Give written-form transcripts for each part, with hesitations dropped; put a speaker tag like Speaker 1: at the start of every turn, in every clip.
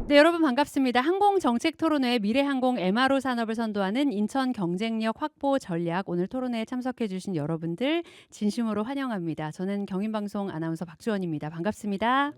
Speaker 1: 네, 여러분 반갑습니다. 항공정책토론회 미래항공 MRO 산업을 선도하는 인천 경쟁력 확보 전략, 오늘 토론회에 참석해 주신 여러분들 진심으로 환영합니다. 저는 경인방송 아나운서 박주원입니다. 반갑습니다.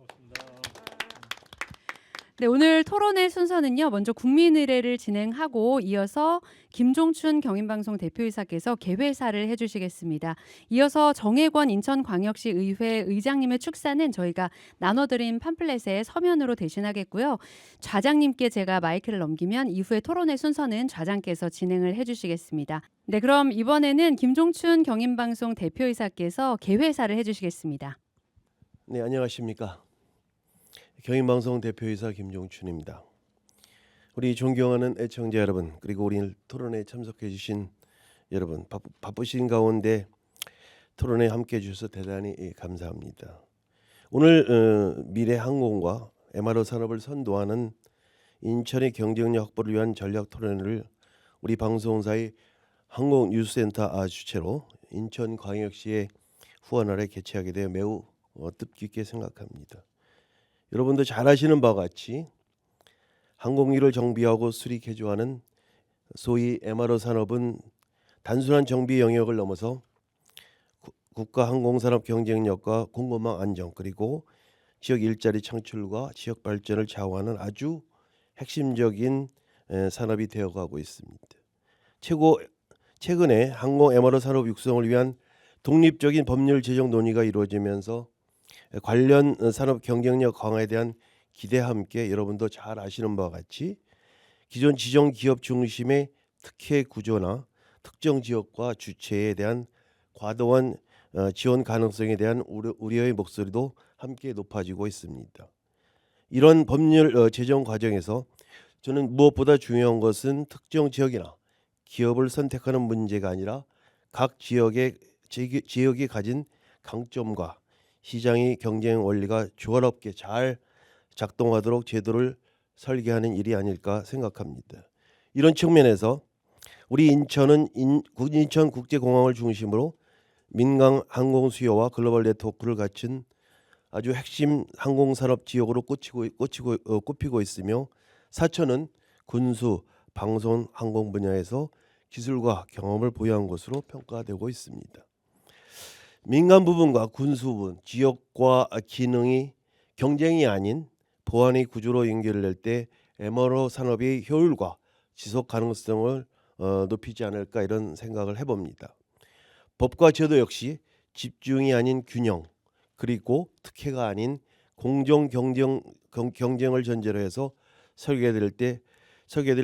Speaker 1: 네, 오늘 토론회 순서는요. 먼저 국민 의례를 진행하고 이어서 김종춘 경인방송 대표이사께서 개회사를 해주시겠습니다. 이어서 정혜권 인천광역시 의회 의장님의 축사는 저희가 나눠드린 팜플렛의 서면으로 대신하겠고요. 좌장님께 제가 마이크를 넘기면 이후에 토론회 순서는 좌장께서 진행을 해주시겠습니다. 네, 그럼 이번에는 김종춘 경인방송 대표이사께서 개회사를 해주시겠습니다.
Speaker 2: 네, 안녕하십니까. 경인방송 대표이사 김종춘입니다. 우리 존경하는 애청자 여러분, 그리고 우리 토론회에 참석해 주신 여러분, 바쁘신 가운데 토론회에 함께해 주셔서 대단히 감사합니다. 오늘 미래항공과 MRO 산업을 선도하는 인천의 경쟁력 확보를 위한 전략 토론회를 우리 방송사의 항공뉴스센터 주최로 인천광역시의 후원 아래 개최하게 되어 매우 뜻깊게 생각합니다. 여러분도 잘 아시는 바와 같이 항공기를 정비하고 수리 개조하는 소위 MRO 산업은 단순한 정비 영역을 넘어서 국가 항공산업 경쟁력과 공급망 안정, 그리고 지역 일자리 창출과 지역 발전을 좌우하는 아주 핵심적인 산업이 되어가고 있습니다. 최근에 항공 MRO 산업 육성을 위한 독립적인 법률 제정 논의가 이루어지면서 관련 산업 경쟁력 강화에 대한 기대와 함께 여러분도 잘 아시는 바와 같이 기존 지정 기업 중심의 특혜 구조나 특정 지역과 주체에 대한 과도한 지원 가능성에 대한 우려의 목소리도 함께 높아지고 있습니다. 이런 법률 제정 과정에서 저는 무엇보다 중요한 것은 특정 지역이나 기업을 선택하는 문제가 아니라 각 지역이 가진 강점과 시장의 경쟁 원리가 조화롭게 잘 작동하도록 제도를 설계하는 일이 아닐까 생각합니다. 이런 측면에서 우리 인천은 인천국제공항을 중심으로 민간 항공 수요와 글로벌 네트워크를 갖춘 아주 핵심 항공산업 지역으로 꼽히고 있으며, 사천은 군수, 방송, 항공 분야에서 기술과 경험을 보유한 것으로 평가되고 있습니다. 민간 부분과 군수 부분, 지역과 기능이 경쟁이 아닌 보완의 구조로 연결될 때 MRO 산업의 효율과 지속 가능성을 높이지 않을까, 이런 생각을 해봅니다. 법과 제도 역시 집중이 아닌 균형, 그리고 특혜가 아닌 공정 경쟁을 전제로 해서 설계될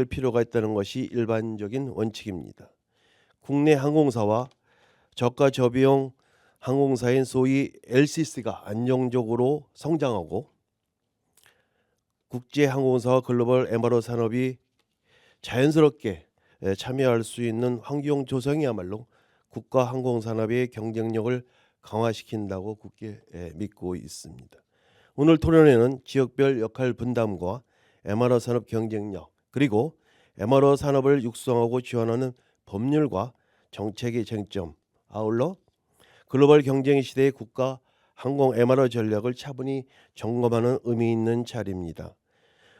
Speaker 2: 필요가 있다는 것이 일반적인 원칙입니다. 국내 항공사와 저가 저비용 항공사인 소위 LCC가 안정적으로 성장하고 국제 항공사와 글로벌 MRO 산업이 자연스럽게 참여할 수 있는 환경 조성이야말로 국가 항공산업의 경쟁력을 강화시킨다고 굳게 믿고 있습니다. 오늘 토론회는 지역별 역할 분담과 MRO 산업 경쟁력, 그리고 MRO 산업을 육성하고 지원하는 법률과 정책의 쟁점, 아울러 글로벌 경쟁 시대의 국가 항공 MRO 전략을 차분히 점검하는 의미 있는 자리입니다.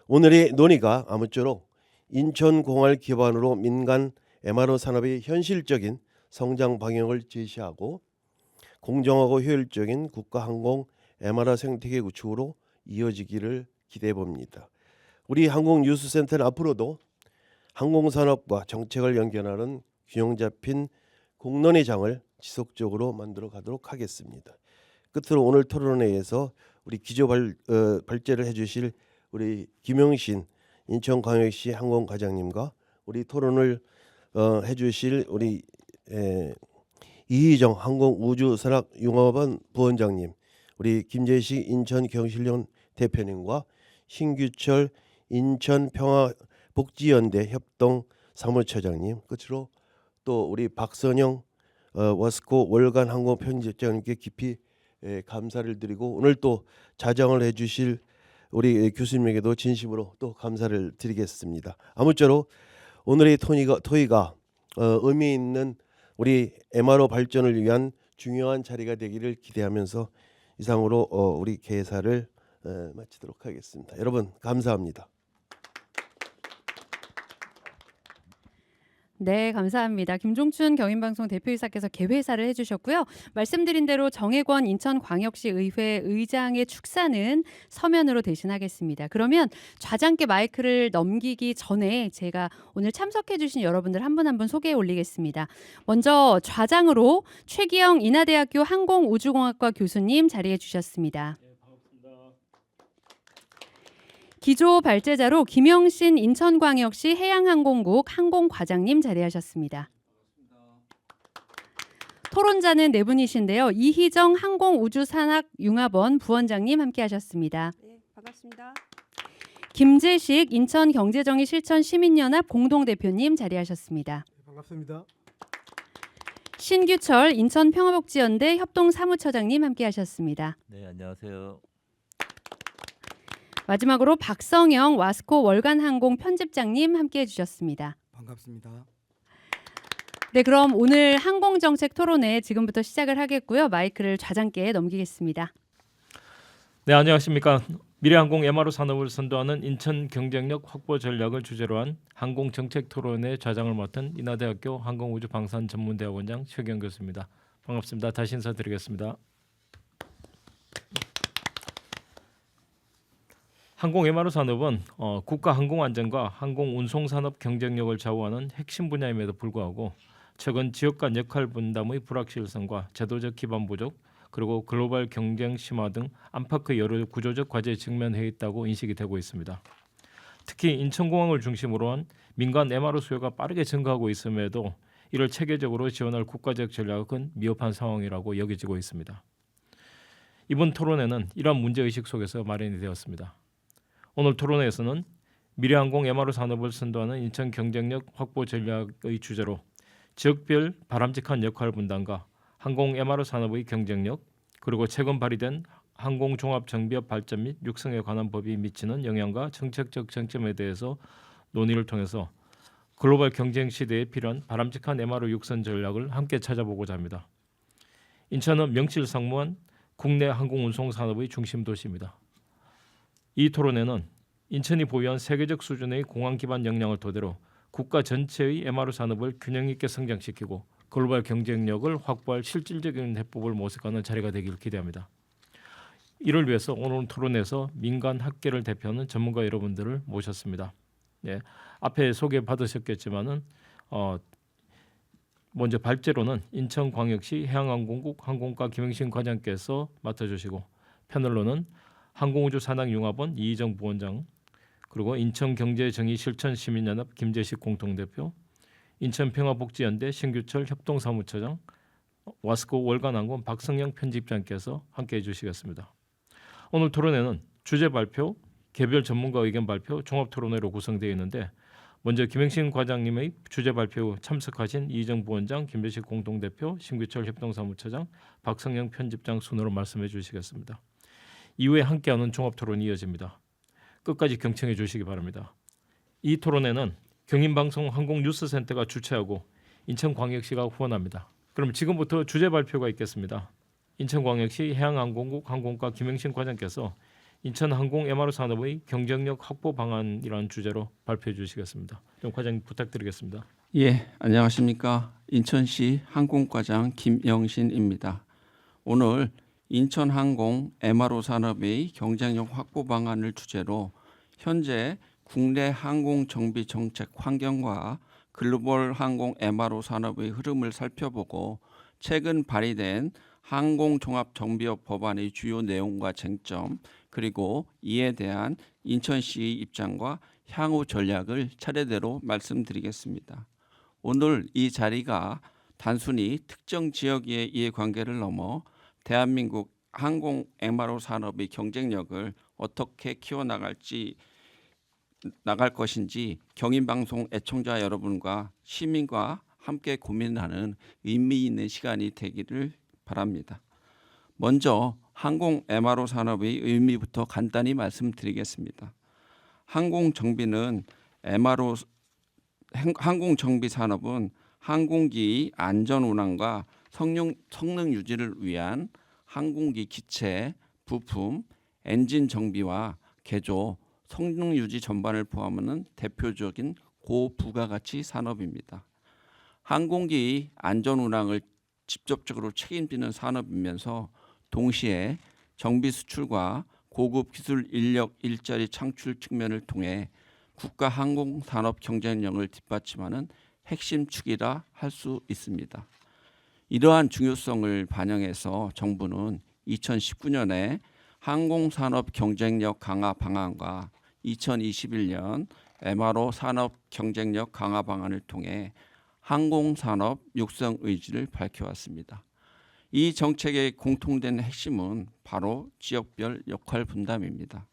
Speaker 2: 오늘의 논의가 아무쪼록 인천공항을 기반으로 민간 MRO 산업의 현실적인 성장 방향을 제시하고 공정하고 효율적인 국가 항공 MRO 생태계 구축으로 이어지기를 기대해 봅니다. 우리 항공뉴스센터는 앞으로도 항공산업과 정책을 연결하는 균형 잡힌 공론의 장을 지속적으로 만들어 가도록 하겠습니다. 끝으로 오늘 토론회에서 우리 기조 발제를 해주실 우리 김영신 인천광역시 항공과장님과 우리 토론을 해주실 우리 이희정 항공우주산업융합원 부원장님, 우리 김재식 인천경실련 대표님과 신규철 인천평화복지연대 협동 사무처장님, 끝으로 또 우리 박선영 워스코 월간 항공 편집장님께 깊이 감사를 드리고, 오늘 또 자정을 해주실 우리 교수님에게도 진심으로 또 감사를 드리겠습니다. 아무쪼록 오늘의 토의가 의미 있는 우리 MRO 발전을 위한 중요한 자리가 되기를 기대하면서 이상으로 우리 개사를 마치도록 하겠습니다. 여러분 감사합니다.
Speaker 1: 네, 감사합니다. 김종춘 경인방송 대표이사께서 개회사를 해주셨고요. 말씀드린 대로 정혜권 인천광역시 의회 의장의 축사는 서면으로 대신하겠습니다. 그러면 좌장께 마이크를 넘기기 전에 제가 오늘 참석해주신 여러분들 한 분 한 분 소개해 올리겠습니다. 먼저 좌장으로 최기영 인하대학교 항공우주공학과 교수님 자리해 주셨습니다. 기조 발제자로 김영신 인천광역시 해양항공국 항공과장님 자리하셨습니다. 토론자는 네 분이신데요. 이희정 항공우주산학융합원 부원장님 함께하셨습니다.
Speaker 3: 네, 반갑습니다.
Speaker 1: 김재식 인천경제정의실천시민연합 공동대표님 자리하셨습니다.
Speaker 4: 반갑습니다.
Speaker 1: 신규철 인천평화복지연대 협동사무처장님 함께하셨습니다.
Speaker 5: 네, 안녕하세요.
Speaker 1: 마지막으로 박성영 와스코 월간항공 편집장님 함께해 주셨습니다.
Speaker 4: 반갑습니다.
Speaker 1: 네, 그럼 오늘 항공정책 토론회 지금부터 시작을 하겠고요. 마이크를 좌장께 넘기겠습니다.
Speaker 5: 네, 안녕하십니까. 미래항공 MRO 산업을 선도하는 인천 경쟁력 확보 전략을 주제로 한 항공정책 토론회 좌장을 맡은 인하대학교 항공우주방산전문대학원장 최기영 교수입니다. 반갑습니다. 다시 인사드리겠습니다. 항공 MRO 산업은 국가 항공 안전과 항공 운송 산업 경쟁력을 좌우하는 핵심 분야임에도 불구하고 최근 지역 간 역할 분담의 불확실성과 제도적 기반 부족, 그리고 글로벌 경쟁 심화 등 안팎의 여러 구조적 과제에 직면해 있다고 인식이 되고 있습니다. 특히 인천공항을 중심으로 한 민간 MRO 수요가 빠르게 증가하고 있음에도 이를 체계적으로 지원할 국가적 전략은 미흡한 상황이라고 여겨지고 있습니다. 이번 토론회는 이러한 문제의식 속에서 마련이 되었습니다. 오늘 토론회에서는 미래항공 MRO 산업을 선도하는 인천 경쟁력 확보 전략의 주제로 지역별 바람직한 역할 분담과 항공 MRO 산업의 경쟁력, 그리고 최근 발의된 항공종합정비업 발전 및 육성에 관한 법이 미치는 영향과 정책적 쟁점에 대해서 논의를 통해서 글로벌 경쟁 시대에 필요한 바람직한 MRO 육성 전략을 함께 찾아보고자 합니다. 인천은 명실상부한 국내 항공운송 산업의 중심 도시입니다. 이 토론회는 인천이 보유한 세계적 수준의 공항 기반 역량을 토대로 국가 전체의 MRO 산업을 균형 있게 성장시키고 글로벌 경쟁력을 확보할 실질적인 해법을 모색하는 자리가 되길 기대합니다. 이를 위해서 오늘 토론에서 민간 학계를 대표하는 전문가 여러분들을 모셨습니다. 예, 앞에 소개받으셨겠지만은 먼저 발제로는 인천광역시 해양항공국 항공과 김영신 과장께서 맡아주시고, 패널로는 항공우주산학융합원 이희정 부원장, 그리고 인천경제정의실천시민연합 김재식 공동대표, 인천평화복지연대 신규철 협동사무처장, 와스코 월간항공 박성영 편집장께서 함께해 주시겠습니다. 오늘 토론회는 주제 발표, 개별 전문가 의견 발표, 종합 토론회로 구성되어 있는데, 먼저 김영신 과장님의 주제 발표 참석하신 이희정 부원장, 김재식 공동대표, 신규철 협동사무처장, 박성영 편집장 순으로 말씀해 주시겠습니다. 이후에 함께하는 종합 토론이 이어집니다. 끝까지 경청해 주시기 바랍니다. 이 토론회는 경인방송 항공뉴스센터가 주최하고 인천광역시가 후원합니다. 그럼 지금부터 주제 발표가 있겠습니다. 인천광역시 해양항공국 항공과 김영신 과장께서 인천항공 MRO 산업의 경쟁력 확보 방안이라는 주제로 발표해 주시겠습니다. 좀 과장님 부탁드리겠습니다.
Speaker 6: 예, 안녕하십니까. 인천시 항공과장 김영신입니다. 오늘 인천항공 MRO 산업의 경쟁력 확보 방안을 주제로 현재 국내 항공 정비 정책 환경과 글로벌 항공 MRO 산업의 흐름을 살펴보고 최근 발의된 항공종합정비업 법안의 주요 내용과 쟁점, 그리고 이에 대한 인천시의 입장과 향후 전략을 차례대로 말씀드리겠습니다. 오늘 이 자리가 단순히 특정 지역의 이해관계를 넘어 대한민국 항공 MRO 산업의 경쟁력을 어떻게 키워나갈 것인지 경인방송 애청자 여러분과 시민과 함께 고민하는 의미 있는 시간이 되기를 바랍니다. 먼저 항공 MRO 산업의 의미부터 간단히 말씀드리겠습니다. 항공정비 산업은 항공기의 안전 운항과 성능 유지를 위한 항공기 기체, 부품, 엔진 정비와 개조, 성능 유지 전반을 포함하는 대표적인 고부가가치 산업입니다. 항공기 안전 운항을 직접적으로 책임지는 산업이면서 동시에 정비 수출과 고급 기술 인력 일자리 창출 측면을 통해 국가 항공 산업 경쟁력을 뒷받침하는 핵심 축이라 할 수 있습니다. 이러한 중요성을 반영해서 정부는 2019년에 항공산업 경쟁력 강화 방안과 2021년 MRO 산업 경쟁력 강화 방안을 통해 항공산업 육성 의지를 밝혀왔습니다. 이 정책의 공통된 핵심은 바로 지역별 역할 분담입니다.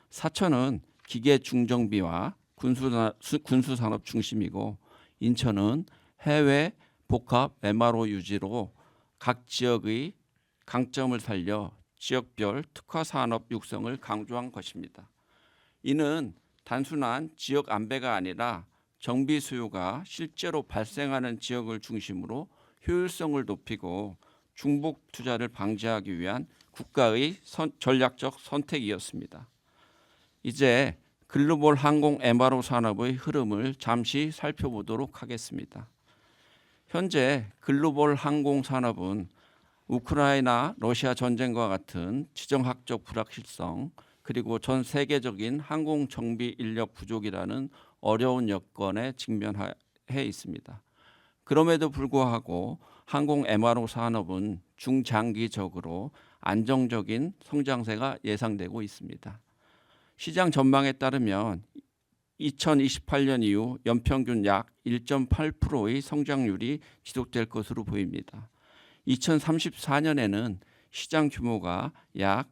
Speaker 6: 사천은 기계 중정비와 군수산업 중심이고 인천은 해외 복합 MRO 유지로 각 지역의 강점을 살려 지역별 특화 산업 육성을 강조한 것입니다. 이는 단순한 지역 안배가 아니라 정비 수요가 실제로 발생하는 지역을 중심으로 효율성을 높이고 중복 투자를 방지하기 위한 국가의 전략적 선택이었습니다. 이제 글로벌 항공 MRO 산업의 흐름을 잠시 살펴보도록 하겠습니다. 현재 글로벌 항공 산업은 우크라이나 러시아 전쟁과 같은 지정학적 불확실성 그리고 전 세계적인 항공 정비 인력 부족이라는 어려운 여건에 직면해 있습니다. 그럼에도 불구하고 항공 MRO 산업은 중장기적으로 안정적인 성장세가 예상되고 있습니다. 시장 전망에 따르면 2028년 이후 연평균 약 1.8%의 성장률이 지속될 것으로 보입니다. 2034년에는 시장 규모가 약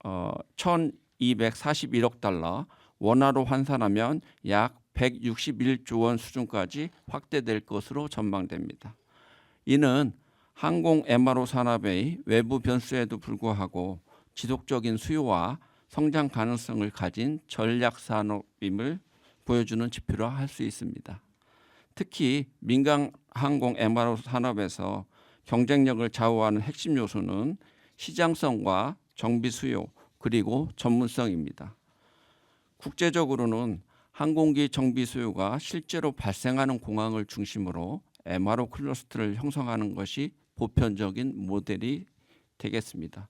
Speaker 6: 1,241억 달러, 원화로 환산하면 약 161조 원 수준까지 확대될 것으로 전망됩니다. 이는 항공 MRO 산업의 외부 변수에도 불구하고 지속적인 수요와 성장 가능성을 가진 전략 산업임을 보여주는 지표라 할 수 있습니다. 특히 민간 항공 MRO 산업에서 경쟁력을 좌우하는 핵심 요소는 시장성과 정비 수요 그리고 전문성입니다. 국제적으로는 항공기 정비 수요가 실제로 발생하는 공항을 중심으로 MRO 클러스터를 형성하는 것이 보편적인 모델이 되겠습니다.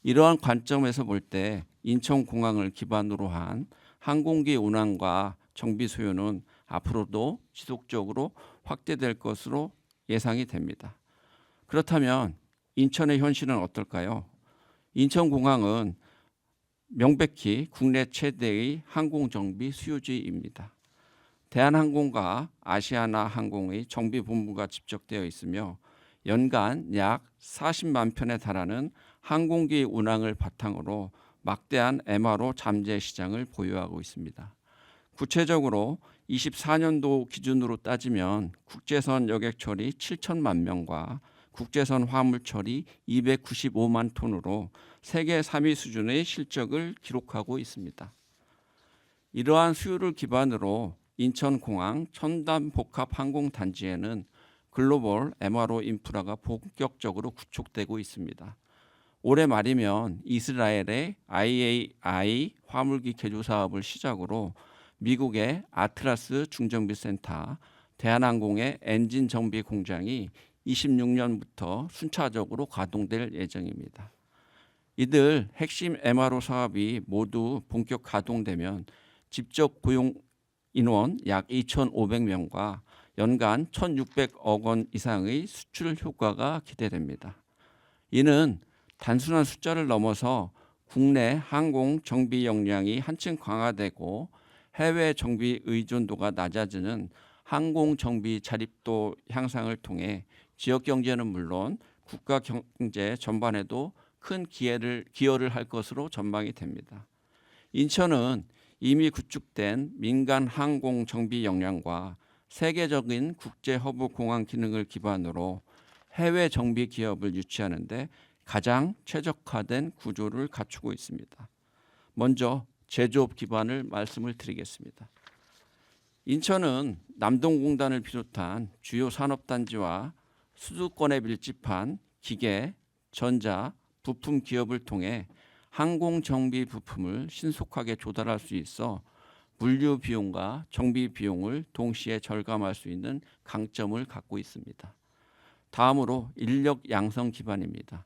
Speaker 6: 이러한 관점에서 볼 때 인천공항을 기반으로 한 항공기 운항과 정비 수요는 앞으로도 지속적으로 확대될 것으로 예상이 됩니다. 그렇다면 인천의 현실은 어떨까요? 인천공항은 명백히 국내 최대의 항공정비 수요지입니다. 대한항공과 아시아나항공의 정비본부가 집적되어 있으며 연간 약 40만 편에 달하는 항공기 운항을 바탕으로 막대한 MRO 잠재 시장을 보유하고 있습니다. 구체적으로 24년도 기준으로 따지면 국제선 여객 처리 7천만 명과 국제선 화물 처리 295만 톤으로 세계 3위 수준의 실적을 기록하고 있습니다. 이러한 수요를 기반으로 인천공항 첨단복합항공단지에는 글로벌 MRO 인프라가 본격적으로 구축되고 있습니다. 올해 말이면 이스라엘의 IAI 화물기 개조 사업을 시작으로 미국의 아트라스 중정비 센터, 대한항공의 엔진 정비 공장이 26년부터 순차적으로 가동될 예정입니다. 이들 핵심 MRO 사업이 모두 본격 가동되면 직접 고용 인원 약 2,500명과 연간 1,600억 원 이상의 수출 효과가 기대됩니다. 이는 단순한 숫자를 넘어서 국내 항공 정비 역량이 한층 강화되고 해외 정비 의존도가 낮아지는 항공 정비 자립도 향상을 통해 지역 경제는 물론 국가 경제 전반에도 큰 기여를 할 것으로 전망이 됩니다. 인천은 이미 구축된 민간 항공 정비 역량과 세계적인 국제 허브 공항 기능을 기반으로 해외 정비 기업을 유치하는 데 가장 최적화된 구조를 갖추고 있습니다. 먼저 제조업 기반을 말씀을 드리겠습니다. 인천은 남동공단을 비롯한 주요 산업단지와 수도권에 밀집한 기계, 전자, 부품 기업을 통해 항공 정비 부품을 신속하게 조달할 수 있어 물류 비용과 정비 비용을 동시에 절감할 수 있는 강점을 갖고 있습니다. 다음으로 인력 양성 기반입니다.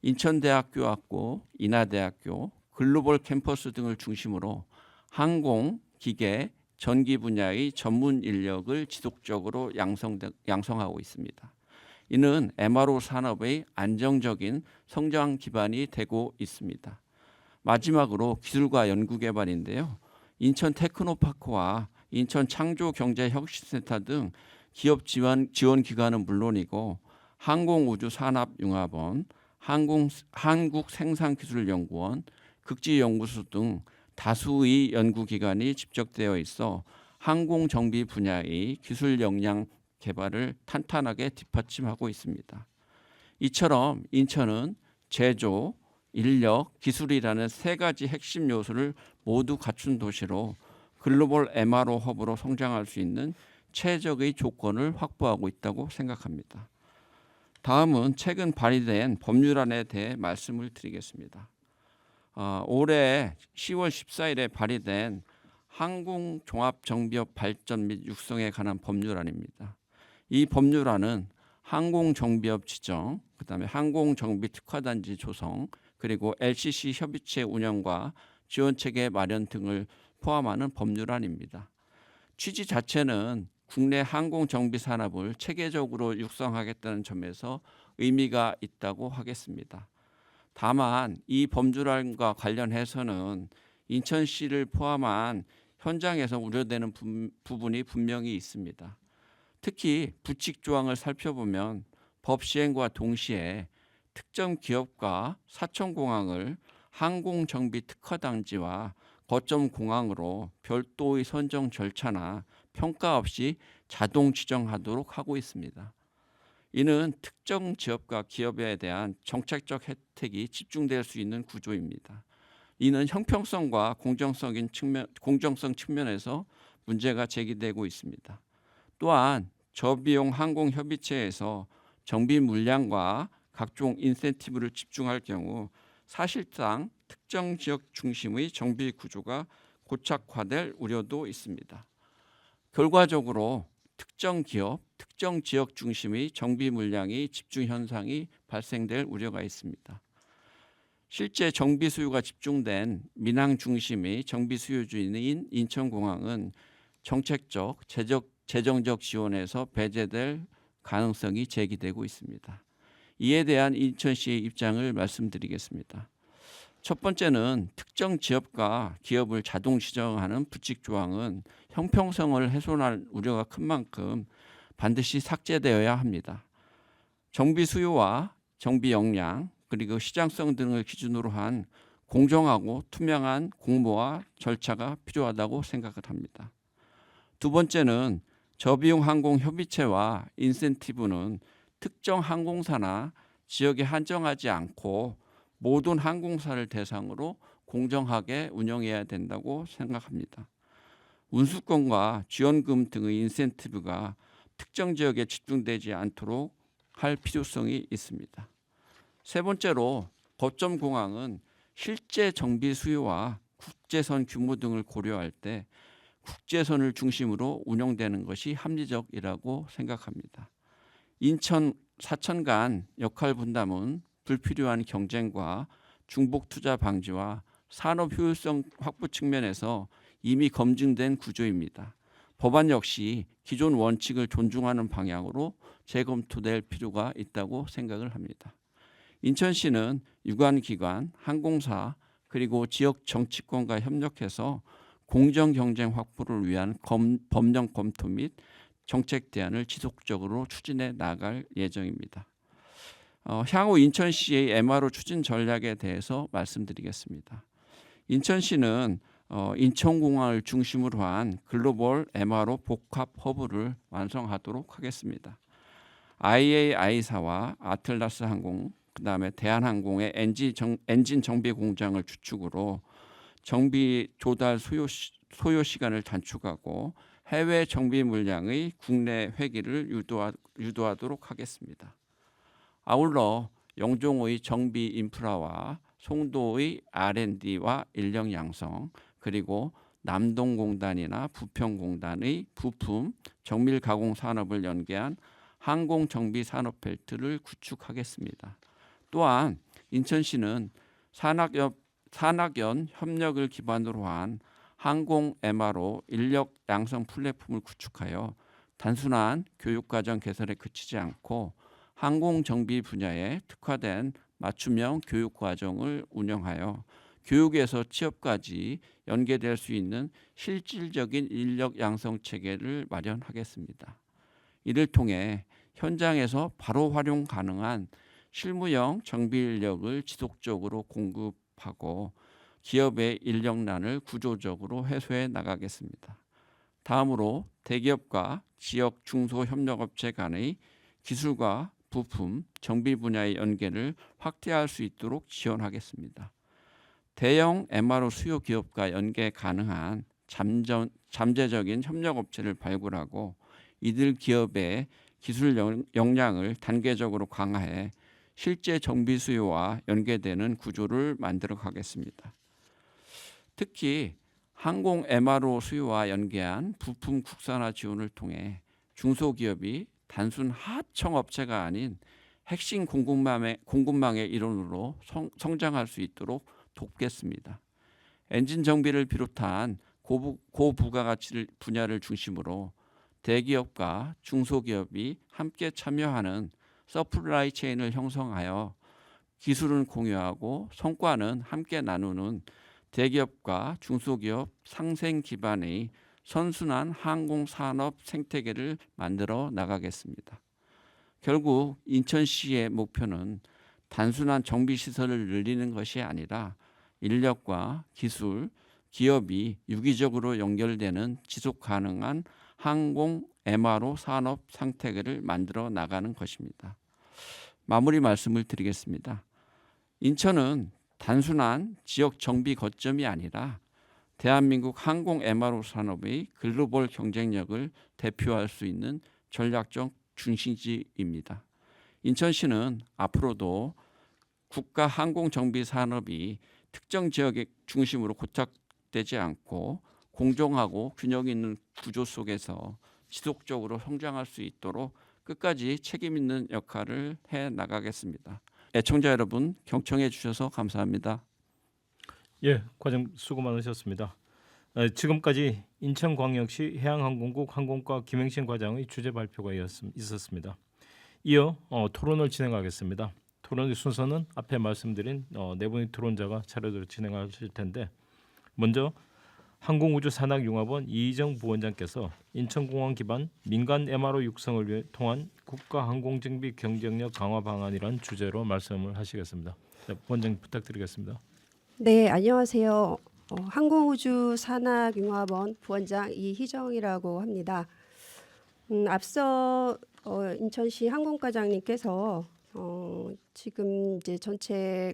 Speaker 6: 인천대학교 학고, 인하대학교, 글로벌 캠퍼스 등을 중심으로 항공, 기계, 전기 분야의 전문 인력을 지속적으로 양성하고 있습니다. 이는 MRO 산업의 안정적인 성장 기반이 되고 있습니다. 마지막으로 기술과 연구개발인데요. 인천 테크노파크와 인천 창조경제혁신센터 등 기업 지원 기관은 물론이고 항공우주산업융합원, 한국생산기술연구원, 극지연구소 등 다수의 연구기관이 집적되어 있어 항공정비 분야의 기술 역량 개발을 탄탄하게 뒷받침하고 있습니다. 이처럼 인천은 제조, 인력, 기술이라는 세 가지 핵심 요소를 모두 갖춘 도시로 글로벌 MRO 허브로 성장할 수 있는 최적의 조건을 확보하고 있다고 생각합니다. 다음은 최근 발의된 법률안에 대해 말씀을 드리겠습니다. 올해 10월 14일에 발의된 항공종합정비업 발전 및 육성에 관한 법률안입니다. 이 법률안은 항공정비업 지정, 그다음에 항공정비특화단지 조성, 그리고 LCC 협의체 운영과 지원체계 마련 등을 포함하는 법률안입니다. 취지 자체는 국내 항공정비 산업을 체계적으로 육성하겠다는 점에서 의미가 있다고 하겠습니다. 다만 이 법률안과 관련해서는 인천시를 포함한 현장에서 우려되는 부분이 분명히 있습니다. 특히 부칙 조항을 살펴보면 법 시행과 동시에 특정 기업과 사천공항을 항공정비 특화단지와 거점 공항으로 별도의 선정 절차나 평가 없이 자동 지정하도록 하고 있습니다. 이는 특정 지역과 기업에 대한 정책적 혜택이 집중될 수 있는 구조입니다. 이는 형평성과 공정성 측면에서 문제가 제기되고 있습니다. 또한 저비용 항공협의체에서 정비 물량과 각종 인센티브를 집중할 경우 사실상 특정 지역 중심의 정비 구조가 고착화될 우려도 있습니다. 결과적으로 특정 기업, 특정 지역 중심의 정비 물량의 집중 현상이 발생될 우려가 있습니다. 실제 정비 수요가 집중된 민항 중심의 정비 수요주인 인천공항은 정책적, 재정적 지원에서 배제될 가능성이 제기되고 있습니다. 이에 대한 인천시의 입장을 말씀드리겠습니다. 첫 번째는 특정 지역과 기업을 자동 지정하는 부칙 조항은 형평성을 훼손할 우려가 큰 만큼 반드시 삭제되어야 합니다. 정비 수요와 정비 역량 그리고 시장성 등을 기준으로 한 공정하고 투명한 공모와 절차가 필요하다고 생각을 합니다. 두 번째는 저비용 항공 협의체와 인센티브는 특정 항공사나 지역에 한정하지 않고 모든 항공사를 대상으로 공정하게 운영해야 된다고 생각합니다. 운수권과 지원금 등의 인센티브가 특정 지역에 집중되지 않도록 할 필요성이 있습니다. 세 번째로 거점 공항은 실제 정비 수요와 국제선 규모 등을 고려할 때 국제선을 중심으로 운영되는 것이 합리적이라고 생각합니다. 인천 사천 간 역할 분담은 불필요한 경쟁과 중복 투자 방지와 산업 효율성 확보 측면에서 이미 검증된 구조입니다. 법안 역시 기존 원칙을 존중하는 방향으로 재검토될 필요가 있다고 생각을 합니다. 인천시는 유관기관, 항공사 그리고 지역 정치권과 협력해서 공정 경쟁 확보를 위한 법령 검토 및 정책 대안을 지속적으로 추진해 나갈 예정입니다. 향후 인천시의 MRO 추진 전략에 대해서 말씀드리겠습니다. 인천시는 인천공항을 중심으로 한 글로벌 MRO 복합 허브를 완성하도록 하겠습니다. IAI사와 아틀라스 항공, 그다음에 대한항공의 엔진 정비 공장을 주축으로 정비 조달 소요 시간을 단축하고 해외 정비 물량의 국내 회귀를 유도하도록 하겠습니다. 아울러 영종의 정비 인프라와 송도의 R&D와 인력 양성 그리고 남동공단이나 부평공단의 부품 정밀 가공 산업을 연계한 항공 정비 산업 벨트를 구축하겠습니다. 또한 인천시는 산학연 협력을 기반으로 한 항공 MRO 인력 양성 플랫폼을 구축하여 단순한 교육과정 개설에 그치지 않고 항공 정비 분야에 특화된 맞춤형 교육과정을 운영하여 교육에서 취업까지 연계될 수 있는 실질적인 인력 양성 체계를 마련하겠습니다. 이를 통해 현장에서 바로 활용 가능한 실무형 정비 인력을 지속적으로 공급하고 기업의 인력난을 구조적으로 해소해 나가겠습니다. 다음으로 대기업과 지역 중소협력업체 간의 기술과 부품, 정비 분야의 연계를 확대할 수 있도록 지원하겠습니다. 대형 MRO 수요 기업과 연계 가능한 잠재적인 협력업체를 발굴하고 이들 기업의 기술 역량을 단계적으로 강화해 실제 정비 수요와 연계되는 구조를 만들어 가겠습니다. 특히 항공 MRO 수요와 연계한 부품 국산화 지원을 통해 중소기업이 단순 하청업체가 아닌 핵심 공급망의 일원으로 성장할 수 있도록 돕겠습니다. 엔진 정비를 비롯한 고부가가치 분야를 중심으로 대기업과 중소기업이 함께 참여하는 서플라이 체인을 형성하여 기술은 공유하고 성과는 함께 나누는 대기업과 중소기업 상생 기반의 선순환 항공산업 생태계를 만들어 나가겠습니다. 결국 인천시의 목표는 단순한 정비시설을 늘리는 것이 아니라 인력과 기술, 기업이 유기적으로 연결되는 지속 가능한 항공 MRO 산업 생태계를 만들어 나가는 것입니다. 마무리 말씀을 드리겠습니다. 인천은 단순한 지역 정비 거점이 아니라 대한민국 항공 MRO 산업의 글로벌 경쟁력을 대표할 수 있는 전략적 중심지입니다. 인천시는 앞으로도 국가 항공 정비 산업이 특정 지역의 중심으로 고착되지 않고 공정하고 균형 있는 구조 속에서 지속적으로 성장할 수 있도록 끝까지 책임 있는 역할을 해 나가겠습니다. 애청자 여러분 경청해 주셔서 감사합니다.
Speaker 5: 예, 과장 수고 많으셨습니다. 지금까지 인천광역시 해양항공국 항공과 김행신 과장의 주제 발표가 있었습니다. 이어 토론을 진행하겠습니다. 토론의 순서는 앞에 말씀드린 네 분의 토론자가 차례대로 진행하실 텐데 먼저 항공우주산학융합원 이희정 부원장께서 인천공항 기반 민간 MRO 육성을 위해 통한 국가항공정비 경쟁력 강화 방안이라는 주제로 말씀을 하시겠습니다. 자, 부원장 부탁드리겠습니다.
Speaker 3: 네, 안녕하세요. 항공우주산학융합원 부원장 이희정이라고 합니다. 앞서 인천시 항공과장님께서 지금 이제 전체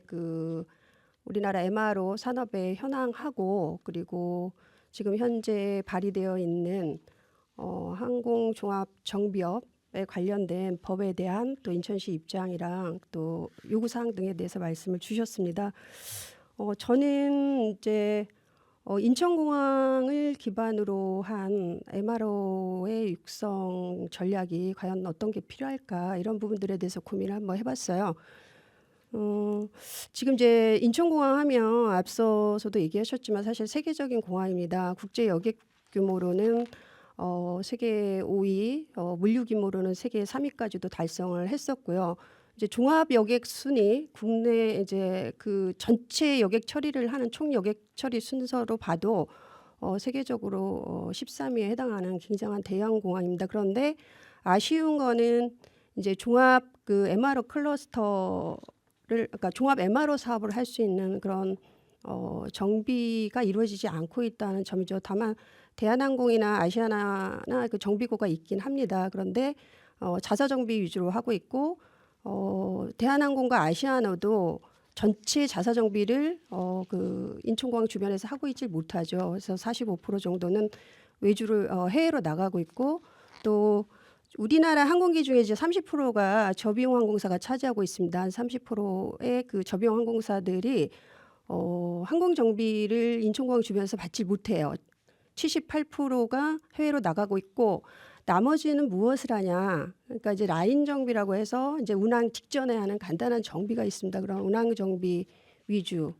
Speaker 3: 우리나라 MRO 산업의 현황하고 그리고 지금 현재 발의되어 있는 항공종합정비업에 관련된 법에 대한 또 인천시 입장이랑 또 요구사항 등에 대해서 말씀을 주셨습니다. 저는 이제 인천공항을 기반으로 한 MRO의 육성 전략이 과연 어떤 게 필요할까 이런 부분들에 대해서 고민을 한번 해봤어요. 지금 이제 인천공항 하면 앞서서도 얘기하셨지만 사실 세계적인 공항입니다. 국제 여객 규모로는 세계 5위, 물류 규모로는 세계 3위까지도 달성을 했었고요. 이제 종합 여객 순위 국내 이제 그 전체 여객 처리를 하는 총 여객 처리 순서로 봐도 세계적으로 13위에 해당하는 굉장한 대형 공항입니다. 그런데 아쉬운 거는 이제 종합 MRO 클러스터를 그러니까 종합 MRO 사업을 할 수 있는 그런 정비가 이루어지지 않고 있다는 점이죠. 다만 대한항공이나 아시아나나 그 정비고가 있긴 합니다. 그런데 자사 정비 위주로 하고 있고 대한항공과 아시아나도 전체 자사 정비를 인천공항 주변에서 하고 있지 못하죠. 그래서 45% 정도는 외주를 해외로 나가고 있고 또 우리나라 항공기 중에 이제 30%가 저비용 항공사가 차지하고 있습니다. 한 30%의 그 저비용 항공사들이 항공 정비를 인천공항 주변에서 받지 못해요. 78%가 해외로 나가고 있고 나머지는 무엇을 하냐? 그러니까 이제 라인 정비라고 해서 이제 운항 직전에 하는 간단한 정비가 있습니다. 그런 운항 정비 위주.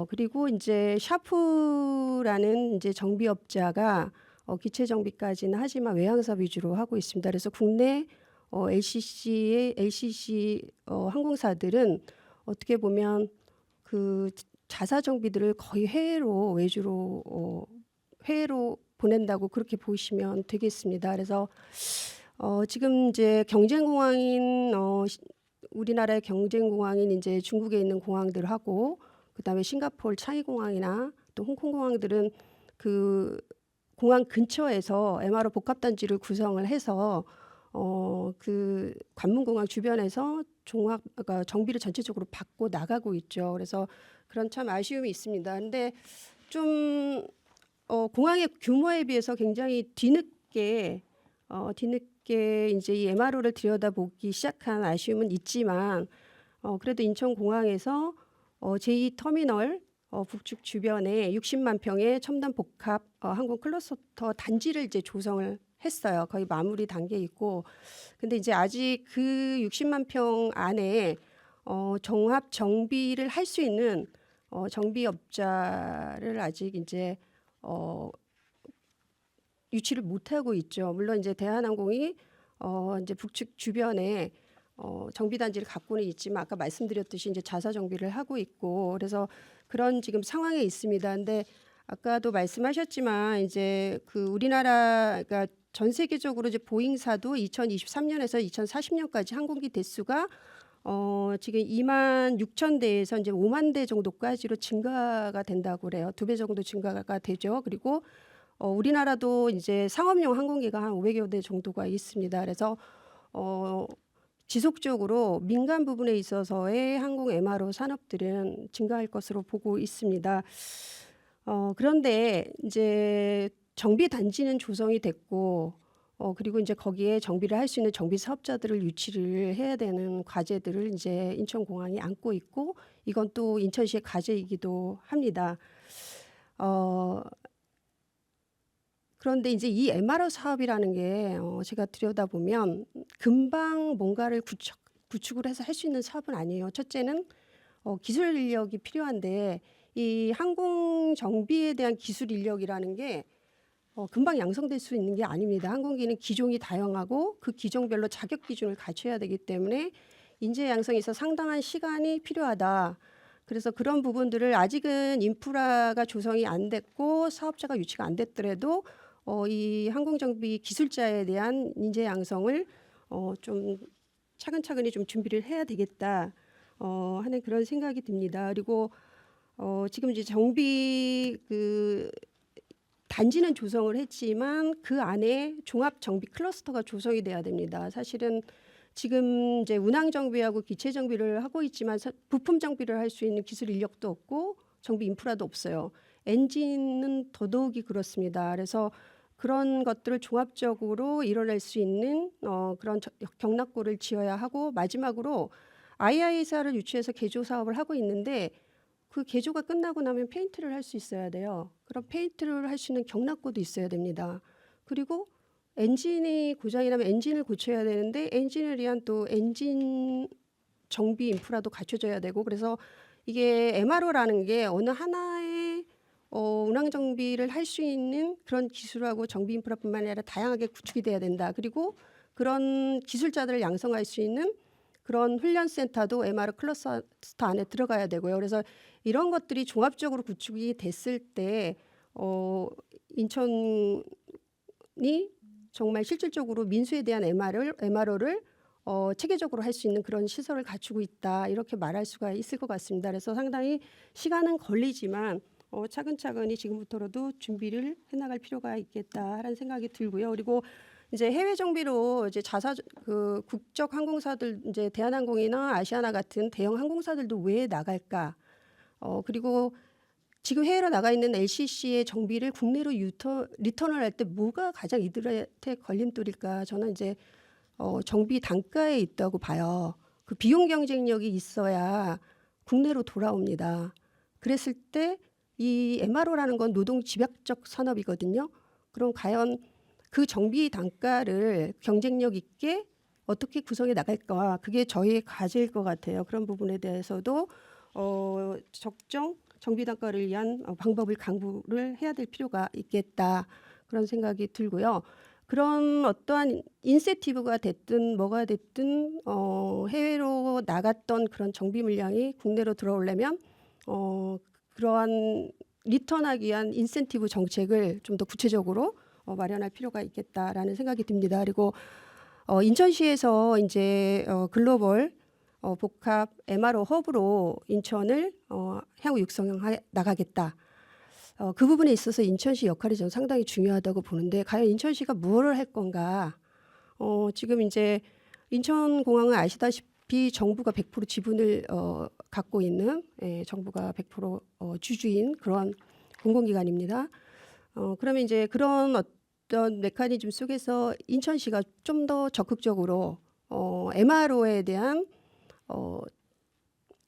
Speaker 3: 그리고 이제 샤프라는 이제 정비업자가 기체 정비까지는 하지만 외항사 위주로 하고 있습니다. 그래서 국내 LCC 항공사들은 어떻게 보면 그 자사 정비들을 거의 외주로 보낸다고 그렇게 보시면 되겠습니다. 그래서 지금 이제 경쟁공항인 우리나라의 경쟁공항인 이제 중국에 있는 공항들하고 그다음에 싱가포르 창의공항이나 또 홍콩공항들은 그 공항 근처에서 MRO 복합단지를 구성을 해서 그 관문공항 주변에서 그러니까 정비를 전체적으로 받고 나가고 있죠. 그래서 그런 참 아쉬움이 있습니다. 근데 좀 공항의 규모에 비해서 굉장히 뒤늦게 이제 이 MRO를 들여다보기 시작한 아쉬움은 있지만 그래도 인천공항에서 제2터미널 북측 주변에 60만 평의 첨단 복합 항공 클러스터 단지를 이제 조성을 했어요. 거의 마무리 단계에 있고, 근데 이제 아직 그 60만 평 안에 종합 정비를 할 수 있는 정비업자를 아직 이제 유치를 못하고 있죠. 물론 이제 대한항공이 이제 북측 주변에 정비단지를 갖고는 있지만 아까 말씀드렸듯이 이제 자사 정비를 하고 있고 그래서 그런 지금 상황에 있습니다. 근데 아까도 말씀하셨지만 이제 그 우리나라 그러니까 전 세계적으로 이제 보잉사도 2023년에서 2040년까지 항공기 대수가 지금 2만 6천 대에서 이제 5만 대 정도까지로 증가가 된다고 그래요. 2배 정도 증가가 되죠. 그리고 우리나라도 이제 상업용 항공기가 한 500여 대 정도가 있습니다. 그래서 지속적으로 민간 부분에 있어서의 항공 MRO 산업들은 증가할 것으로 보고 있습니다. 그런데 이제 정비 단지는 조성이 됐고 그리고 이제 거기에 정비를 할 수 있는 정비 사업자들을 유치를 해야 되는 과제들을 이제 인천공항이 안고 있고 이건 또 인천시의 과제이기도 합니다. 그런데 이제 이 MRO 사업이라는 게 제가 들여다보면 금방 뭔가를 구축을 해서 할 수 있는 사업은 아니에요. 첫째는 기술 인력이 필요한데 이 항공 정비에 대한 기술 인력이라는 게 금방 양성될 수 있는 게 아닙니다. 항공기는 기종이 다양하고 그 기종별로 자격 기준을 갖춰야 되기 때문에 인재 양성에 있어서 상당한 시간이 필요하다. 그래서 그런 부분들을 아직은 인프라가 조성이 안 됐고 사업자가 유치가 안 됐더라도 이 항공정비 기술자에 대한 인재 양성을 좀 차근차근히 좀 준비를 해야 되겠다 하는 그런 생각이 듭니다. 그리고 지금 이제 정비 그 단지는 조성을 했지만 그 안에 종합 정비 클러스터가 조성이 돼야 됩니다. 사실은 지금 이제 운항 정비하고 기체 정비를 하고 있지만 부품 정비를 할 수 있는 기술 인력도 없고 정비 인프라도 없어요. 엔진은 더더욱이 그렇습니다. 그래서 그런 것들을 종합적으로 이뤄낼 수 있는 그런 경락고를 지어야 하고 마지막으로 II사를 유치해서 개조 사업을 하고 있는데 그 개조가 끝나고 나면 페인트를 할 수 있어야 돼요. 그럼 페인트를 할 수 있는 경락고도 있어야 됩니다. 그리고 엔진이 고장이 나면 엔진을 고쳐야 되는데 엔진을 위한 또 엔진 정비 인프라도 갖춰져야 되고 그래서 이게 MRO라는 게 어느 하나의 운항 정비를 할 수 있는 그런 기술하고 정비 인프라뿐만 아니라 다양하게 구축이 돼야 된다. 그리고 그런 기술자들을 양성할 수 있는 그런 훈련센터도 MRO 클러스터 안에 들어가야 되고요. 그래서 이런 것들이 종합적으로 구축이 됐을 때 인천이 정말 실질적으로 민수에 대한 MRO를 체계적으로 할 수 있는 그런 시설을 갖추고 있다. 이렇게 말할 수가 있을 것 같습니다. 그래서 상당히 시간은 걸리지만 차근차근히 지금부터라도 준비를 해나갈 필요가 있겠다라는 생각이 들고요. 그리고 이제 해외 정비로 이제 그 국적 항공사들 이제 대한항공이나 아시아나 같은 대형 항공사들도 왜 나갈까? 그리고 지금 해외로 나가 있는 LCC의 정비를 국내로 리턴을 할 때 뭐가 가장 이들한테 걸림돌일까? 저는 이제 정비 단가에 있다고 봐요. 그 비용 경쟁력이 있어야 국내로 돌아옵니다. 그랬을 때 이 MRO라는 건 노동 집약적 산업이거든요. 그럼 과연 그 정비 단가를 경쟁력 있게 어떻게 구성해 나갈까? 그게 저희의 과제일 것 같아요. 그런 부분에 대해서도 적정 정비 단가를 위한 방법을 강구를 해야 될 필요가 있겠다. 그런 생각이 들고요. 그런 어떠한 인센티브가 됐든 뭐가 됐든 해외로 나갔던 그런 정비 물량이 국내로 들어오려면 그러한 리턴하기 위한 인센티브 정책을 좀 더 구체적으로 마련할 필요가 있겠다라는 생각이 듭니다. 그리고 인천시에서 이제 글로벌 복합 MRO 허브로 인천을 향후 육성해 나가겠다. 그 부분에 있어서 인천시 역할이 저는 상당히 중요하다고 보는데 과연 인천시가 무엇을 할 건가? 지금 이제 인천공항은 아시다시피 정부가 100% 지분을 갖고 있는 정부가 100% 주주인 그런 공공기관입니다. 그러면 이제 그런 어떤 메커니즘 속에서 인천시가 좀 더 적극적으로 MRO에 대한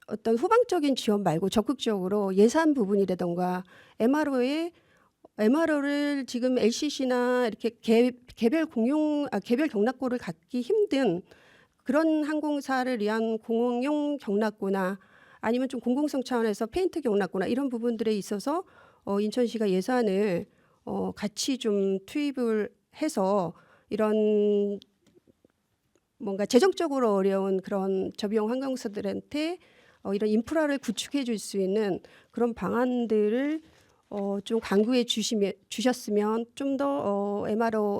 Speaker 3: 어떤 후방적인 지원 말고 적극적으로 예산 부분이라던가 MRO를 지금 LCC나 이렇게 개별 경락고를 갖기 힘든 그런 항공사를 위한 공용 경락고나 아니면 좀 공공성 차원에서 페인트 경락고나 이런 부분들에 있어서 인천시가 예산을 같이 좀 투입을 해서 이런 뭔가 재정적으로 어려운 그런 저비용 항공사들한테 이런 인프라를 구축해 줄 수 있는 그런 방안들을 좀 강구해 주셨으면 좀 더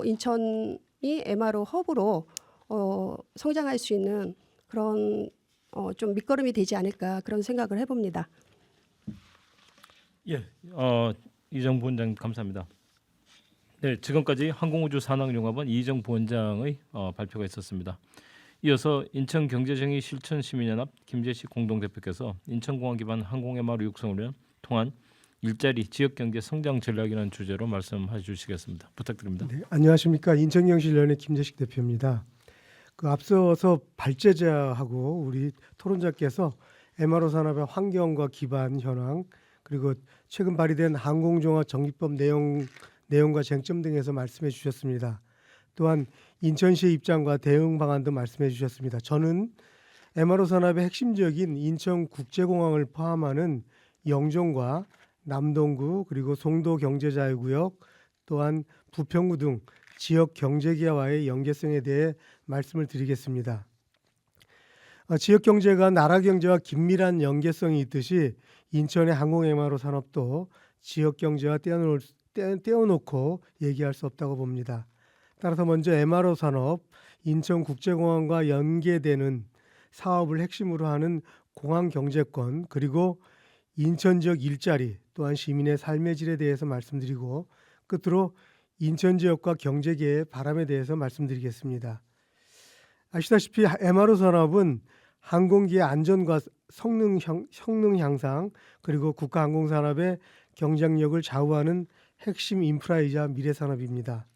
Speaker 3: 인천이 MRO 허브로 성장할 수 있는 그런 좀 밑거름이 되지 않을까 그런 생각을 해봅니다.
Speaker 5: 예, 이정 부원장 감사합니다. 네, 지금까지 항공우주산업융합원 이정 부원장의 발표가 있었습니다. 이어서 인천경제정의 실천시민연합 김재식 공동대표께서 인천공항 기반 항공 MRO 육성을 통한 일자리, 지역경제 성장 전략이라는 주제로 말씀해 주시겠습니다. 부탁드립니다.
Speaker 4: 네, 안녕하십니까. 인천경실련의 김재식 대표입니다. 그 앞서서 발제자하고 우리 토론자께서 MRO 산업의 환경과 기반 현황 그리고 최근 발의된 항공종합정비법 내용과 쟁점 등에서 말씀해 주셨습니다. 또한 인천시의 입장과 대응 방안도 말씀해 주셨습니다. 저는 MRO 산업의 핵심적인 인천국제공항을 포함하는 영종과 남동구 그리고 송도경제자유구역 또한 부평구 등 지역 경제계와의 연계성에 대해 말씀을 드리겠습니다. 지역 경제가 나라 경제와 긴밀한 연계성이 있듯이 인천의 항공 MRO 산업도 지역 경제와 떼어놓고 얘기할 수 없다고 봅니다. 따라서 먼저 MRO 산업, 인천국제공항과 연계되는 사업을 핵심으로 하는 공항 경제권 그리고 인천 지역 일자리 또한 시민의 삶의 질에 대해서 말씀드리고 끝으로 인천 지역과 경제계의 바람에 대해서 말씀드리겠습니다. 아시다시피 MRO 산업은 항공기의 안전과 성능 향상 그리고 국가항공산업의 경쟁력을 좌우하는 핵심 인프라이자 미래 산업입니다.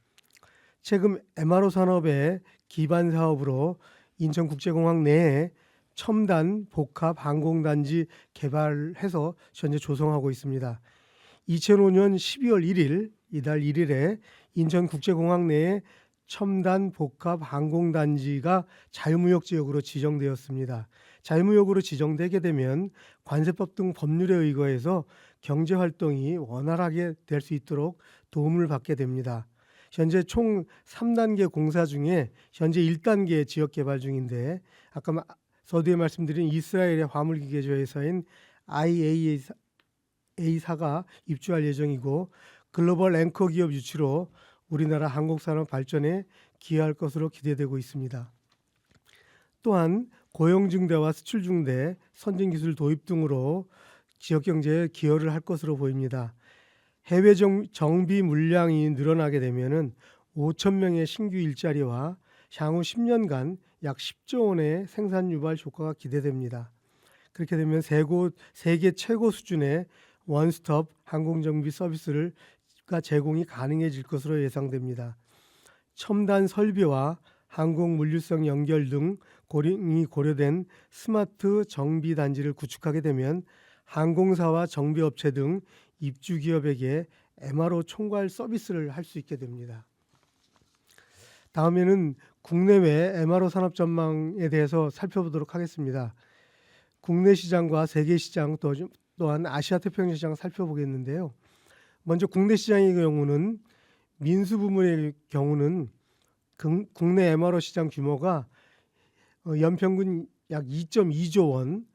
Speaker 4: 최근 MRO 산업의 기반 사업으로 인천국제공항 내에 첨단 복합 항공단지 개발해서 현재 조성하고 있습니다. 2005년 12월 1일 이달 1일에 인천국제공항 내에 첨단 복합 항공단지가 자유무역 지역으로 지정되었습니다. 자유무역으로 지정되게 되면 관세법 등 법률에 의거해서 경제활동이 원활하게 될 수 있도록 도움을 받게 됩니다. 현재 총 3단계 공사 중에 현재 1단계 지역 개발 중인데 아까 서두에 말씀드린 이스라엘의 화물기계조 회사인 IAA사가 입주할 예정이고 글로벌 앵커 기업 유치로 우리나라 항공산업 발전에 기여할 것으로 기대되고 있습니다. 또한 고용 증대와 수출 증대, 선진기술 도입 등으로 지역경제에 기여를 할 것으로 보입니다. 해외 정비 물량이 늘어나게 되면 5천 명의 신규 일자리와 향후 10년간 약 10조 원의 생산 유발 효과가 기대됩니다. 그렇게 되면 세계 최고 수준의 원스톱 항공정비 서비스가 제공이 가능해질 것으로 예상됩니다. 첨단 설비와 항공 물류성 연결 등 고려된 스마트 정비 단지를 구축하게 되면 항공사와 정비업체 등 입주 기업에게 MRO 총괄 서비스를 할 수 있게 됩니다. 다음에는 국내외 MRO 산업 전망에 대해서 살펴보도록 하겠습니다. 국내 시장과 세계 시장 또한 아시아 태평양 시장 살펴보겠는데요. 먼저 국내 시장의 경우는 민수 부문의 경우는 국내 MRO 시장 규모가 연평균 약 2.2조 원,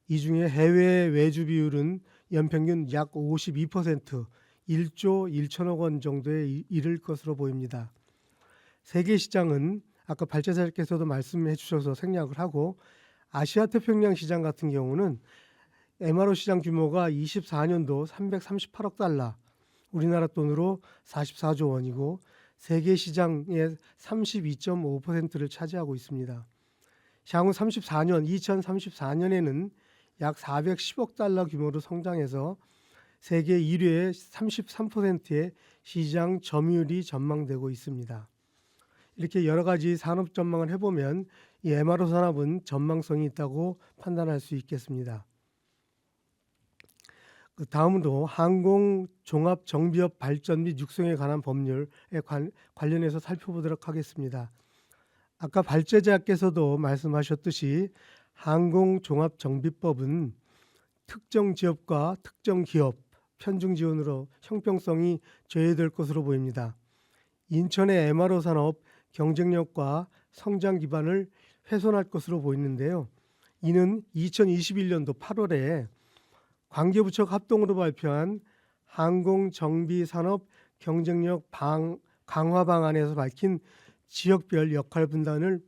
Speaker 4: 이 중에 해외 외주 비율은 연평균 약 52%, 1조 1천억 원 정도에 이를 것으로 보입니다. 세계 시장은 아까 발제자께서도 말씀해 주셔서 생략을 하고 아시아 태평양 시장 같은 경우는 MRO 시장 규모가 24년도 338억 달러, 우리나라 돈으로 44조 원이고 세계 시장의 32.5%를 차지하고 있습니다. 향후 2034년에는 약 410억 달러 규모로 성장해서 세계 1위의 33%의 시장 점유율이 전망되고 있습니다. 이렇게 여러 가지 산업 전망을 해보면 이 MRO 산업은 전망성이 있다고 판단할 수 있겠습니다. 다음으로 항공 종합 정비업 발전 및 육성에 관한 법률에 관련해서 살펴보도록 하겠습니다. 아까 발제자께서도 말씀하셨듯이 항공 종합 정비법은 특정 지역과 특정 기업 편중 지원으로 형평성이 저해될 것으로 보입니다. 인천의 MRO 산업 경쟁력과 성장 기반을 훼손할 것으로 보이는데요. 이는 2021년도 8월에 관계부처가 합동으로 발표한 항공정비산업 경쟁력 강화 방안에서 밝힌 지역별 역할 분단을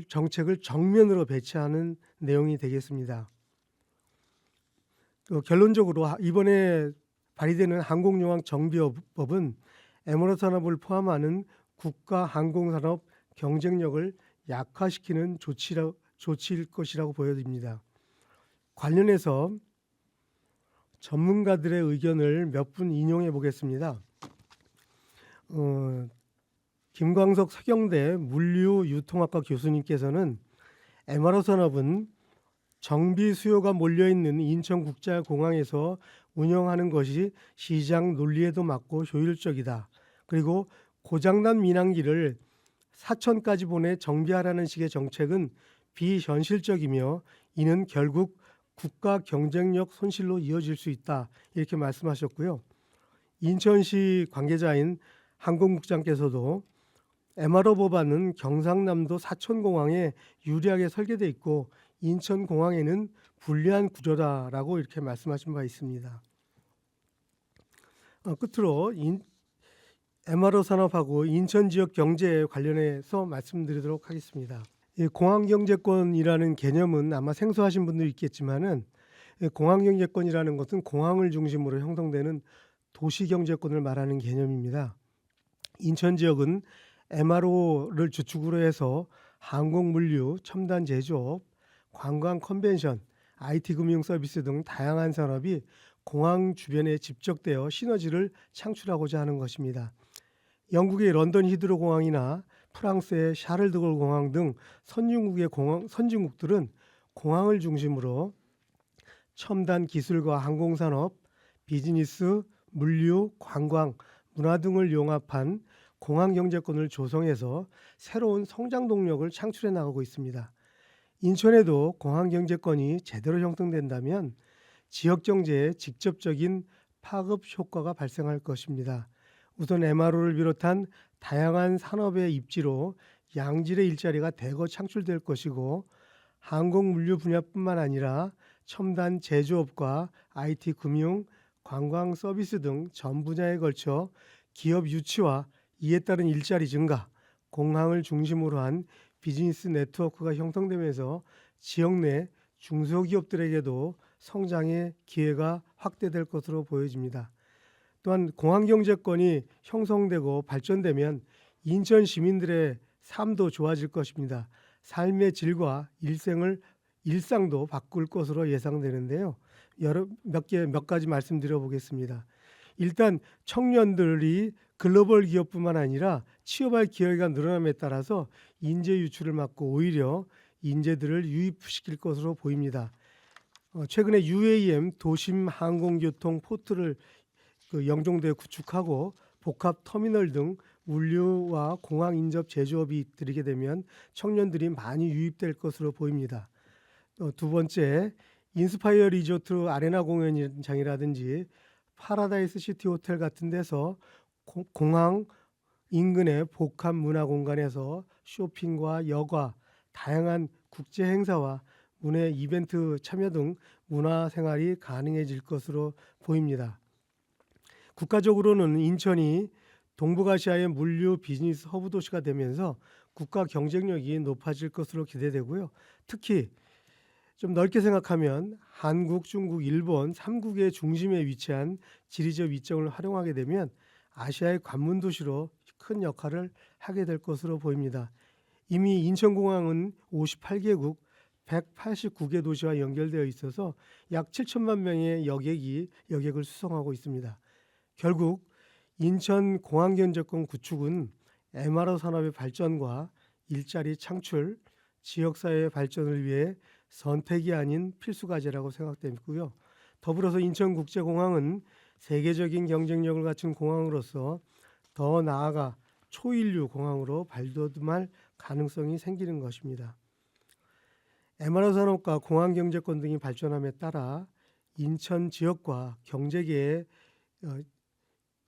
Speaker 4: 정책을 정면으로 배치하는 내용이 되겠습니다. 결론적으로 이번에 발의되는 항공용항정비법은 MRO 산업을 포함하는 국가 항공산업 경쟁력을 약화시키는 조치일 것이라고 보여집니다. 관련해서 전문가들의 의견을 몇 분 인용해 보겠습니다. 김광석 서경대 물류유통학과 교수님께서는 MRO 산업은 정비 수요가 몰려있는 인천국제공항에서 운영하는 것이 시장 논리에도 맞고 효율적이다. 그리고 고장난 민항기를 사천까지 보내 정비하라는 식의 정책은 비현실적이며 이는 결국 국가 경쟁력 손실로 이어질 수 있다. 이렇게 말씀하셨고요. 인천시 관계자인 항공국장께서도 MRO 법안은 경상남도 사천공항에 유리하게 설계되어 있고 인천공항에는 불리한 구조다라고 이렇게 말씀하신 바 있습니다. 끝으로 MRO 산업하고 인천 지역 경제에 관련해서 말씀드리도록 하겠습니다. 공항경제권이라는 개념은 아마 생소하신 분들이 있겠지만은 공항경제권이라는 것은 공항을 중심으로 형성되는 도시경제권을 말하는 개념입니다. 인천 지역은 MRO를 주축으로 해서 항공물류, 첨단 제조업, 관광 컨벤션, IT 금융 서비스 등 다양한 산업이 공항 주변에 집적되어 시너지를 창출하고자 하는 것입니다. 영국의 런던 히드로 공항이나 프랑스의 샤를드골 공항 등 선진국들은 공항을 중심으로 첨단 기술과 항공산업, 비즈니스, 물류, 관광, 문화 등을 융합한 공항경제권을 조성해서 새로운 성장 동력을 창출해 나가고 있습니다. 인천에도 공항경제권이 제대로 형성된다면 지역경제에 직접적인 파급 효과가 발생할 것입니다. 우선 MRO를 비롯한 다양한 산업의 입지로 양질의 일자리가 대거 창출될 것이고 항공물류 분야뿐만 아니라 첨단 제조업과 IT 금융, 관광 서비스 등 전 분야에 걸쳐 기업 유치와 이에 따른 일자리 증가, 공항을 중심으로 한 비즈니스 네트워크가 형성되면서 지역 내 중소기업들에게도 성장의 기회가 확대될 것으로 보여집니다. 또한 공항경제권이 형성되고 발전되면 인천 시민들의 삶도 좋아질 것입니다. 삶의 질과 일상도 바꿀 것으로 예상되는데요. 몇 가지 말씀드려 보겠습니다. 일단 청년들이 글로벌 기업뿐만 아니라 취업할 기회가 늘어남에 따라서 인재 유출을 막고 오히려 인재들을 유입시킬 것으로 보입니다. 최근에 UAM 도심 항공교통 포트를 영종도에 구축하고 복합 터미널 등 물류와 공항 인접 제조업이 들이게 되면 청년들이 많이 유입될 것으로 보입니다. 두 번째, 인스파이어 리조트 아레나 공연장이라든지 파라다이스 시티 호텔 같은 데서 공항 인근의 복합 문화 공간에서 쇼핑과 여가, 다양한 국제 행사와 문화 이벤트 참여 등 문화 생활이 가능해질 것으로 보입니다. 국가적으로는 인천이 동북아시아의 물류 비즈니스 허브 도시가 되면서 국가 경쟁력이 높아질 것으로 기대되고요. 특히 좀 넓게 생각하면 한국, 중국, 일본 3국의 중심에 위치한 지리적 위점을 활용하게 되면 아시아의 관문 도시로 큰 역할을 하게 될 것으로 보입니다. 이미 인천공항은 58개국 189개 도시와 연결되어 있어서 약 7천만 명의 여객을 수송하고 있습니다. 결국 인천 공항경제권 구축은 MRO 산업의 발전과 일자리 창출, 지역사회의 발전을 위해 선택이 아닌 필수 과제라고 생각되고요. 더불어서 인천국제공항은 세계적인 경쟁력을 갖춘 공항으로서 더 나아가 초인류 공항으로 발돋움할 가능성이 생기는 것입니다. MRO 산업과 공항 경제권 등이 발전함에 따라 인천 지역과 경제계의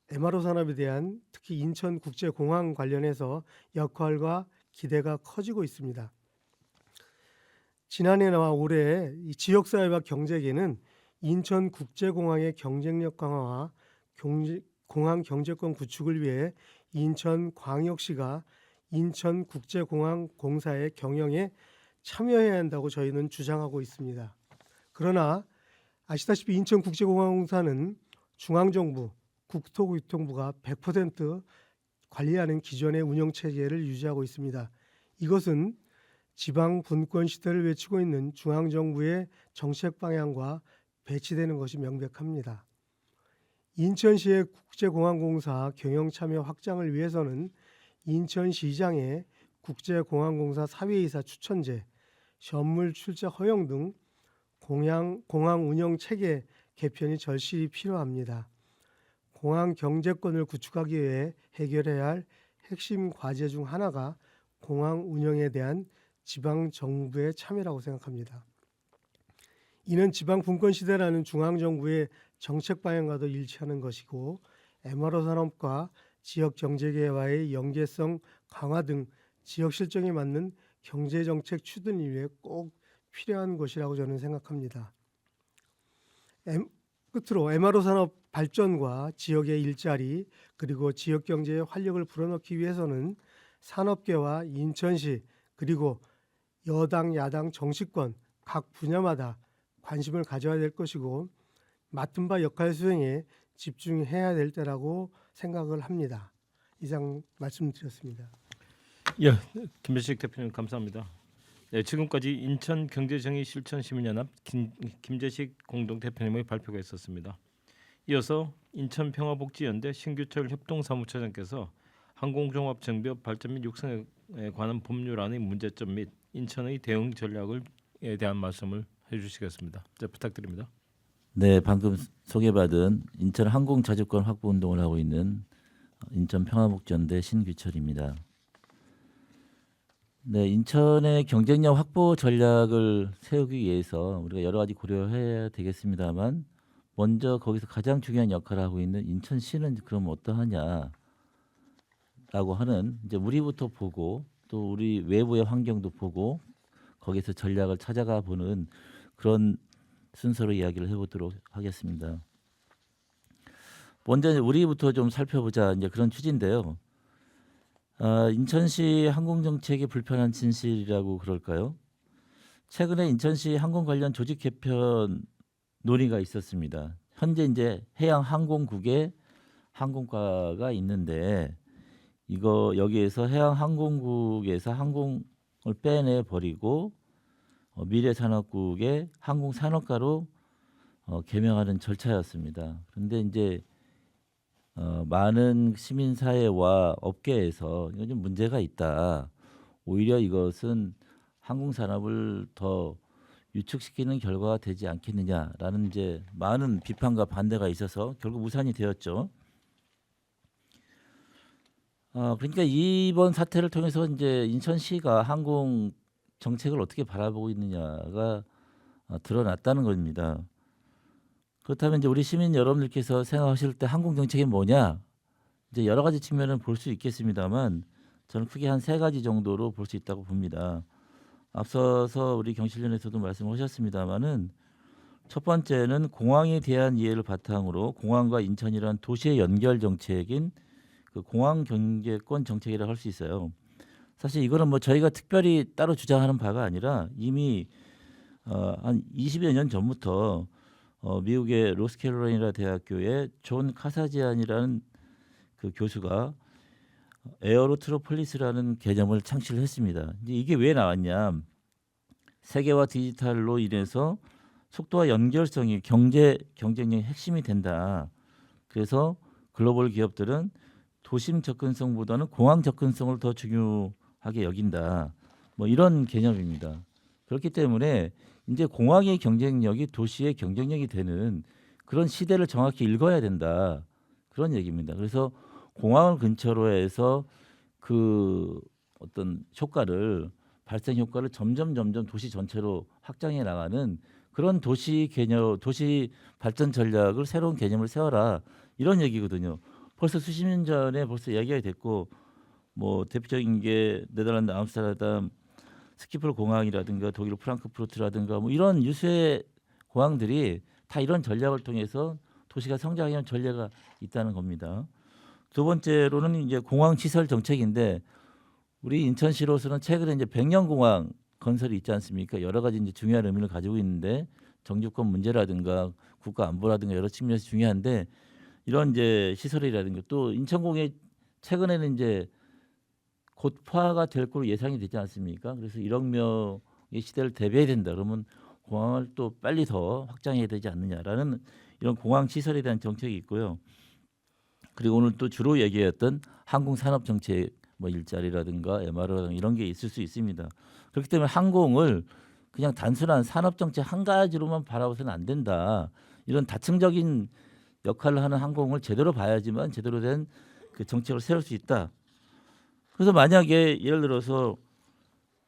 Speaker 4: MRO 산업에 대한 특히 인천국제공항 관련해서 역할과 기대가 커지고 있습니다. 지난해와 올해 이 지역사회와 경제계는 인천국제공항의 경쟁력 강화와 공항 경제권 구축을 위해 인천광역시가 인천국제공항 공사의 경영에 참여해야 한다고 저희는 주장하고 있습니다. 그러나 아시다시피 인천국제공항공사는 중앙정부, 국토교통부가 100% 관리하는 기존의 운영체계를 유지하고 있습니다. 이것은 지방 분권 시대를 외치고 있는 중앙정부의 정책 방향과 배치되는 것이 명백합니다. 인천시의 국제공항공사 경영 참여 확장을 위해서는 인천시장의 국제공항공사 사회이사 추천제, 현물 출제 허용 등 공항 운영 체계 개편이 절실히 필요합니다. 공항 경제권을 구축하기 위해 해결해야 할 핵심 과제 중 하나가 공항 운영에 대한 지방 정부의 참여라고 생각합니다. 이는 지방 분권 시대라는 중앙 정부의 정책 방향과도 일치하는 것이고 MRO 산업과 지역 경제계와의 연계성 강화 등 지역 실정에 맞는 경제 정책 추진을 위해 꼭 필요한 것이라고 저는 생각합니다. 끝으로 MRO 산업 발전과 지역의 일자리 그리고 지역 경제에 활력을 불어넣기 위해서는 산업계와 인천시 그리고 여당 야당 정치권 각 분야마다 관심을 가져야 될 것이고 맡은 바 역할 수행에 집중해야 될 때라고 생각을 합니다. 이상 말씀드렸습니다.
Speaker 5: 예, 김재식 대표님 감사합니다. 네, 지금까지 인천경제정의 실천시민연합 김재식 공동대표님의 발표가 있었습니다. 이어서 인천평화복지연대 신규철 협동사무처장께서 항공종합정비업 발전 및 육성에 관한 법률안의 문제점 및 인천의 대응 전략에 대한 말씀을 해주시겠습니다. 네, 부탁드립니다.
Speaker 7: 네, 방금 소개받은 인천 항공자주권 확보 운동을 하고 있는 인천평화복지연대 신규철입니다. 네, 인천의 경쟁력 확보 전략을 세우기 위해서 우리가 여러 가지 고려해야 되겠습니다만 먼저 거기서 가장 중요한 역할을 하고 있는 인천시는 그럼 어떠하냐라고 하는 이제 우리부터 보고 또 우리 외부의 환경도 보고 거기서 전략을 찾아가 보는 그런 순서로 이야기를 해보도록 하겠습니다. 먼저 우리부터 좀 살펴보자 이제 그런 취지인데요. 인천시 항공정책의 불편한 진실이라고 그럴까요? 최근에 인천시 항공 관련 조직 개편 논의가 있었습니다. 현재 이제 해양항공국에 항공과가 있는데 여기에서 해양항공국에서 항공을 빼내 버리고 미래산업국의 항공산업과로 개명하는 절차였습니다. 그런데 이제 많은 시민사회와 업계에서 이건 좀 문제가 있다. 오히려 이것은 항공산업을 더 유축시키는 결과가 되지 않겠느냐라는 이제 많은 비판과 반대가 있어서 결국 무산이 되었죠. 그러니까 이번 사태를 통해서 이제 인천시가 항공 정책을 어떻게 바라보고 있느냐가 드러났다는 겁니다. 그렇다면 이제 우리 시민 여러분들께서 생각하실 때 항공 정책이 뭐냐? 이제 여러 가지 측면을 볼 수 있겠습니다만 저는 크게 한 3가지 정도로 볼 수 있다고 봅니다. 앞서서 우리 경실련에서도 말씀하셨습니다마는 첫 번째는 공항에 대한 이해를 바탕으로 공항과 인천이라는 도시의 연결 정책인 그 공항 경제권 정책이라고 할 수 있어요. 사실 이거는 뭐 저희가 특별히 따로 주장하는 바가 아니라 이미 한 20여 년 전부터 미국의 로스캐롤라이나 대학교의 존 카사지안이라는 그 교수가 에어로트로폴리스라는 개념을 창시를 했습니다. 이제 이게 왜 나왔냐? 세계화 디지털로 인해서 속도와 연결성이 경제 경쟁력의 핵심이 된다. 그래서 글로벌 기업들은 도심 접근성보다는 공항 접근성을 더 중요하게 여긴다. 뭐 이런 개념입니다. 그렇기 때문에 이제 공항의 경쟁력이 도시의 경쟁력이 되는 그런 시대를 정확히 읽어야 된다. 그런 얘기입니다. 그래서 공항을 근처로 해서 그 어떤 발생 효과를 점점 도시 전체로 확장해 나가는 그런 도시 개념, 도시 발전 전략을 새로운 개념을 세워라 이런 얘기거든요. 벌써 수십 년 전에 벌써 이야기가 됐고 뭐 대표적인 게 네덜란드 암스테르담 스키폴 공항이라든가 독일 프랑크푸르트라든가 뭐 이런 유수의 공항들이 다 이런 전략을 통해서 도시가 성장하는 전략이 있다는 겁니다. 두 번째로는 이제 공항 시설 정책인데 우리 인천시로서는 최근에 이제 백년공항 건설이 있지 않습니까? 여러 가지 이제 중요한 의미를 가지고 있는데 정주권 문제라든가 국가 안보라든가 여러 측면에서 중요한데 이런 이제 시설이라든가 또 인천공에 최근에는 이제 곧 포화가 될 걸로 예상이 되지 않습니까? 그래서 1억 명의 시대를 대비해야 된다. 그러면 공항을 또 빨리 더 확장해야 되지 않느냐라는 이런 공항 시설에 대한 정책이 있고요. 그리고 오늘 또 주로 얘기했던 항공 산업 정책 뭐 일자리라든가 MR라든가 이런 게 있을 수 있습니다. 그렇기 때문에 항공을 그냥 단순한 산업 정책 한 가지로만 바라보서는 안 된다. 이런 다층적인 역할을 하는 항공을 제대로 봐야지만 제대로 된 그 정책을 세울 수 있다. 그래서 만약에 예를 들어서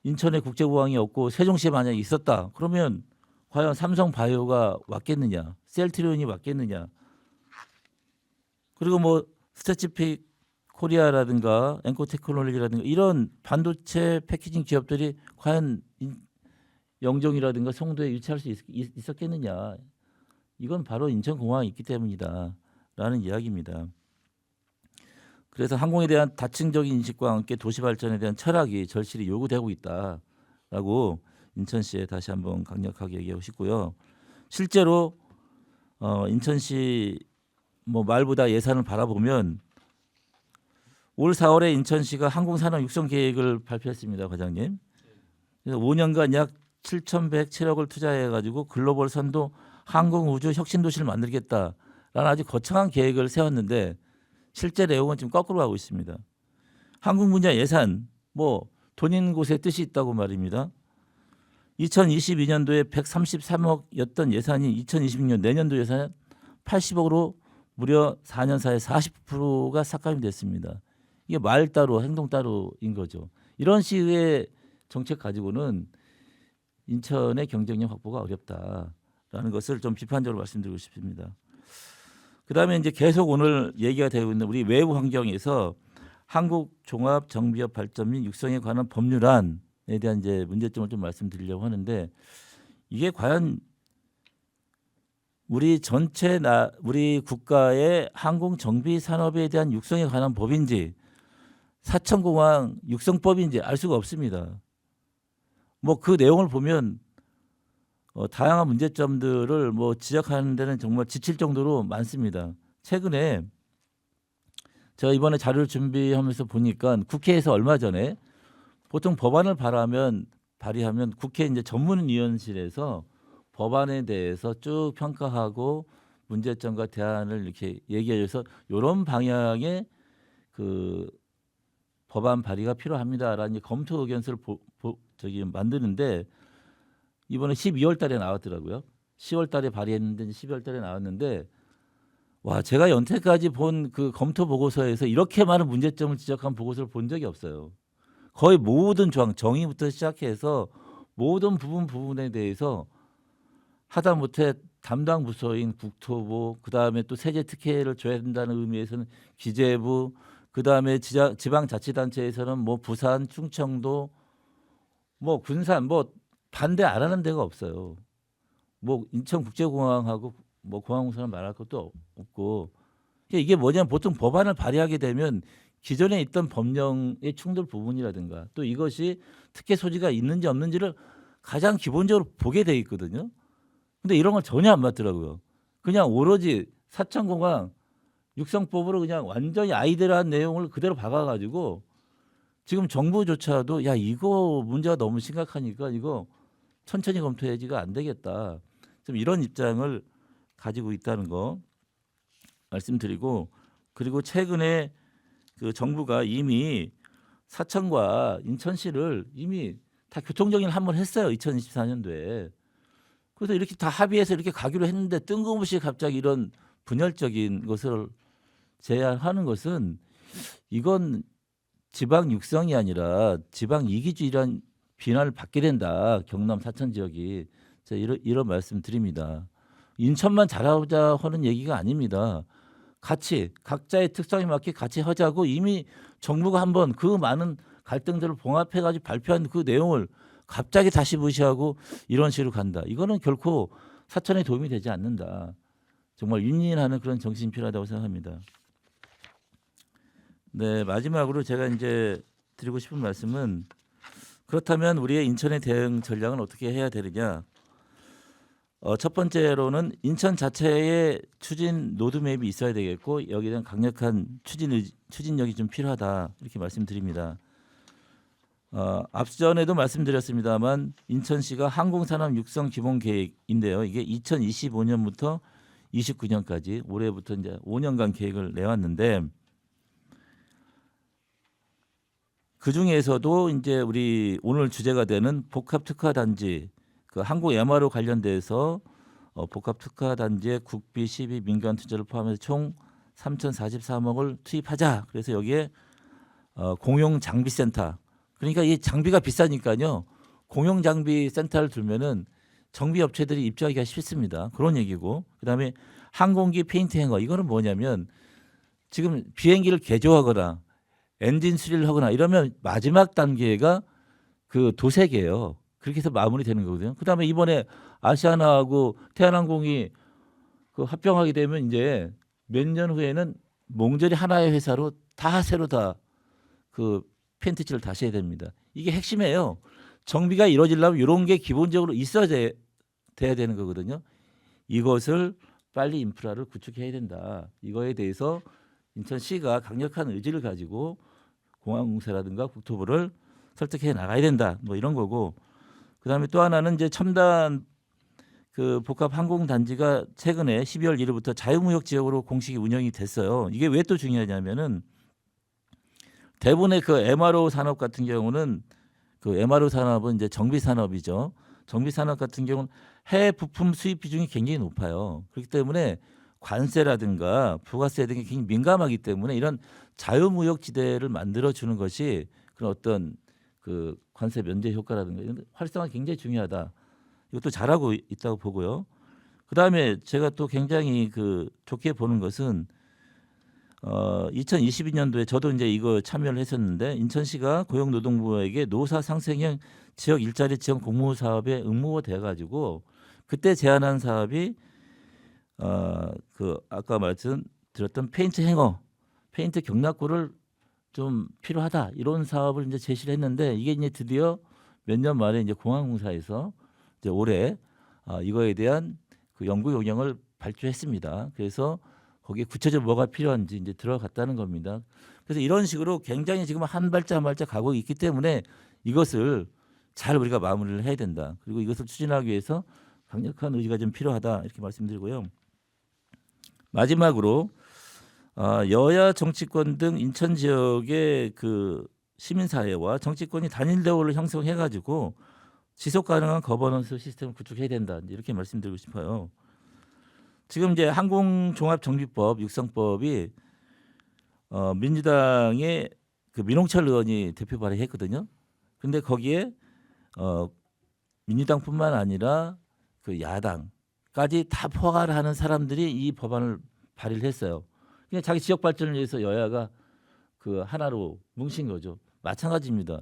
Speaker 7: 인천에 국제공항이 없고 세종시에 만약에 있었다. 그러면 과연 삼성바이오가 왔겠느냐? 셀트리온이 왔겠느냐? 그리고 뭐 스태치픽 코리아라든가 앵코테크놀로지라든가 이런 반도체 패키징 기업들이 과연 영종이라든가 송도에 유치할 수 있었겠느냐? 이건 바로 인천공항이 있기 때문이다라는 이야기입니다. 그래서 항공에 대한 다층적인 인식과 함께 도시 발전에 대한 철학이 절실히 요구되고 있다라고 인천시에 다시 한번 강력하게 얘기하고 싶고요. 실제로 인천시 뭐 말보다 예산을 바라보면 올 4월에 인천시가 항공산업 육성 계획을 발표했습니다, 과장님. 그래서 5년간 약 7,107억을 투자해가지고 글로벌 선도 항공우주 혁신도시를 만들겠다라는 아주 거창한 계획을 세웠는데 실제 내용은 지금 거꾸로 가고 있습니다. 항공 분야 예산 뭐 돈 있는 곳에 뜻이 있다고 말입니다. 2022년도에 133억이었던 예산이 2026년 내년도 예산 80억으로 무려 4년 사이에 40%가 삭감이 됐습니다. 이게 말 따로 행동 따로인 거죠. 이런 식의 정책 가지고는 인천의 경쟁력 확보가 어렵다라는 것을 좀 비판적으로 말씀드리고 싶습니다. 그다음에 이제 계속 오늘 얘기가 되고 있는 우리 외부 환경에서 한국 종합 정비업 발전 및 육성에 관한 법률안에 대한 이제 문제점을 좀 말씀드리려고 하는데 이게 과연 우리 우리 국가의 항공 정비 산업에 대한 육성에 관한 법인지 사천공항 육성법인지 알 수가 없습니다. 뭐 그 내용을 보면 다양한 문제점들을 뭐 지적하는 데는 정말 지칠 정도로 많습니다. 최근에 제가 이번에 자료를 준비하면서 보니까 국회에서 얼마 전에 보통 법안을 발의하면 국회 이제 전문위원실에서 법안에 대해서 쭉 평가하고 문제점과 대안을 이렇게 얘기해줘서 이런 방향의 그 법안 발의가 필요합니다라는 검토 의견서를 만드는데 이번에 12월 달에 나왔더라고요. 10월 달에 발의했는데 12월 달에 나왔는데 와, 제가 연태까지 본 그 검토 보고서에서 이렇게 많은 문제점을 지적한 보고서를 본 적이 없어요. 거의 모든 조항, 정의부터 시작해서 모든 부분에 대해서 하다못해 담당 부서인 국토부, 그다음에 또 세제 특혜를 줘야 된다는 의미에서는 기재부, 그다음에 지방자치단체에서는 뭐 부산, 충청도, 뭐 군산, 뭐 반대 안 하는 데가 없어요. 뭐 인천국제공항하고 뭐 공항공사는 말할 것도 없고, 그러니까 이게 뭐냐면 보통 법안을 발의하게 되면 기존에 있던 법령의 충돌 부분이라든가 또 이것이 특혜 소지가 있는지 없는지를 가장 기본적으로 보게 돼 있거든요. 근데 이런 걸 전혀 안 맞더라고요. 그냥 오로지 사천공항 육성법으로 그냥 완전히 아이들한 내용을 그대로 박아가지고 지금 정부조차도 야, 이거 문제가 너무 심각하니까 이거 천천히 검토해야지가 안 되겠다. 좀 이런 입장을 가지고 있다는 거 말씀드리고, 그리고 최근에 그 정부가 이미 사천과 인천시를 이미 다 교통정리를 한번 했어요. 2024년도에. 그래서 이렇게 다 합의해서 이렇게 가기로 했는데 뜬금없이 갑자기 이런 분열적인 것을 제안하는 것은 이건 지방 육성이 아니라 지방 이기주의란 비난을 받게 된다. 경남 사천 지역이. 제가 이런 말씀 드립니다. 인천만 잘하자 하는 얘기가 아닙니다. 같이 각자의 특성에 맞게 같이 하자고 이미 정부가 한번 그 많은 갈등들을 봉합해가지고 발표한 그 내용을 갑자기 다시 무시하고 이런 식으로 간다. 이거는 결코 사천에 도움이 되지 않는다. 정말 윈윈하는 그런 정신이 필요하다고 생각합니다. 네, 마지막으로 제가 이제 드리고 싶은 말씀은 그렇다면 우리의 인천의 대응 전략은 어떻게 해야 되느냐. 첫 번째로는 인천 자체의 추진 로드맵이 있어야 되겠고 여기에 대한 강력한 추진력이 좀 필요하다 이렇게 말씀드립니다. 앞전에도 말씀드렸습니다만 인천시가 항공산업 육성 기본 계획인데요. 이게 2025년부터 29년까지 올해부터 이제 5년간 계획을 내왔는데 그 중에서도 이제 우리 오늘 주제가 되는 복합 특화 단지 그 항공 MRO 관련돼서 복합 특화 단지에 국비, 시비, 민간 투자를 포함해서 총 3,043억을 투입하자. 그래서 여기에 공용 장비 센터. 그러니까 이 장비가 비싸니까요. 공용 장비 센터를 두면은 정비 업체들이 입주하기가 쉽습니다. 그런 얘기고. 그다음에 항공기 페인트 행어. 이거는 뭐냐면 지금 비행기를 개조하거나 엔진 수리를 하거나 이러면 마지막 단계가 그 도색이에요. 그렇게 해서 마무리되는 거거든요. 그다음에 이번에 아시아나하고 태안항공이 그 합병하게 되면 이제 몇 년 후에는 몽절이 하나의 회사로 다 새로 다 그 페인트칠을 다시 해야 됩니다. 이게 핵심이에요. 정비가 이루어지려면 이런 게 기본적으로 있어야 돼야 되는 거거든요. 이것을 빨리 인프라를 구축해야 된다. 이거에 대해서 인천시가 강력한 의지를 가지고 공항공사라든가 국토부를 설득해 나가야 된다. 뭐 이런 거고. 그다음에 또 하나는 이제 첨단 그 복합 항공 단지가 최근에 12월 1일부터 자유무역 지역으로 공식이 운영이 됐어요. 이게 왜 또 중요하냐면은 대부분의 그 MRO 산업 같은 경우는 그 MRO 산업은 이제 정비 산업이죠. 정비 산업 같은 경우는 해외 부품 수입 비중이 굉장히 높아요. 그렇기 때문에 관세라든가 부가세 등이 굉장히 민감하기 때문에 이런 자유무역 지대를 만들어 주는 것이 그런 어떤 그 관세 면제 효과라든가 이런 활성화 굉장히 중요하다. 이것도 잘하고 있다고 보고요. 그다음에 제가 또 굉장히 그 좋게 보는 것은 2022년도에 저도 이제 이거 참여를 했었는데 인천시가 고용노동부에게 노사 상생형 지역 일자리 지원 공모 사업에 응모가 돼가지고 그때 제안한 사업이 그 아까 말씀드렸던 페인트 행어, 페인트 경락고를 좀 필요하다 이런 사업을 이제 제시를 했는데 이게 이제 드디어 몇 년 만에 이제 공항공사에서 이제 올해 이거에 대한 그 연구 용역을 발주했습니다. 그래서 거기에 구체적으로 뭐가 필요한지 이제 들어갔다는 겁니다. 그래서 이런 식으로 굉장히 지금 한 발짝 한 발짝 가고 있기 때문에 이것을 잘 우리가 마무리를 해야 된다. 그리고 이것을 추진하기 위해서 강력한 의지가 좀 필요하다 이렇게 말씀드리고요. 마지막으로 여야 정치권 등 인천 지역의 그 시민사회와 정치권이 단일 대우를 형성해가지고 지속 가능한 거버넌스 시스템을 구축해야 된다. 이렇게 말씀드리고 싶어요. 지금 이제 항공종합정비법 육성법이 민주당의 그 민홍철 의원이 대표 발의했거든요. 근데 거기에 민주당뿐만 아니라 그 야당까지 다 포괄을 하는 사람들이 이 법안을 발의를 했어요. 그냥 자기 지역 발전을 위해서 여야가 그 하나로 뭉친 거죠. 마찬가지입니다.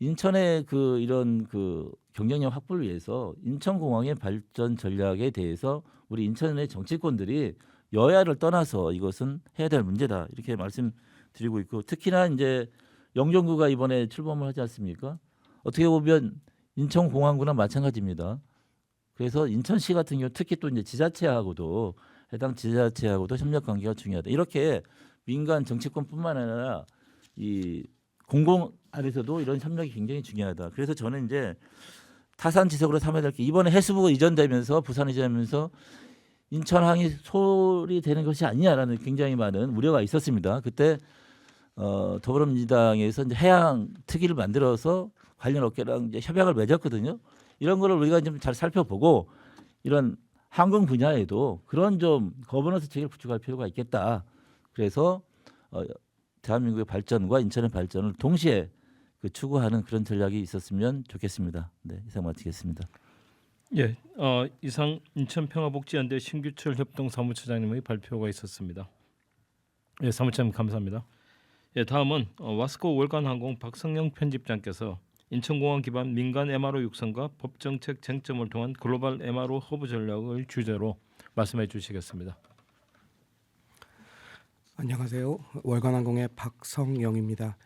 Speaker 7: 인천의 그 이런 그 경쟁력 확보를 위해서 인천공항의 발전 전략에 대해서 우리 인천의 정치권들이 여야를 떠나서 이것은 해야 될 문제다 이렇게 말씀드리고 있고, 특히나 이제 영종구가 이번에 출범을 하지 않습니까? 어떻게 보면 인천공항구나 마찬가지입니다. 그래서 인천시 같은 경우 특히 또 이제 지자체하고도 해당 지자체하고도 협력 관계가 중요하다. 이렇게 민간 정치권뿐만 아니라 이 공공 안에서도 이런 협력이 굉장히 중요하다. 그래서 저는 이제 타산지석으로 삼아야 될 게, 이번에 해수부가 이전되면서 부산 이전되면서 인천항이 소홀히 되는 것이 아니냐라는 굉장히 많은 우려가 있었습니다. 그때 더불어민주당에서 이제 해양 특위를 만들어서 관련 업계랑 이제 협약을 맺었거든요. 이런 거를 우리가 좀 잘 살펴보고 이런 항공 분야에도 그런 좀 거버넌스 체계를 구축할 필요가 있겠다. 그래서 대한민국의 발전과 인천의 발전을 동시에 그 추구하는 그런 전략이 있었으면 좋겠습니다. 네, 이상 마치겠습니다.
Speaker 5: 예, 이상 인천평화복지연대 신규철 협동사무처장님의 발표가 있었습니다. 예, 사무처장님 감사합니다. 예, 다음은 와스코 월간항공 박성영 편집장께서 인천공항 기반 민간 MRO 육성과 법정책 쟁점을 통한 글로벌 MRO 허브 전략을 주제로 말씀해 주시겠습니다.
Speaker 8: 안녕하세요. 월간항공의 박성영입니다.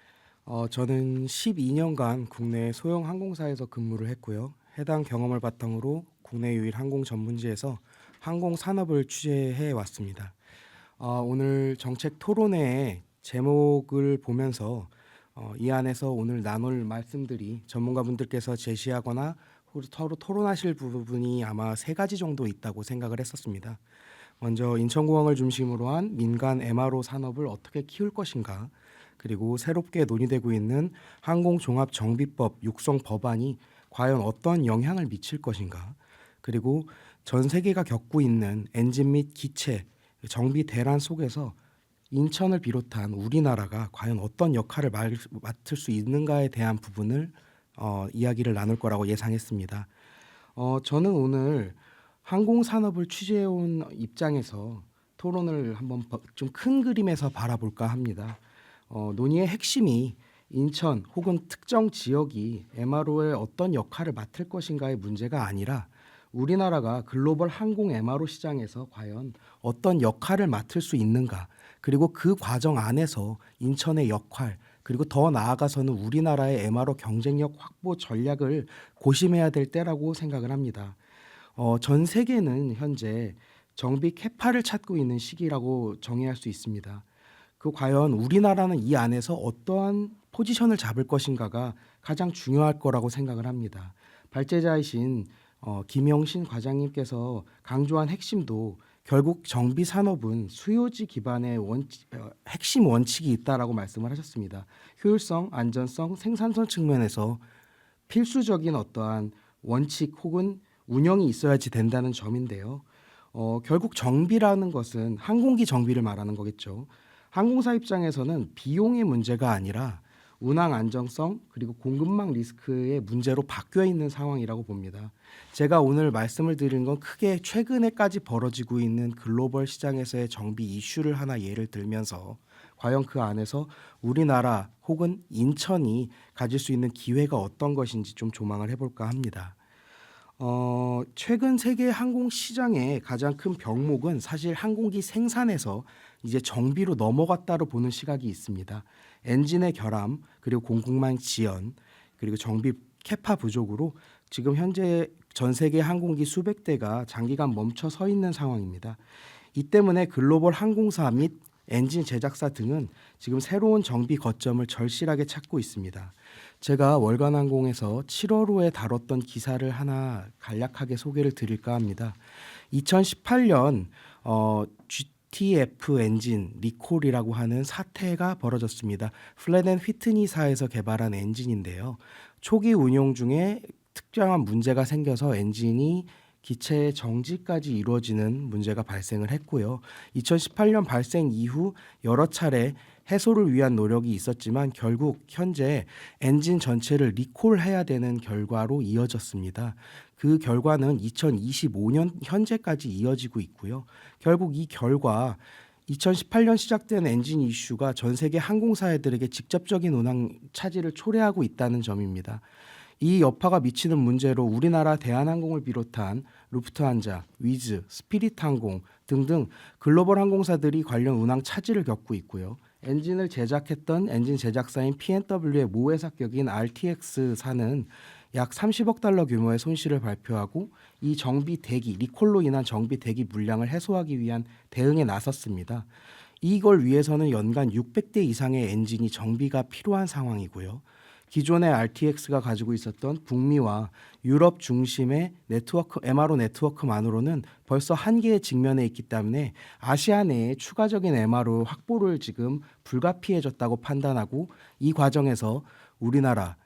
Speaker 8: 저는 12년간 국내 소형 항공사에서 근무를 했고요. 해당 경험을 바탕으로 국내 유일 항공 전문지에서 항공 산업을 취재해 왔습니다. 오늘 정책 토론회의 제목을 보면서 이 안에서 오늘 나눌 말씀들이 전문가분들께서 제시하거나 서로 토론하실 부분이 아마 3가지 정도 있다고 생각을 했었습니다. 먼저 인천공항을 중심으로 한 민간 MRO 산업을 어떻게 키울 것인가, 그리고 새롭게 논의되고 있는 항공종합정비법 육성 법안이 과연 어떤 영향을 미칠 것인가, 그리고 전 세계가 겪고 있는 엔진 및 기체 정비 대란 속에서 인천을 비롯한 우리나라가 과연 어떤 역할을 맡을 수 있는가에 대한 부분을 이야기를 나눌 거라고 예상했습니다. 저는 오늘 항공산업을 취재해온 입장에서 토론을 한번 좀 큰 그림에서 바라볼까 합니다. 논의의 핵심이 인천 혹은 특정 지역이 MRO에 어떤 역할을 맡을 것인가의 문제가 아니라 우리나라가 글로벌 항공 MRO 시장에서 과연 어떤 역할을 맡을 수 있는가, 그리고 그 과정 안에서 인천의 역할, 그리고 더 나아가서는 우리나라의 MRO 경쟁력 확보 전략을 고심해야 될 때라고 생각을 합니다. 전 세계는 현재 정비 캐파를 찾고 있는 시기라고 정의할 수 있습니다. 과연 우리나라는 이 안에서 어떠한 포지션을 잡을 것인가가 가장 중요할 거라고 생각을 합니다. 발제자이신 김영신 과장님께서 강조한 핵심도 결국 정비 산업은 수요지 기반의 핵심 원칙이 있다라고 말씀을 하셨습니다. 효율성, 안전성, 생산성 측면에서 필수적인 어떠한 원칙 혹은 운영이 있어야지 된다는 점인데요. 결국 정비라는 것은 항공기 정비를 말하는 거겠죠. 항공사 입장에서는 비용의 문제가 아니라 운항 안정성 그리고 공급망 리스크의 문제로 바뀌어 있는 상황이라고 봅니다. 제가 오늘 말씀을 드리는 건 크게 최근에까지 벌어지고 있는 글로벌 시장에서의 정비 이슈를 하나 예를 들면서 과연 그 안에서 우리나라 혹은 인천이 가질 수 있는 기회가 어떤 것인지 좀 조망을 해볼까 합니다. 최근 세계 항공 시장의 가장 큰 병목은 사실 항공기 생산에서 이제 정비로 넘어갔다로 보는 시각이 있습니다. 엔진의 결함, 그리고 공급망 지연, 그리고 정비 캐파 부족으로 지금 현재 전 세계 항공기 수백 대가 장기간 멈춰 서 있는 상황입니다. 이 때문에 글로벌 항공사 및 엔진 제작사 등은 지금 새로운 정비 거점을 절실하게 찾고 있습니다. 제가 월간항공에서 7월호에 다뤘던 기사를 하나 간략하게 소개를 드릴까 합니다. 2018년 GTF 엔진 리콜이라고 하는 사태가 벌어졌습니다. 플랫 앤 휘트니사에서 개발한 엔진인데요. 초기 운용 중에 특정한 문제가 생겨서 엔진이 기체 정지까지 이루어지는 문제가 발생을 했고요. 2018년 발생 이후 여러 차례 해소를 위한 노력이 있었지만 결국 현재 엔진 전체를 리콜해야 되는 결과로 이어졌습니다. 그 결과는 2025년 현재까지 이어지고 있고요. 결국 이 결과 2018년 시작된 엔진 이슈가 전 세계 항공사들에게 직접적인 운항 차질을 초래하고 있다는 점입니다. 이 여파가 미치는 문제로 우리나라 대한항공을 비롯한 루프트한자, 위즈, 스피릿항공 등등 글로벌 항공사들이 관련 운항 차질을 겪고 있고요. 엔진을 제작했던 엔진 제작사인 P&W의 모회사 격인 RTX사는 약 30억 달러 규모의 손실을 발표하고 이 정비 대기, 리콜로 인한 정비 대기 물량을 해소하기 위한 대응에 나섰습니다. 이걸 위해서는 연간 600대 이상의 엔진이 정비가 필요한 상황이고요. 기존의 RTX가 가지고 있었던 북미와 유럽 중심의 네트워크, MRO 네트워크만으로는 벌써 한계에 직면해 있기 때문에 아시아 내에 추가적인 MRO 확보를 지금 불가피해졌다고 판단하고 이 과정에서 우리나라,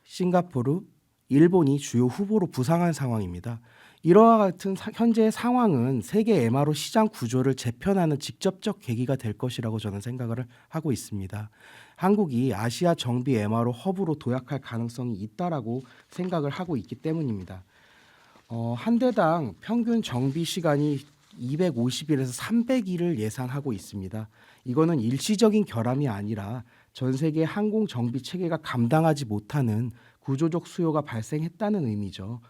Speaker 8: 싱가포르, 일본이 주요 후보로 부상한 상황입니다. 이와 같은 현재의 상황은 세계 MRO 시장 구조를 재편하는 직접적 계기가 될 것이라고 저는 생각을 하고 있습니다. 한국이 아시아 정비 MRO 허브로 도약할 가능성이 있다라고 생각을 하고 있기 때문입니다. 한 대당 평균 정비 시간이 250일에서 300일을 예상하고 있습니다. 이거는 일시적인 결함이 아니라 전 세계 항공 정비 체계가 감당하지 못하는 구조적 수요가 발생했다는 의미죠.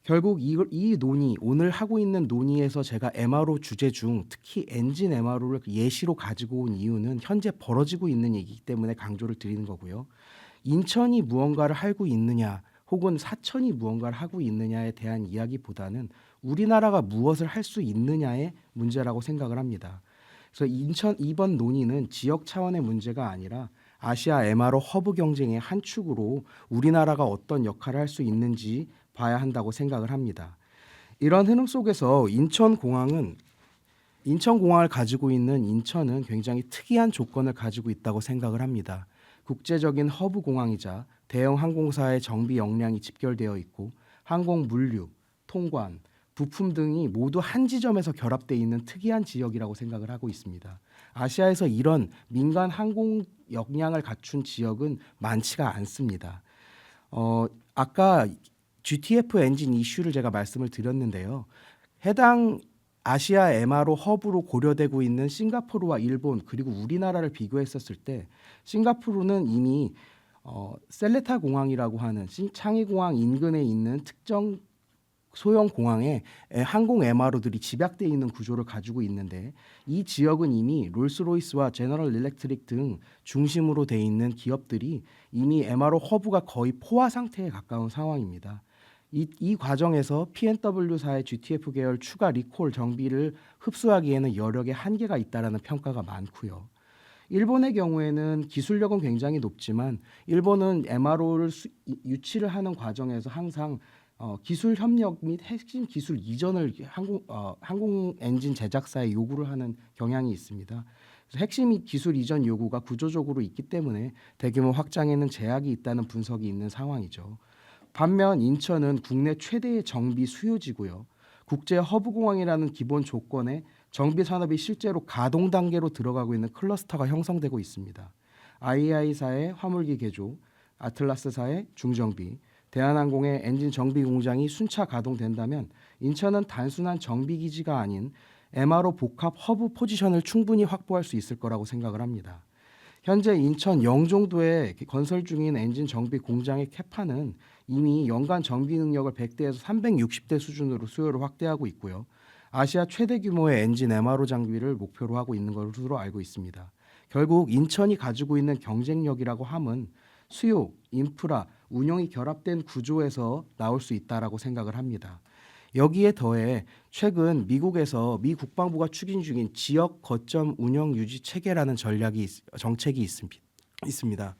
Speaker 8: 결국 이 논의, 오늘 하고 있는 논의에서 제가 MRO 주제 중 특히 엔진 MRO를 예시로 가지고 온 이유는 현재 벌어지고 있는 얘기이기 때문에 강조를 드리는 거고요. 인천이 무언가를 하고 있느냐 혹은 사천이 무언가를 하고 있느냐에 대한 이야기보다는 우리나라가 무엇을 할 수 있느냐의 문제라고 생각을 합니다. 그래서 이번 논의는 지역 차원의 문제가 아니라 아시아 MRO 허브 경쟁의 한 축으로 우리나라가 어떤 역할을 할 수 있는지 봐야 한다고 생각을 합니다. 이런 흐름 속에서 인천공항을 가지고 있는 인천은 굉장히 특이한 조건을 가지고 있다고 생각을 합니다. 국제적인 허브 공항이자 대형 항공사의 정비 역량이 집결되어 있고 항공 물류, 통관, 부품 등이 모두 한 지점에서 결합되어 있는 특이한 지역이라고 생각을 하고 있습니다. 아시아에서 이런 민간 항공 역량을 갖춘 지역은 많지가 않습니다. 아까 GTF 엔진 이슈를 제가 말씀을 드렸는데요. 해당 아시아 MRO 허브로 고려되고 있는 싱가포르와 일본 그리고 우리나라를 비교했었을 때 싱가포르는 이미 셀레타 공항이라고 하는 창의공항 인근에 있는 특정 소형 공항에 항공 MRO들이 집약되어 있는 구조를 가지고 있는데 이 지역은 이미 롤스로이스와 제너럴 일렉트릭 등 중심으로 되어 있는 기업들이 이미 MRO 허브가 거의 포화 상태에 가까운 상황입니다. 이 과정에서 P&W사의 GTF 계열 추가 리콜 정비를 흡수하기에는 여력의 한계가 있다라는 평가가 많고요. 일본의 경우에는 기술력은 굉장히 높지만 일본은 MRO를 유치를 하는 과정에서 항상 기술 협력 및 핵심 기술 이전을 항공 엔진 제작사에 요구를 하는 경향이 있습니다. 그래서 핵심 기술 이전 요구가 구조적으로 있기 때문에 대규모 확장에는 제약이 있다는 분석이 있는 상황이죠. 반면 인천은 국내 최대의 정비 수요지고요. 국제 허브공항이라는 기본 조건에 정비 산업이 실제로 가동 단계로 들어가고 있는 클러스터가 형성되고 있습니다. IAI사의 화물기 개조, 아틀라스사의 중정비, 대한항공의 엔진 정비 공장이 순차 가동된다면 인천은 단순한 정비 기지가 아닌 MRO 복합 허브 포지션을 충분히 확보할 수 있을 거라고 생각을 합니다. 현재 인천 영종도에 건설 중인 엔진 정비 공장의 캐파는 이미 연간 정비 능력을 100대에서 360대 수준으로 수요를 확대하고 있고요. 아시아 최대 규모의 엔진 MRO 장비를 목표로 하고 있는 것으로 알고 있습니다. 결국 인천이 가지고 있는 경쟁력이라고 함은 수요, 인프라, 운영이 결합된 구조에서 나올 수 있다라고 생각을 합니다. 여기에 더해 최근 미국에서 미 국방부가 추진 중인 지역 거점 운영 유지 체계라는 정책이 있습니다.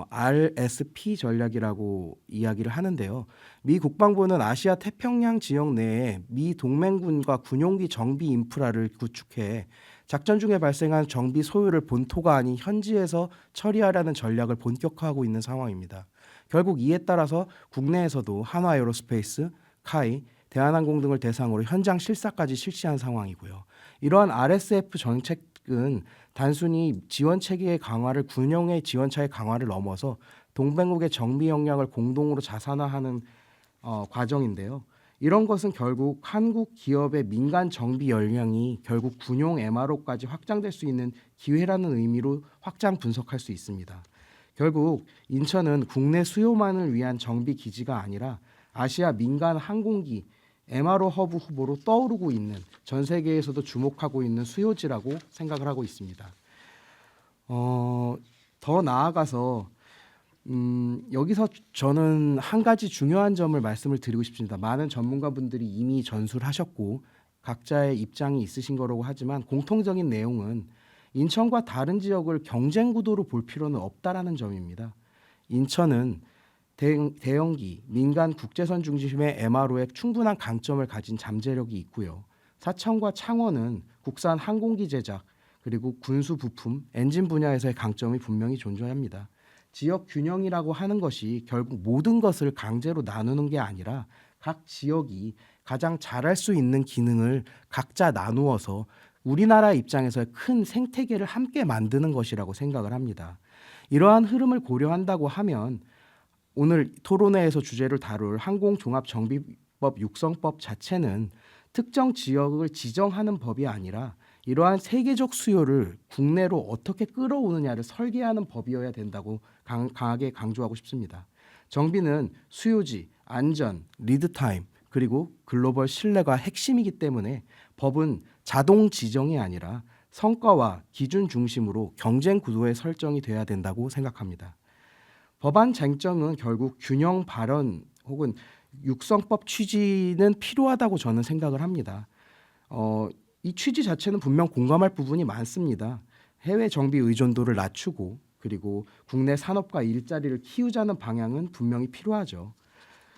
Speaker 8: RSP 전략이라고 이야기를 하는데요. 미 국방부는 아시아 태평양 지역 내에 미 동맹군과 군용기 정비 인프라를 구축해 작전 중에 발생한 정비 소요를 본토가 아닌 현지에서 처리하라는 전략을 본격화하고 있는 상황입니다. 결국 이에 따라서 국내에서도 한화에어로스페이스, 카이, 대한항공 등을 대상으로 현장 실사까지 실시한 상황이고요. 이러한 RSF 정책은 단순히 지원 체계의 강화를 군용의 지원차의 강화를 넘어서 동맹국의 정비 역량을 공동으로 자산화하는 과정인데요. 이런 것은 결국 한국 기업의 민간 정비 역량이 결국 군용 MRO까지 확장될 수 있는 기회라는 의미로 확장 분석할 수 있습니다. 결국 인천은 국내 수요만을 위한 정비 기지가 아니라 아시아 민간 항공기 MRO 허브 후보로 떠오르고 있는, 전 세계에서도 주목하고 있는 수요지라고 생각을 하고 있습니다. 더 나아가서 여기서 저는 한 가지 중요한 점을 말씀을 드리고 싶습니다. 많은 전문가분들이 이미 전술하셨고 각자의 입장이 있으신 거라고 하지만 공통적인 내용은 인천과 다른 지역을 경쟁 구도로 볼 필요는 없다라는 점입니다. 인천은 대형기, 민간 국제선 중심의 MRO에 충분한 강점을 가진 잠재력이 있고요. 사천과 창원은 국산 항공기 제작, 그리고 군수 부품, 엔진 분야에서의 강점이 분명히 존재합니다. 지역 균형이라고 하는 것이 결국 모든 것을 강제로 나누는 게 아니라 각 지역이 가장 잘할 수 있는 기능을 각자 나누어서 우리나라 입장에서의 큰 생태계를 함께 만드는 것이라고 생각을 합니다. 이러한 흐름을 고려한다고 하면 오늘 토론회에서 주제를 다룰 항공종합정비법 육성법 자체는 특정 지역을 지정하는 법이 아니라 이러한 세계적 수요를 국내로 어떻게 끌어오느냐를 설계하는 법이어야 된다고 강하게 강조하고 싶습니다. 정비는 수요지, 안전, 리드타임, 그리고 글로벌 신뢰가 핵심이기 때문에 법은 자동 지정이 아니라 성과와 기준 중심으로 경쟁 구도의 설정이 돼야 된다고 생각합니다. 법안 쟁점은 결국 균형 발현 혹은 육성법 취지는 필요하다고 저는 생각을 합니다. 이 취지 자체는 분명 공감할 부분이 많습니다. 해외 정비 의존도를 낮추고 그리고 국내 산업과 일자리를 키우자는 방향은 분명히 필요하죠.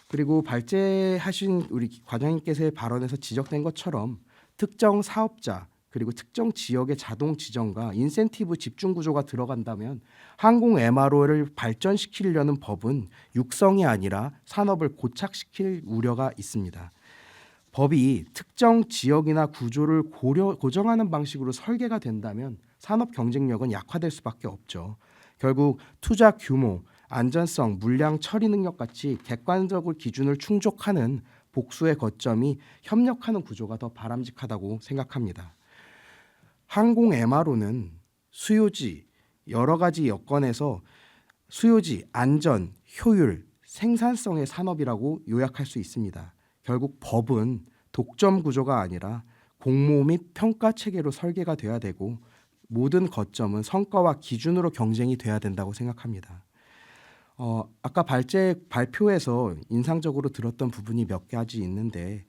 Speaker 8: 그리고 발제하신 우리 과장님께서의 발언에서 지적된 것처럼 특정 사업자 그리고 특정 지역의 자동 지정과 인센티브 집중 구조가 들어간다면 항공 MRO를 발전시키려는 법은 육성이 아니라 산업을 고착시킬 우려가 있습니다. 법이 특정 지역이나 구조를 고정하는 방식으로 설계가 된다면 산업 경쟁력은 약화될 수밖에 없죠. 결국 투자 규모, 안전성, 물량 처리 능력 같이 객관적으로 기준을 충족하는 복수의 거점이 협력하는 구조가 더 바람직하다고 생각합니다. 항공 MRO는 수요지, 여러 가지 여건에서 수요지, 안전, 효율, 생산성의 산업이라고 요약할 수 있습니다. 결국 법은 독점 구조가 아니라 공모 및 평가 체계로 설계가 돼야 되고 모든 거점은 성과와 기준으로 경쟁이 돼야 된다고 생각합니다. 아까 발표에서 인상적으로 들었던 부분이 몇 가지 있는데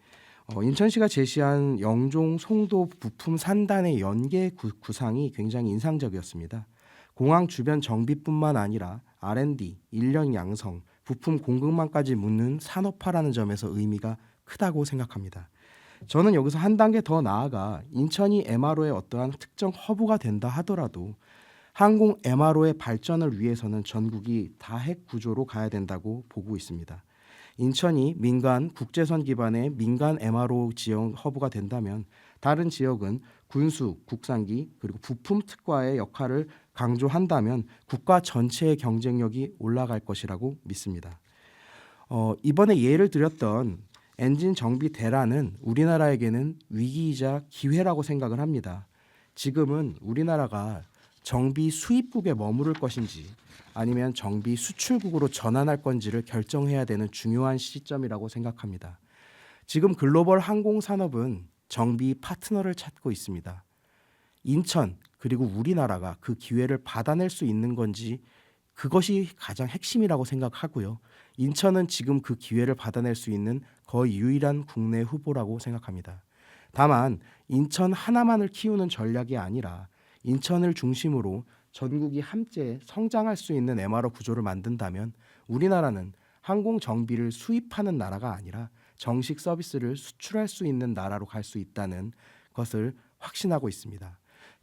Speaker 8: 인천시가 제시한 영종, 송도 부품 산단의 연계 구상이 굉장히 인상적이었습니다. 공항 주변 정비뿐만 아니라 R&D, 인력 양성, 부품 공급망까지 묻는 산업화라는 점에서 의미가 크다고 생각합니다. 저는 여기서 한 단계 더 나아가 인천이 MRO의 어떠한 특정 허브가 된다 하더라도 항공 MRO의 발전을 위해서는 전국이 다핵 구조로 가야 된다고 보고 있습니다. 인천이 민간 국제선 기반의 민간 MRO 지역 허브가 된다면 다른 지역은 군수, 국산기 그리고 부품 특화의 역할을 강조한다면 국가 전체의 경쟁력이 올라갈 것이라고 믿습니다. 이번에 예를 들었던 엔진 정비 대란은 우리나라에게는 위기이자 기회라고 생각을 합니다. 지금은 우리나라가 정비 수입국에 머무를 것인지 아니면 정비 수출국으로 전환할 건지를 결정해야 되는 중요한 시점이라고 생각합니다. 지금 글로벌 항공 산업은 정비 파트너를 찾고 있습니다. 인천 그리고 우리나라가 그 기회를 받아낼 수 있는 건지 그것이 가장 핵심이라고 생각하고요. 인천은 지금 그 기회를 받아낼 수 있는 거의 유일한 국내 후보라고 생각합니다. 다만 인천 하나만을 키우는 전략이 아니라 인천을 중심으로 전국이 함께 성장할 수 있는 MRO 구조를 만든다면 우리나라는 항공 정비를 수입하는 나라가 아니라 정식 서비스를 수출할 수 있는 나라로 갈 수 있다는 것을 확신하고 있습니다.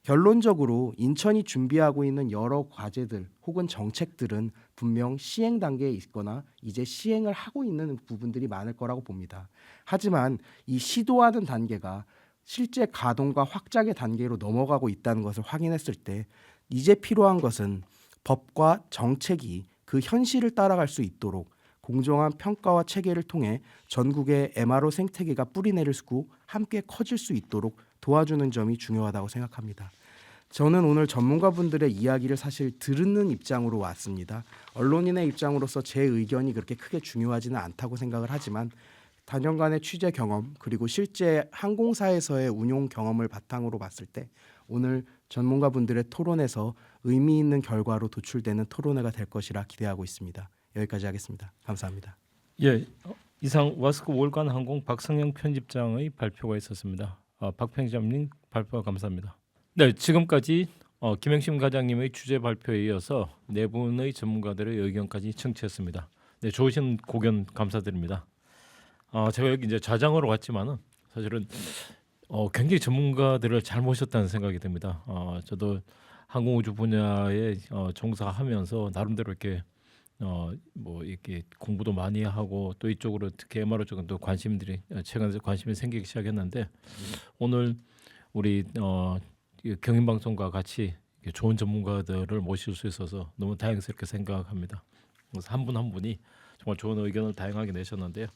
Speaker 8: 결론적으로 인천이 준비하고 있는 여러 과제들 혹은 정책들은 분명 시행 단계에 있거나 이제 시행을 하고 있는 부분들이 많을 거라고 봅니다. 하지만 이 시도하는 단계가 실제 가동과 확장의 단계로 넘어가고 있다는 것을 확인했을 때 이제 필요한 것은 법과 정책이 그 현실을 따라갈 수 있도록 공정한 평가와 체계를 통해 전국의 MRO 생태계가 뿌리내리고 함께 커질 수 있도록 도와주는 점이 중요하다고 생각합니다. 저는 오늘 전문가분들의 이야기를 사실 듣는 입장으로 왔습니다. 언론인의 입장으로서 제 의견이 그렇게 크게 중요하지는 않다고 생각을 하지만 다년간의 취재 경험 그리고 실제 항공사에서의 운용 경험을 바탕으로 봤을 때 오늘 전문가분들의 토론에서 의미 있는 결과로 도출되는 토론회가 될 것이라 기대하고 있습니다. 여기까지 하겠습니다. 감사합니다.
Speaker 5: 예, 이상 와스코 월간 항공 박성영 편집장의 발표가 있었습니다. 박 편집장님 발표 감사합니다. 네, 지금까지 김행심 과장님의 주제 발표에 이어서 네 분의 전문가들의 의견까지 청취했습니다. 네, 좋으신 고견 감사드립니다. 제가 여기 이제 좌장으로 왔지만은 사실은 굉장히 전문가들을 잘 모셨다는 생각이 듭니다. 저도 항공우주 분야에 종사하면서 나름대로 이렇게 뭐 이렇게 공부도 많이 하고 또 이쪽으로 특히 MRO 쪽은 또 최근에 관심이 생기기 시작했는데 오늘 우리 경인방송과 같이 좋은 전문가들을 모실 수 있어서 너무 다행스럽게 생각합니다. 그래서 한 분 한 분이 정말 좋은 의견을 다양하게 내셨는데요.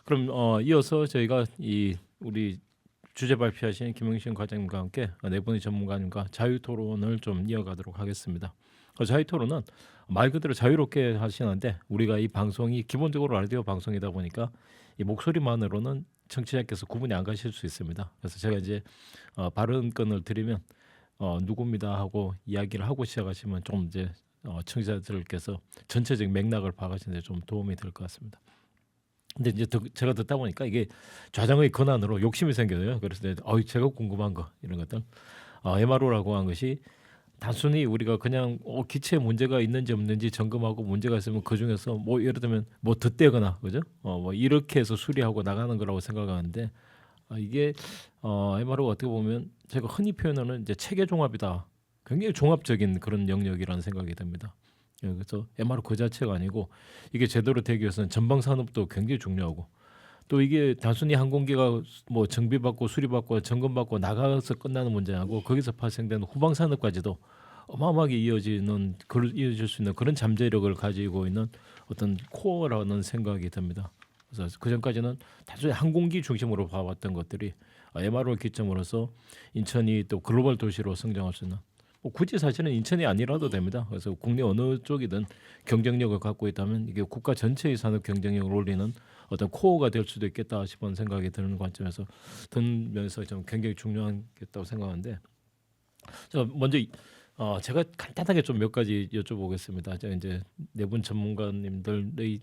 Speaker 5: 그럼 이어서 저희가 우리 주제 발표하신 김영신 과장님과 함께 네 분의 전문가님과 자유 토론을 좀 이어가도록 하겠습니다. 자유 토론은 말 그대로 자유롭게 하시는데 우리가 이 방송이 기본적으로 라디오 방송이다 보니까 이 목소리만으로는 청취자께서 구분이 안 가실 수 있습니다. 그래서 제가 이제 발언권을 드리면 누구입니다 하고 이야기를 하고 시작하시면 좀 이제 청취자들께서 전체적인 맥락을 파악하시는데 좀 도움이 될 것 같습니다. 근데 이제 제가 듣다 보니까 이게 좌장의 권한으로 욕심이 생겨요. 그래서 제가 궁금한 거 이런 것들 MRO라고 한 것이 단순히 우리가 그냥 기체에 문제가 있는지 없는지 점검하고 문제가 있으면 그 중에서 뭐 예를 들면 뭐 덧대거나 그죠? 뭐 이렇게 해서 수리하고 나가는 거라고 생각하는데 이게 MRO가 어떻게 보면 제가 흔히 표현하는 이제 체계 종합이다. 굉장히 종합적인 그런 영역이라는 생각이 듭니다. 그래서 MRO 그 자체가 아니고 이게 제대로 되기 위해서는 전방 산업도 굉장히 중요하고 또 이게 단순히 항공기가 뭐 정비받고 수리받고 점검받고 나가서 끝나는 문제하고 거기서 발생되는 후방 산업까지도 어마어마하게 이어질 수 있는 그런 잠재력을 가지고 있는 어떤 코어라는 생각이 듭니다. 그래서 그 전까지는 단순히 항공기 중심으로 봐왔던 것들이 MRO 기점으로서 인천이 또 글로벌 도시로 성장할 수 있는 굳이 사실은 인천이 아니라도 됩니다. 그래서 국내 어느 쪽이든 경쟁력을 갖고 있다면 이게 국가 전체의 산업 경쟁력을 올리는 어떤 코어가 될 수도 있겠다 싶은 생각이 드는 관점에서 들면서 좀 굉장히 중요하겠다고 생각하는데 먼저 제가 간단하게 좀 몇 가지 여쭤보겠습니다. 제가 이제 네 분 전문가님들의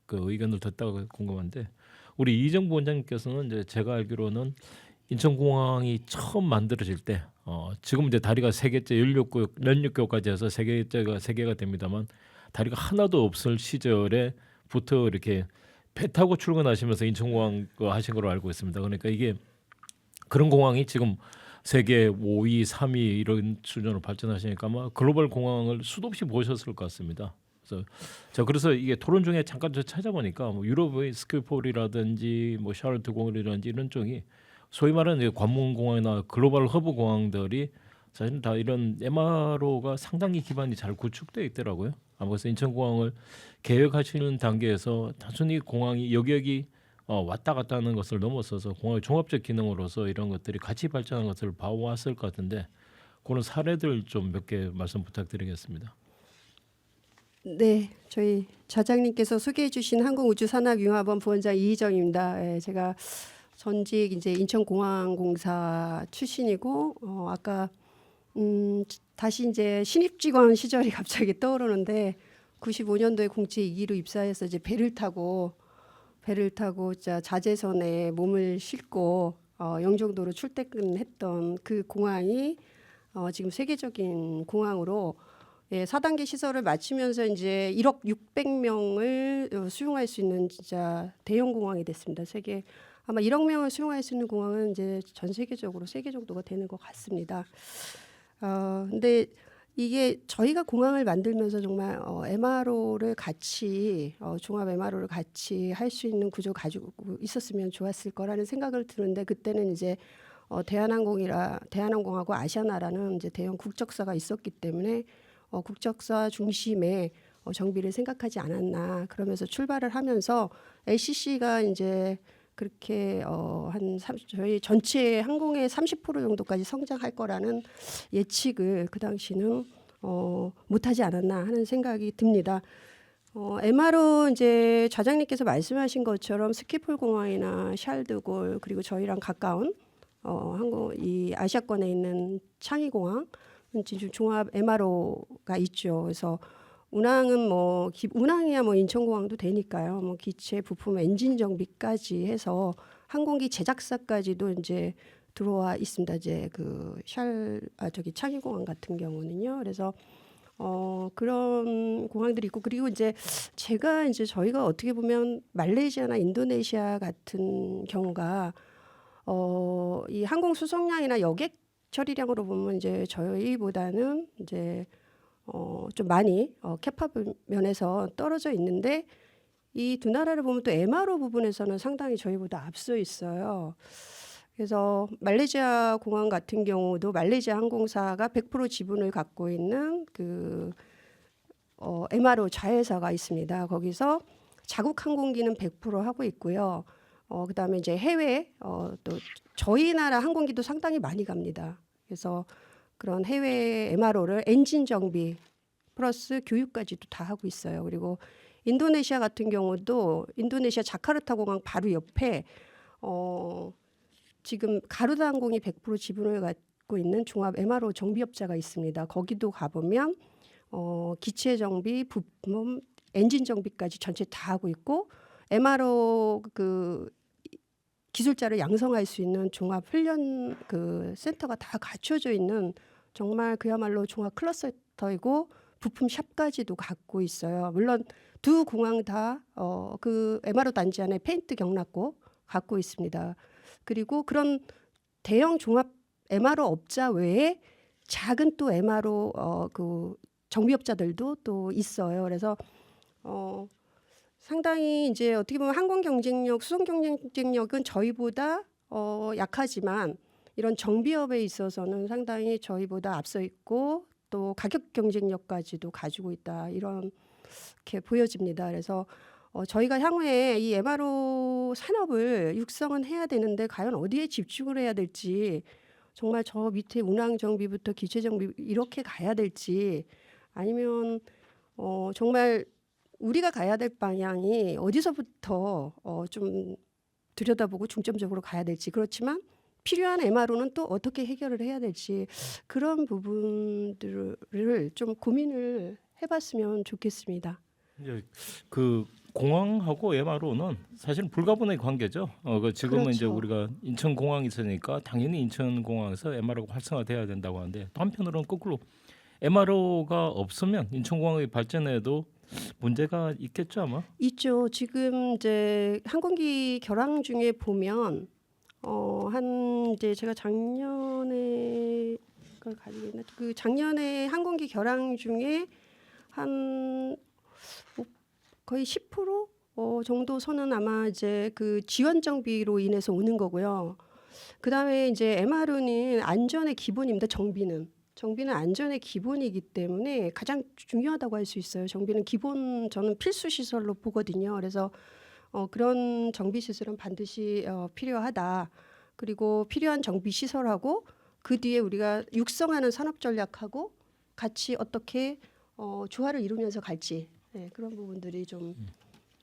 Speaker 5: 그 의견을 듣다가 궁금한데 우리 이정부 원장님께서는 이제 제가 알기로는 인천공항이 처음 만들어질 때 지금 이제 다리가 3개째 연륙교까지 해서 3개가 됩니다만 다리가 하나도 없을 시절에부터 이렇게 배 타고 출근하시면서 인천공항 하신 걸로 알고 있습니다. 그러니까 이게 그런 공항이 지금 세계 5위, 3위 이런 수준으로 발전하시니까 아마 글로벌 공항을 수도 없이 보셨을 것 같습니다. 그래서 이게 토론 중에 잠깐 저 찾아보니까 뭐 유럽의 스키폴이라든지 뭐 샤를트 공항이라든지 이런 쪽이 소위 말하는 관문공항이나 글로벌 허브 공항들이 사실 다 이런 MRO가 상당히 기반이 잘 구축되어 있더라고요. 그래서 인천공항을 계획하시는 단계에서 단순히 공항이 여기 왔다 갔다 하는 것을 넘어서서 공항의 종합적 기능으로서 이런 것들이 같이 발전한 것을 봐왔을 것 같은데 그런 사례들 좀 몇 개 말씀 부탁드리겠습니다.
Speaker 3: 네, 저희 좌장님께서 소개해 주신 항공우주산업융합원 부원장 이희정입니다. 제가 전직 이제 인천공항공사 출신이고 아까 다시 이제 신입직원 시절이 갑자기 떠오르는데 95년도에 공채 2기로 입사해서 이제 배를 타고 자재선에 몸을 싣고 영종도로 출퇴근했던 그 공항이 지금 세계적인 공항으로 4단계 시설을 마치면서 이제 1억 600명을 수용할 수 있는 진짜 대형 공항이 됐습니다. 세계 아마 1억 명을 수용할 수 있는 공항은 이제 전 세계적으로 3개 정도가 되는 것 같습니다. 근데 이게 저희가 공항을 만들면서 정말 MRO를 같이 종합 MRO를 같이 할 수 있는 구조 가지고 있었으면 좋았을 거라는 생각을 드는데 그때는 이제 대한항공하고 아시아나라는 이제 대형 국적사가 있었기 때문에 국적사 중심의 정비를 생각하지 않았나 그러면서 출발을 하면서 LCC가 이제 그렇게 저희 전체 항공의 30% 정도까지 성장할 거라는 예측을 그 당시는 못하지 않았나 하는 생각이 듭니다. MRO 이제 좌장님께서 말씀하신 것처럼 스키폴 공항이나 샬드골 그리고 저희랑 가까운 이 아시아권에 있는 창의 공항 지금 종합 MRO가 있죠. 그래서 운항은 운항이야 인천공항도 되니까요. 기체 부품 엔진 정비까지 해서 항공기 제작사까지도 이제 들어와 있습니다. 이제 창의공항 같은 경우는요. 그래서 그런 공항들이 있고 그리고 이제 저희가 어떻게 보면 말레이시아나 인도네시아 같은 경우가 이 항공 수송량이나 여객 처리량으로 보면 이제 저희보다는 이제 좀 많이 캐파블 면에서 떨어져 있는데 이 두 나라를 보면 또 MRO 부분에서는 상당히 저희보다 앞서 있어요. 그래서 말레이시아 공항 같은 경우도 말레이시아 항공사가 100% 지분을 갖고 있는 MRO 자회사가 있습니다. 거기서 자국 항공기는 100% 하고 있고요. 그다음에 이제 해외 또 저희 나라 항공기도 상당히 많이 갑니다. 그래서 그런 해외 MRO를 엔진 정비 플러스 교육까지도 다 하고 있어요. 그리고 인도네시아 같은 경우도 인도네시아 자카르타 공항 바로 옆에 지금 가루다 항공이 100% 지분을 갖고 있는 종합 MRO 정비업자가 있습니다. 거기도 가보면 기체 정비, 부품, 엔진 정비까지 전체 다 하고 있고 MRO 기술자를 양성할 수 있는 종합 훈련 센터가 다 갖춰져 있는 정말 그야말로 종합 클러스터이고 부품 샵까지도 갖고 있어요. 물론 두 공항 다 MRO 단지 안에 페인트 경락고 갖고 있습니다. 그리고 그런 대형 종합 MRO 업자 외에 작은 또 MRO 정비업자들도 또 있어요. 그래서 상당히 이제 어떻게 보면 항공 경쟁력, 수송 경쟁력은 저희보다 약하지만 이런 정비업에 있어서는 상당히 저희보다 앞서 있고 또 가격 경쟁력까지도 가지고 있다 이렇게 보여집니다. 그래서 저희가 향후에 이 MRO 산업을 육성은 해야 되는데 과연 어디에 집중을 해야 될지 정말 저 밑에 운항 정비부터 기체 정비 이렇게 가야 될지 아니면 정말 우리가 가야 될 방향이 어디서부터 좀 들여다보고 중점적으로 가야 될지 그렇지만 필요한 MRO는 또 어떻게 해결을 해야 될지 그런 부분들을 좀 고민을 해봤으면 좋겠습니다.
Speaker 5: 이제 그 공항하고 MRO는 사실 불가분의 관계죠. 지금은 이제
Speaker 3: 그렇죠.
Speaker 5: 우리가 인천공항이 있으니까 당연히 인천공항에서 MRO가 활성화돼야 된다고 하는데 또 한편으로는 거꾸로 MRO가 없으면 인천공항의 발전에도 문제가 있겠죠 아마.
Speaker 3: 있죠. 지금 이제 항공기 결항 중에 보면 이제 제가 작년에 그걸 가지고 있나 작년에 항공기 결항 중에 한 거의 10% 정도 선은 아마 이제 지원 정비로 인해서 오는 거고요. 그다음에 이제 MRO는 안전의 기본입니다. 정비는 안전의 기본이기 때문에 가장 중요하다고 할 수 있어요. 정비는 저는 필수 시설로 보거든요. 그래서 그런 정비 시설은 반드시 필요하다. 그리고 필요한 정비 시설하고 그 뒤에 우리가 육성하는 산업 전략하고 같이 어떻게 조화를 이루면서 갈지 그런 부분들이 좀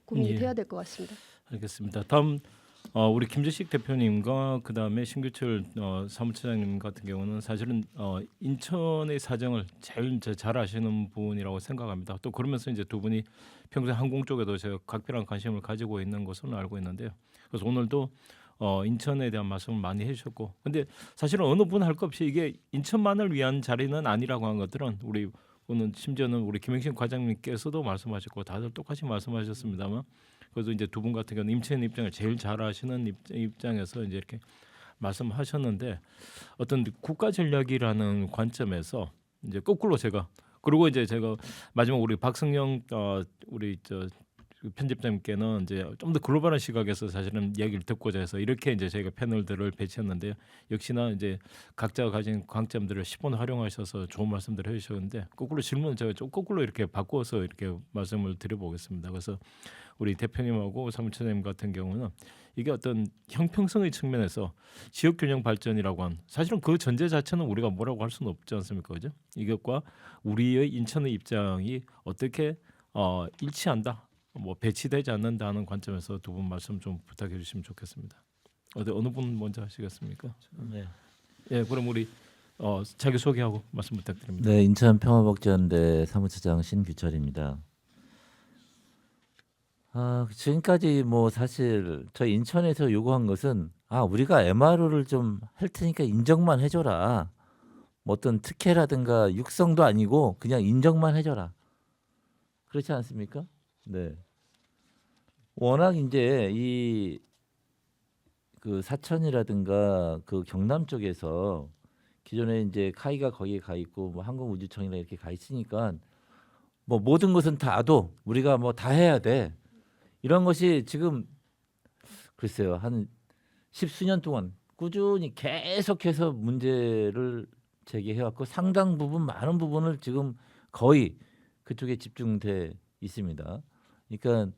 Speaker 3: 고민이 돼야 될 것 같습니다.
Speaker 5: 알겠습니다. 다음 우리 김재식 대표님과 그 다음에 신규철 사무처장님 같은 경우는 사실은 인천의 사정을 제일 잘 아시는 분이라고 생각합니다. 또 그러면서 이제 두 분이 평소에 항공 쪽에도 제가 각별한 관심을 가지고 있는 것으로 알고 있는데요. 그래서 오늘도 인천에 대한 말씀을 많이 해주셨고, 근데 사실은 어느 분 할 것 없이 이게 인천만을 위한 자리는 아니라고 한 것들은 우리 오늘 심지어는 우리 김행신 과장님께서도 말씀하셨고 다들 똑같이 말씀하셨습니다만. 그래서 이제 두 분 같은 경우는 인천 입장을 제일 잘 아시는 입장에서 이제 이렇게 말씀하셨는데 어떤 국가 전략이라는 관점에서 이제 거꾸로 제가 마지막 우리 박성영 우리 그 편집장님께는 이제 좀 더 글로벌한 시각에서 사실은 이야기를 듣고자 해서 이렇게 이제 저희가 패널들을 배치했는데요. 역시나 이제 각자가 가진 강점들을 10분 활용하셔서 좋은 말씀들을 해주셨는데 거꾸로 질문을 제가 좀 거꾸로 이렇게 바꿔서 이렇게 말씀을 드려보겠습니다. 그래서 우리 대표님하고 사무처장님 같은 경우는 이게 어떤 형평성의 측면에서 지역 균형 발전이라고 한 사실은 그 전제 자체는 우리가 뭐라고 할 수는 없지 않습니까, 그죠? 이것과 우리의 인천의 입장이 어떻게 일치한다. 뭐 배치되지 않는다는 관점에서 두 분 말씀 좀 부탁해 주시면 좋겠습니다. 어느 분 먼저 하시겠습니까?
Speaker 7: 네.
Speaker 5: 예, 그럼 우리 자기 소개하고 말씀 부탁드립니다.
Speaker 7: 네, 인천 평화복지연대 사무처장 신규철입니다. 지금까지 뭐 사실 저희 인천에서 요구한 것은 우리가 MRO를 좀 할 테니까 인정만 해줘라. 뭐 어떤 특혜라든가 육성도 아니고 그냥 인정만 해줘라. 그렇지 않습니까? 네. 워낙 이제 이 그 사천이라든가 그 경남 쪽에서 기존에 이제 카이가 거기에 가 있고 뭐 항공우주청이나 이렇게 가 있으니까 뭐 모든 것은 다도 우리가 뭐 다 해야 돼. 이런 것이 지금 글쎄요 한 10수년 동안 꾸준히 계속해서 문제를 제기해왔고 상당 부분 많은 부분을 지금 거의 그쪽에 집중돼 있습니다. 그러니까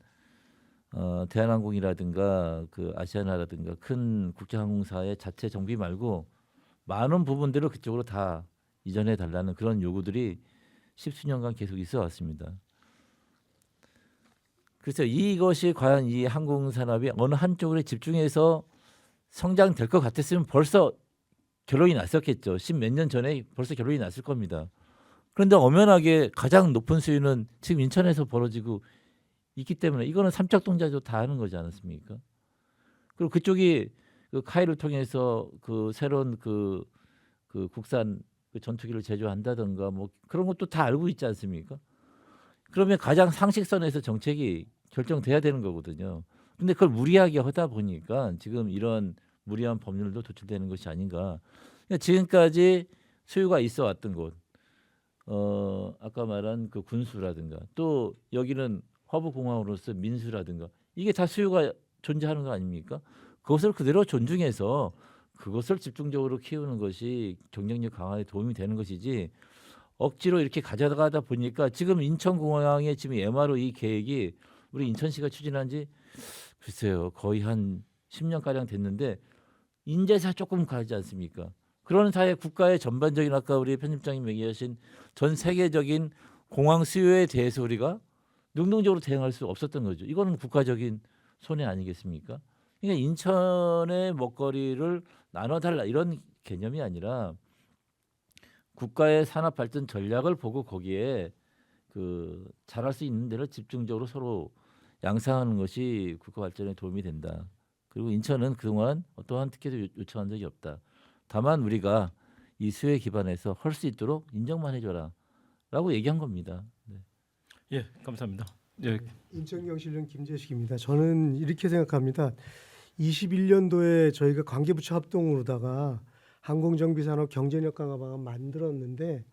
Speaker 7: 대한항공이라든가 그 아시아나라든가 큰 국제항공사의 자체 정비 말고 많은 부분들을 그쪽으로 다 이전해 달라는 그런 요구들이 10수년간 계속 있어 왔습니다. 그래서 이것이 과연 이 항공산업이 어느 한쪽으로 집중해서 성장될 것 같았으면 벌써 결론이 났었겠죠. 10몇 년 전에 벌써 결론이 났을 겁니다. 그런데 엄연하게 가장 높은 수위는 지금 인천에서 벌어지고 있기 때문에 이거는 삼척동자도 다 하는 거지 않습니까? 그리고 그쪽이 그 카이를 통해서 그 새로운 그 국산 그 전투기를 제조한다든가 뭐 그런 것도 다 알고 있지 않습니까? 그러면 가장 상식선에서 정책이 결정돼야 되는 거거든요. 근데 그걸 무리하게 하다 보니까 지금 이런 무리한 법률도 도출되는 것이 아닌가. 그러니까 지금까지 수요가 있어 왔던 곳, 아까 말한 그 군수라든가 또 여기는 허브공항으로서 민수라든가 이게 다 수요가 존재하는 거 아닙니까? 그것을 그대로 존중해서 그것을 집중적으로 키우는 것이 경쟁력 강화에 도움이 되는 것이지 억지로 이렇게 가져가다 보니까 지금 인천공항에 지금 MRO 이 계획이 우리 인천시가 추진한 지 글쎄요 거의 한 10년가량 됐는데 인재사 조금 가지 않습니까? 그런 사회 국가의 전반적인 아까 우리 편집장님 얘기하신 전 세계적인 공항 수요에 대해서 우리가 능동적으로 대응할 수 없었던 거죠. 이거는 국가적인 손해 아니겠습니까? 그러니까 인천의 먹거리를 나눠달라 이런 개념이 아니라 국가의 산업 발전 전략을 보고 거기에 그 잘할 수 있는 데를 집중적으로 서로 양상하는 것이 국가 발전에 도움이 된다. 그리고 인천은 그동안 어떠한 특혜도 요청한 적이 없다. 다만 우리가 이 수요에 기반해서 할 수 있도록 인정만 해줘라라고 얘기한 겁니다. 네.
Speaker 5: 예, 감사합니다. 예,
Speaker 4: 인천경실련 김재식입니다. 저는 이렇게 생각합니다. 21년도에 저희가 관계부처 합동으로다가 항공정비산업 경쟁력 강화 방안 만들었는데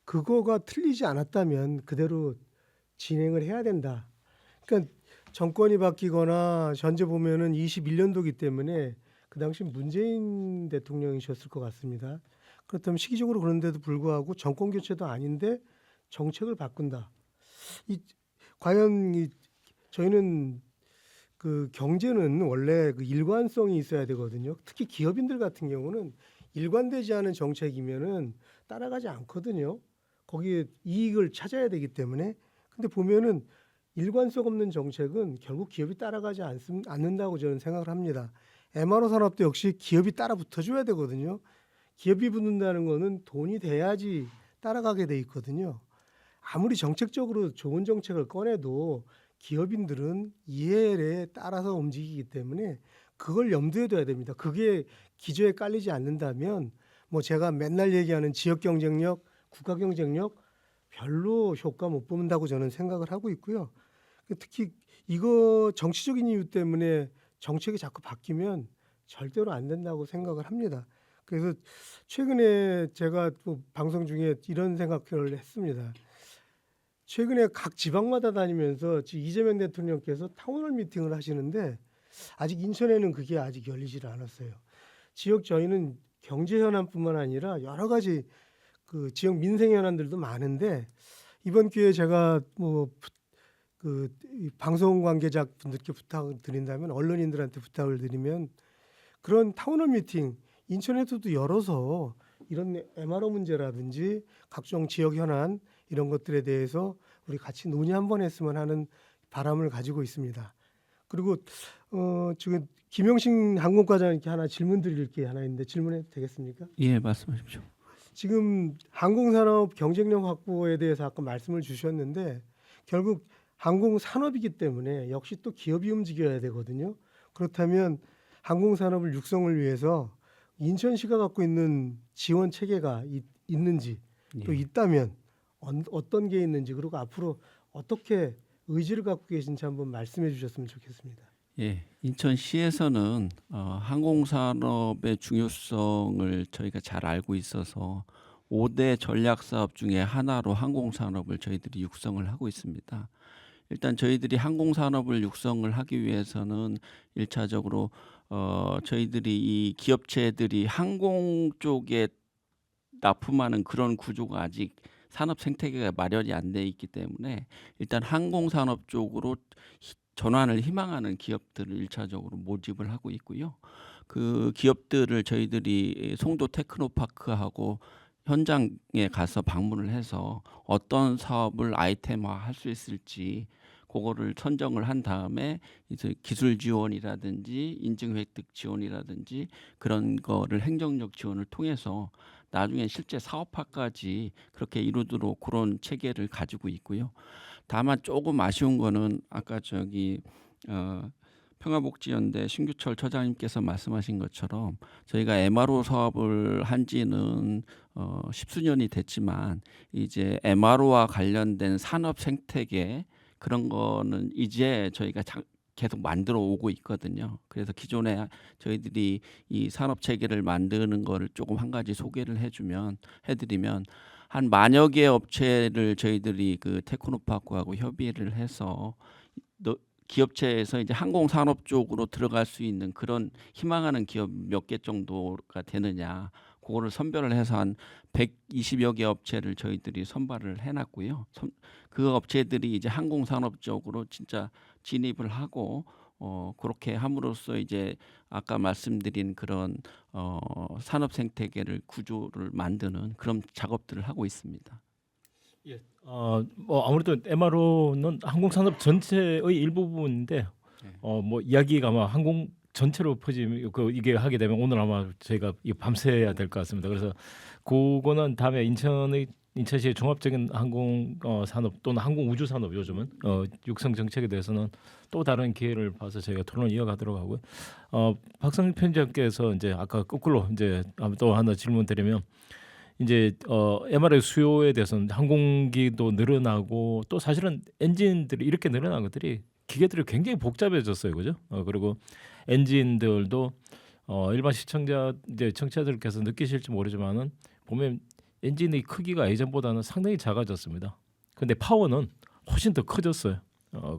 Speaker 4: 그거가 틀리지 않았다면 그대로 진행을 해야 된다. 그러니까 정권이 바뀌거나 현재 보면은 21년도이기 때문에 그 당시 문재인 대통령이셨을 것 같습니다. 그렇다면 시기적으로 그런데도 불구하고 정권 교체도 아닌데 정책을 바꾼다. 과연 저희는 그 경제는 원래 그 일관성이 있어야 되거든요. 특히 기업인들 같은 경우는 일관되지 않은 정책이면은 따라가지 않거든요. 거기에 이익을 찾아야 되기 때문에. 근데 보면은 일관성 없는 정책은 결국 기업이 따라가지 않는다고 저는 생각을 합니다. MRO 산업도 역시 기업이 따라 붙어줘야 되거든요. 기업이 붙는다는 거는 돈이 돼야지 따라가게 돼 있거든요. 아무리 정책적으로 좋은 정책을 꺼내도 기업인들은 이해에 따라서 움직이기 때문에 그걸 염두에 둬야 됩니다. 그게 기저에 깔리지 않는다면 뭐 제가 맨날 얘기하는 지역 경쟁력, 국가 경쟁력 별로 효과 못 본다고 저는 생각을 하고 있고요. 특히 이거 정치적인 이유 때문에 정책이 자꾸 바뀌면 절대로 안 된다고 생각을 합니다. 그래서 최근에 제가 또 방송 중에 이런 생각을 했습니다. 최근에 각 지방마다 다니면서 지금 이재명 대통령께서 타운홀 미팅을 하시는데 아직 인천에는 그게 아직 열리질 않았어요. 지역 저희는 경제 현안뿐만 아니라 여러 가지 그 지역 민생 현안들도 많은데 이번 기회에 제가 그 방송 관계자 분들께 부탁을 드린다면 언론인들한테 부탁을 드리면 그런 타운홀 미팅 인천에서도 열어서 이런 MRO 문제라든지 각종 지역 현안 이런 것들에 대해서 우리 같이 논의 한번 했으면 하는 바람을 가지고 있습니다. 그리고 지금 김영식 항공과장님께 하나 질문 드릴 게 하나 있는데 질문해도 되겠습니까?
Speaker 6: 예, 말씀하십시오.
Speaker 4: 지금 항공산업 경쟁력 확보에 대해서 아까 말씀을 주셨는데 결국 항공산업이기 때문에 역시 또 기업이 움직여야 되거든요. 그렇다면 항공산업을 육성을 위해서 인천시가 갖고 있는 지원 체계가 있는지 또
Speaker 6: 예.
Speaker 4: 있다면 어떤 게 있는지 그리고 앞으로 어떻게 의지를 갖고 계신지 한번 말씀해 주셨으면 좋겠습니다.
Speaker 6: 예, 인천시에서는 항공산업의 중요성을 저희가 잘 알고 있어서 5대 전략 사업 중에 하나로 항공산업을 저희들이 육성을 하고 있습니다. 일단 저희들이 항공산업을 육성을 하기 위해서는 1차적으로 저희들이 이 기업체들이 항공 쪽에 납품하는 그런 구조가 아직 산업 생태계가 마련이 안 돼 있기 때문에 일단 항공산업 쪽으로 전환을 희망하는 기업들을 1차적으로 모집을 하고 있고요. 그 기업들을 저희들이 송도 테크노파크하고 현장에 가서 방문을 해서 어떤 사업을 아이템화 할 수 있을지 그거를 선정을 한 다음에 이제 기술 지원이라든지 인증 획득 지원이라든지 그런 거를 행정력 지원을 통해서 나중에 실제 사업화까지 그렇게 이루도록 그런 체계를 가지고 있고요. 다만 조금 아쉬운 거는 아까 평화복지연대 신규철 처장님께서 말씀하신 것처럼 저희가 MRO 사업을 한 지는 10수년이 됐지만 이제 MRO와 관련된 산업 생태계 그런 거는 이제 저희가 계속 만들어 오고 있거든요. 그래서 기존에 저희들이 이 산업 체계를 만드는 거를 조금 한 가지 소개를 해드리면 한 10,000여 개 업체를 저희들이 그 테크노파크하고 협의를 해서 기업체에서 이제 항공산업 쪽으로 들어갈 수 있는 그런 희망하는 기업 몇 개 정도가 되느냐 그거를 선별을 해서 한 120여 개 업체를 저희들이 선발을 해놨고요. 그 업체들이 이제 항공산업 쪽으로 진짜 진입을 하고 그렇게 함으로써 이제 아까 말씀드린 그런 산업 생태계를 구조를 만드는 그런 작업들을 하고 있습니다.
Speaker 5: 예. 뭐 아무래도 MRO는 항공산업 전체의 일부분인데 뭐 이야기가 아마 항공 전체로 이게 하게 되면 오늘 아마 저희가 밤새야 될 것 같습니다. 그래서 그거는 다음에 인천시의 종합적인 항공 산업 또는 항공 우주 산업 요즘은 육성 정책에 대해서는 또 다른 기회를 봐서 저희가 토론을 이어가도록 하고요. 박성일 편집장께서 이제 아까 거꾸로 이제 또 하나 질문 드리면 이제 MRO 수요에 대해서는 항공기도 늘어나고 또 사실은 엔진들이 이렇게 늘어난 것들이 기계들이 굉장히 복잡해졌어요, 그죠? 그리고 엔진들도 일반 시청자 이제 청취자들께서 느끼실지 모르지만은 보면 엔진의 크기가 예전보다는 상당히 작아졌습니다. 근데 파워는 훨씬 더 커졌어요.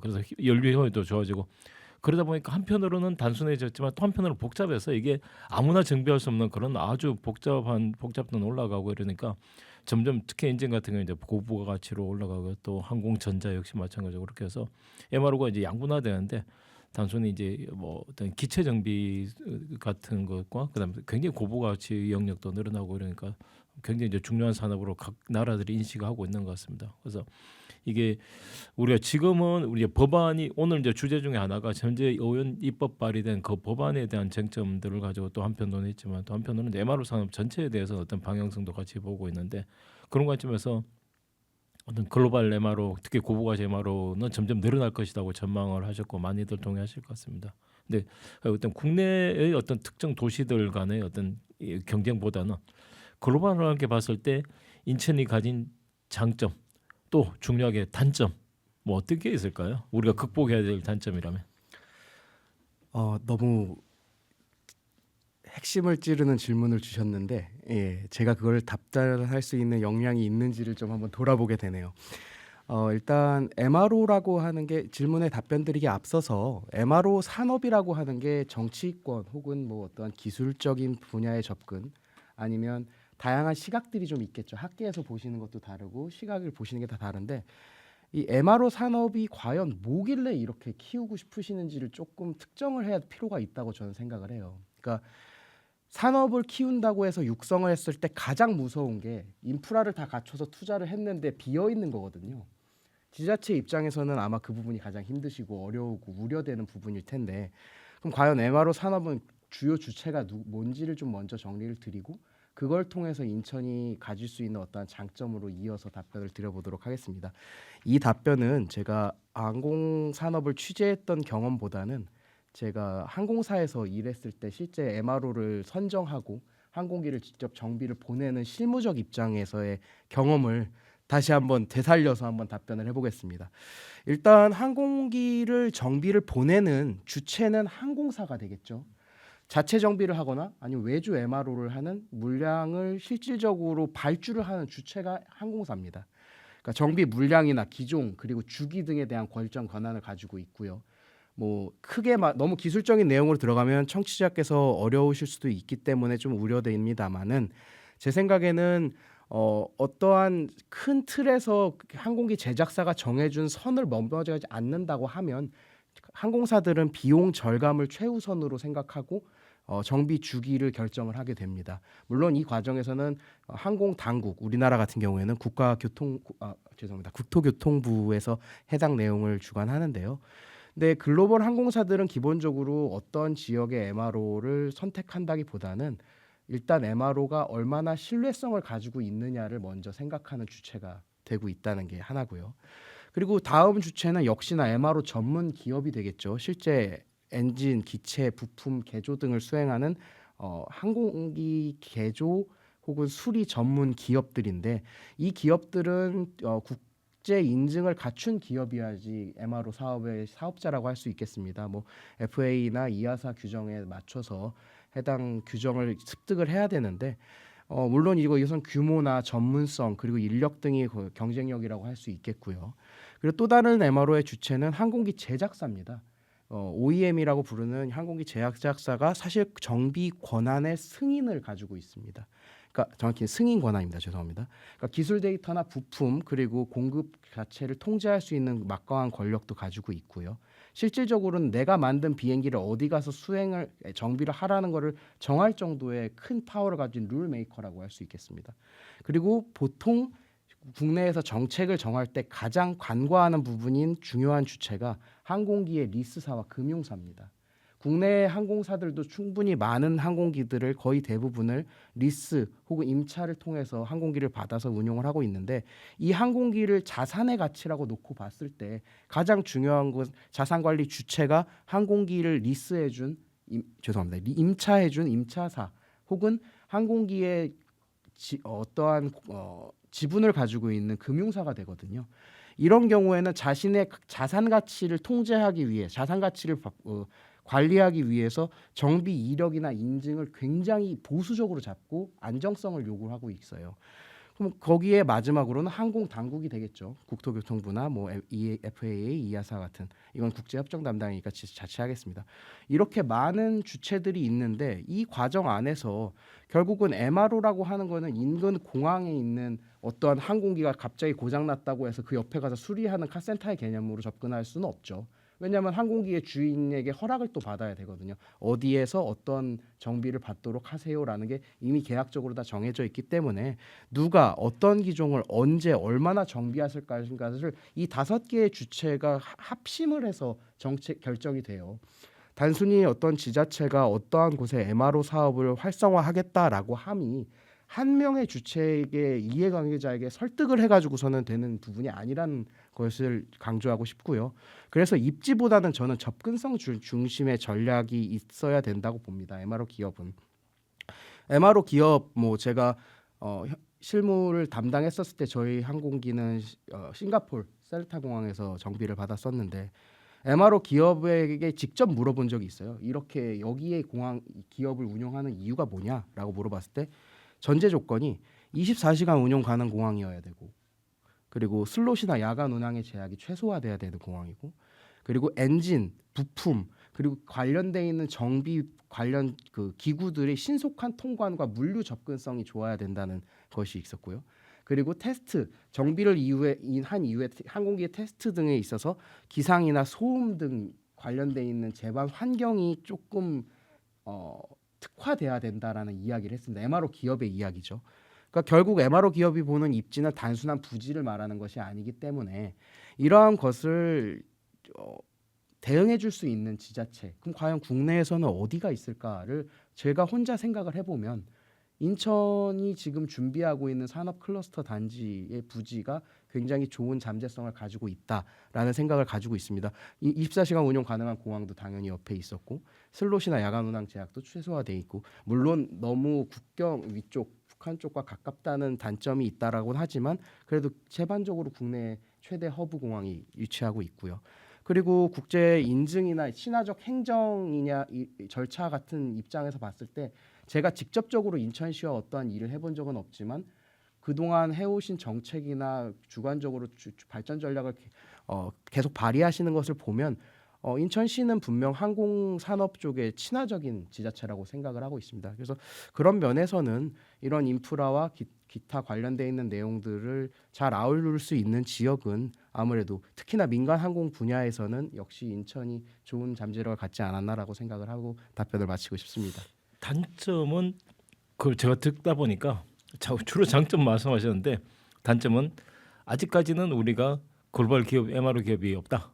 Speaker 5: 그래서 연료 효율도 좋아지고 그러다 보니까 한편으로는 단순해졌지만 또 한편으로 복잡해서 이게 아무나 정비할 수 없는 그런 아주 복잡도 올라가고 이러니까 점점 특히 엔진 같은 경우 이제 고부가 가치로 올라가고 또 항공전자 역시 마찬가지로 그렇게 해서 MRO가 이제 양분화되는데 단순히 이제 뭐 어떤 기체 정비 같은 것과 그다음에 굉장히 고부가치 영역도 늘어나고 이러니까 굉장히 이제 중요한 산업으로 각 나라들이 인식하고 있는 것 같습니다. 그래서 이게 우리가 지금은 우리 법안이 오늘 이제 주제 중에 하나가 현재 의원 입법 발의된 그 법안에 대한 쟁점들을 가지고 또 한편 논했지만 또 한편으로는 MRO 산업 전체에 대해서 어떤 방향성도 같이 보고 있는데 그런 관점에서 어떤 글로벌 MRO 특히 고부가치 MRO는 점점 늘어날 것이라고 전망을 하셨고 많이들 동의하실 것 같습니다. 근데 어떤 국내의 어떤 특정 도시들 간의 어떤 경쟁보다는 글로벌하게 봤을 때 인천이 가진 장점 또 중요하게 단점 뭐 어떤 게 있을까요? 우리가 극복해야 될 단점이라면
Speaker 8: 너무 핵심을 찌르는 질문을 주셨는데 예, 제가 그걸 답변할 수 있는 역량이 있는지를 좀 한번 돌아보게 되네요. 일단 MRO라고 하는 게 질문에 답변 드리기 앞서서 MRO 산업이라고 하는 게 정치권 혹은 뭐 어떤 기술적인 분야의 접근 아니면 다양한 시각들이 좀 있겠죠. 학계에서 보시는 것도 다르고 시각을 보시는 게 다 다른데 이 MRO 산업이 과연 뭐길래 이렇게 키우고 싶으시는지를 조금 특정을 해야 필요가 있다고 저는 생각을 해요. 그러니까 산업을 키운다고 해서 육성을 했을 때 가장 무서운 게 인프라를 다 갖춰서 투자를 했는데 비어 있는 거거든요. 지자체 입장에서는 아마 그 부분이 가장 힘드시고 어려우고 우려되는 부분일 텐데 그럼 과연 MRO 산업은 주요 주체가 뭔지를 좀 먼저 정리를 드리고 그걸 통해서 인천이 가질 수 있는 어떠한 장점으로 이어서 답변을 드려보도록 하겠습니다. 이 답변은 제가 항공 산업을 취재했던 경험보다는 제가 항공사에서 일했을 때 실제 MRO를 선정하고 항공기를 직접 정비를 보내는 실무적 입장에서의 경험을 다시 한번 되살려서 한번 답변을 해보겠습니다. 일단 항공기를 정비를 보내는 주체는 항공사가 되겠죠. 자체 정비를 하거나 아니면 외주 MRO를 하는 물량을 실질적으로 발주를 하는 주체가 항공사입니다. 그러니까 정비 물량이나 기종 그리고 주기 등에 대한 결정 권한을 가지고 있고요. 뭐 크게 너무 기술적인 내용으로 들어가면 청취자께서 어려우실 수도 있기 때문에 좀 우려됩니다만은 제 생각에는 어떠한 큰 틀에서 항공기 제작사가 정해준 선을 넘어가지 않는다고 하면 항공사들은 비용 절감을 최우선으로 생각하고 정비 주기를 결정을 하게 됩니다. 물론 이 과정에서는 항공 당국, 우리나라 같은 경우에는 국토교통부에서 해당 내용을 주관하는데요. 근데 글로벌 항공사들은 기본적으로 어떤 지역의 MRO를 선택한다기보다는 일단 MRO가 얼마나 신뢰성을 가지고 있느냐를 먼저 생각하는 주체가 되고 있다는 게 하나고요. 그리고 다음 주체는 역시나 MRO 전문 기업이 되겠죠. 실제 엔진, 기체, 부품, 개조 등을 수행하는 항공기 개조 혹은 수리 전문 기업들인데 이 기업들은 국제 인증을 갖춘 기업이어야지 MRO 사업의 사업자라고 할 수 있겠습니다. 뭐 FA나 이아사 규정에 맞춰서 해당 규정을 습득을 해야 되는데 물론 이것은 규모나 전문성 그리고 인력 등이 경쟁력이라고 할 수 있겠고요. 그리고 또 다른 MRO의 주체는 항공기 제작사입니다. OEM이라고 부르는 항공기 제작사가 사실 정비 권한의 승인을 가지고 있습니다. 그러니까 정확히 승인 권한입니다. 죄송합니다. 그러니까 기술 데이터나 부품 그리고 공급 자체를 통제할 수 있는 막강한 권력도 가지고 있고요. 실질적으로는 내가 만든 비행기를 어디 가서 정비를 하라는 것을 정할 정도의 큰 파워를 가진 룰 메이커라고 할 수 있겠습니다. 그리고 보통 국내에서 정책을 정할 때 가장 간과하는 부분인 중요한 주체가 항공기의 리스사와 금융사입니다. 국내 항공사들도 충분히 많은 항공기들을 거의 대부분을 리스 혹은 임차를 통해서 항공기를 받아서 운용을 하고 있는데 이 항공기를 자산의 가치라고 놓고 봤을 때 가장 중요한 건 자산관리 주체가 항공기를 리스해준 임차해준 임차사 혹은 항공기의 어떠한 지분을 가지고 있는 금융사가 되거든요. 이런 경우에는 자신의 자산 가치를 통제하기 위해 자산 가치를 관리하기 위해서 정비 이력이나 인증을 굉장히 보수적으로 잡고 안정성을 요구하고 있어요. 그럼 거기에 마지막으로는 항공 당국이 되겠죠. 국토교통부나 뭐 FAA, 이아사 같은 이건 국제협정 담당이니까 자체하겠습니다. 이렇게 많은 주체들이 있는데 이 과정 안에서 결국은 MRO라고 하는 거는 인근 공항에 있는 어떠한 항공기가 갑자기 고장났다고 해서 그 옆에 가서 수리하는 카센터의 개념으로 접근할 수는 없죠. 왜냐하면 항공기의 주인에게 허락을 또 받아야 되거든요. 어디에서 어떤 정비를 받도록 하세요라는 게 이미 계약적으로 다 정해져 있기 때문에 누가 어떤 기종을 언제 얼마나 정비하실 것인가를 이 5개의 주체가 합심을 해서 정책 결정이 돼요. 단순히 어떤 지자체가 어떠한 곳에 MRO 사업을 활성화하겠다라고 함이 한 명의 주체에게 이해관계자에게 설득을 해가지고서는 되는 부분이 아니라는 것을 강조하고 싶고요. 그래서 입지보다는 저는 접근성 중심의 전략이 있어야 된다고 봅니다. MRO 기업은. MRO 기업 제가 실무를 담당했었을 때 저희 항공기는 싱가포르 셀타 공항에서 정비를 받았었는데 MRO 기업에게 직접 물어본 적이 있어요. 이렇게 여기에 공항 기업을 운영하는 이유가 뭐냐라고 물어봤을 때 전제 조건이 24시간 운영 가능 공항이어야 되고, 그리고 슬롯이나 야간 운항의 제약이 최소화돼야 되는 공항이고, 그리고 엔진, 부품, 그리고 관련돼 있는 정비 관련 그 기구들의 신속한 통관과 물류 접근성이 좋아야 된다는 것이 있었고요. 그리고 테스트, 정비를 한 이후에 항공기의 테스트 등에 있어서 기상이나 소음 등 관련돼 있는 제반 환경이 조금 특화돼야 된다라는 이야기를 했습니다. MRO 기업의 이야기죠. 그러니까 결국 MRO 기업이 보는 입지는 단순한 부지를 말하는 것이 아니기 때문에 이러한 것을 대응해 줄 수 있는 지자체, 그럼 과연 국내에서는 어디가 있을까를 제가 혼자 생각을 해보면 인천이 지금 준비하고 있는 산업 클러스터 단지의 부지가 굉장히 좋은 잠재성을 가지고 있다라는 생각을 가지고 있습니다. 24시간 운영 가능한 공항도 당연히 옆에 있었고, 슬롯이나 야간 운항 제약도 최소화돼 있고, 물론 너무 국경 위쪽 북한 쪽과 가깝다는 단점이 있다라고는 하지만 그래도 제반적으로 국내 최대 허브 공항이 위치하고 있고요. 그리고 국제 인증이나 친화적 행정이냐 이 절차 같은 입장에서 봤을 때 제가 직접적으로 인천시와 어떠한 일을 해본 적은 없지만 그동안 해오신 정책이나 주관적으로 발전 전략을 계속 발휘하시는 것을 보면 인천시는 분명 항공산업 쪽에 친화적인 지자체라고 생각을 하고 있습니다. 그래서 그런 면에서는 이런 인프라와 기타 관련돼 있는 내용들을 잘 아울릴 수 있는 지역은 아무래도 특히나 민간 항공 분야에서는 역시 인천이 좋은 잠재력을 갖지 않았나라고 생각을 하고 답변을 마치고 싶습니다.
Speaker 5: 단점은 그 제가 듣다 보니까 주로 장점 말씀하셨는데 단점은 아직까지는 우리가 글로벌 기업 MRO 기업이 없다.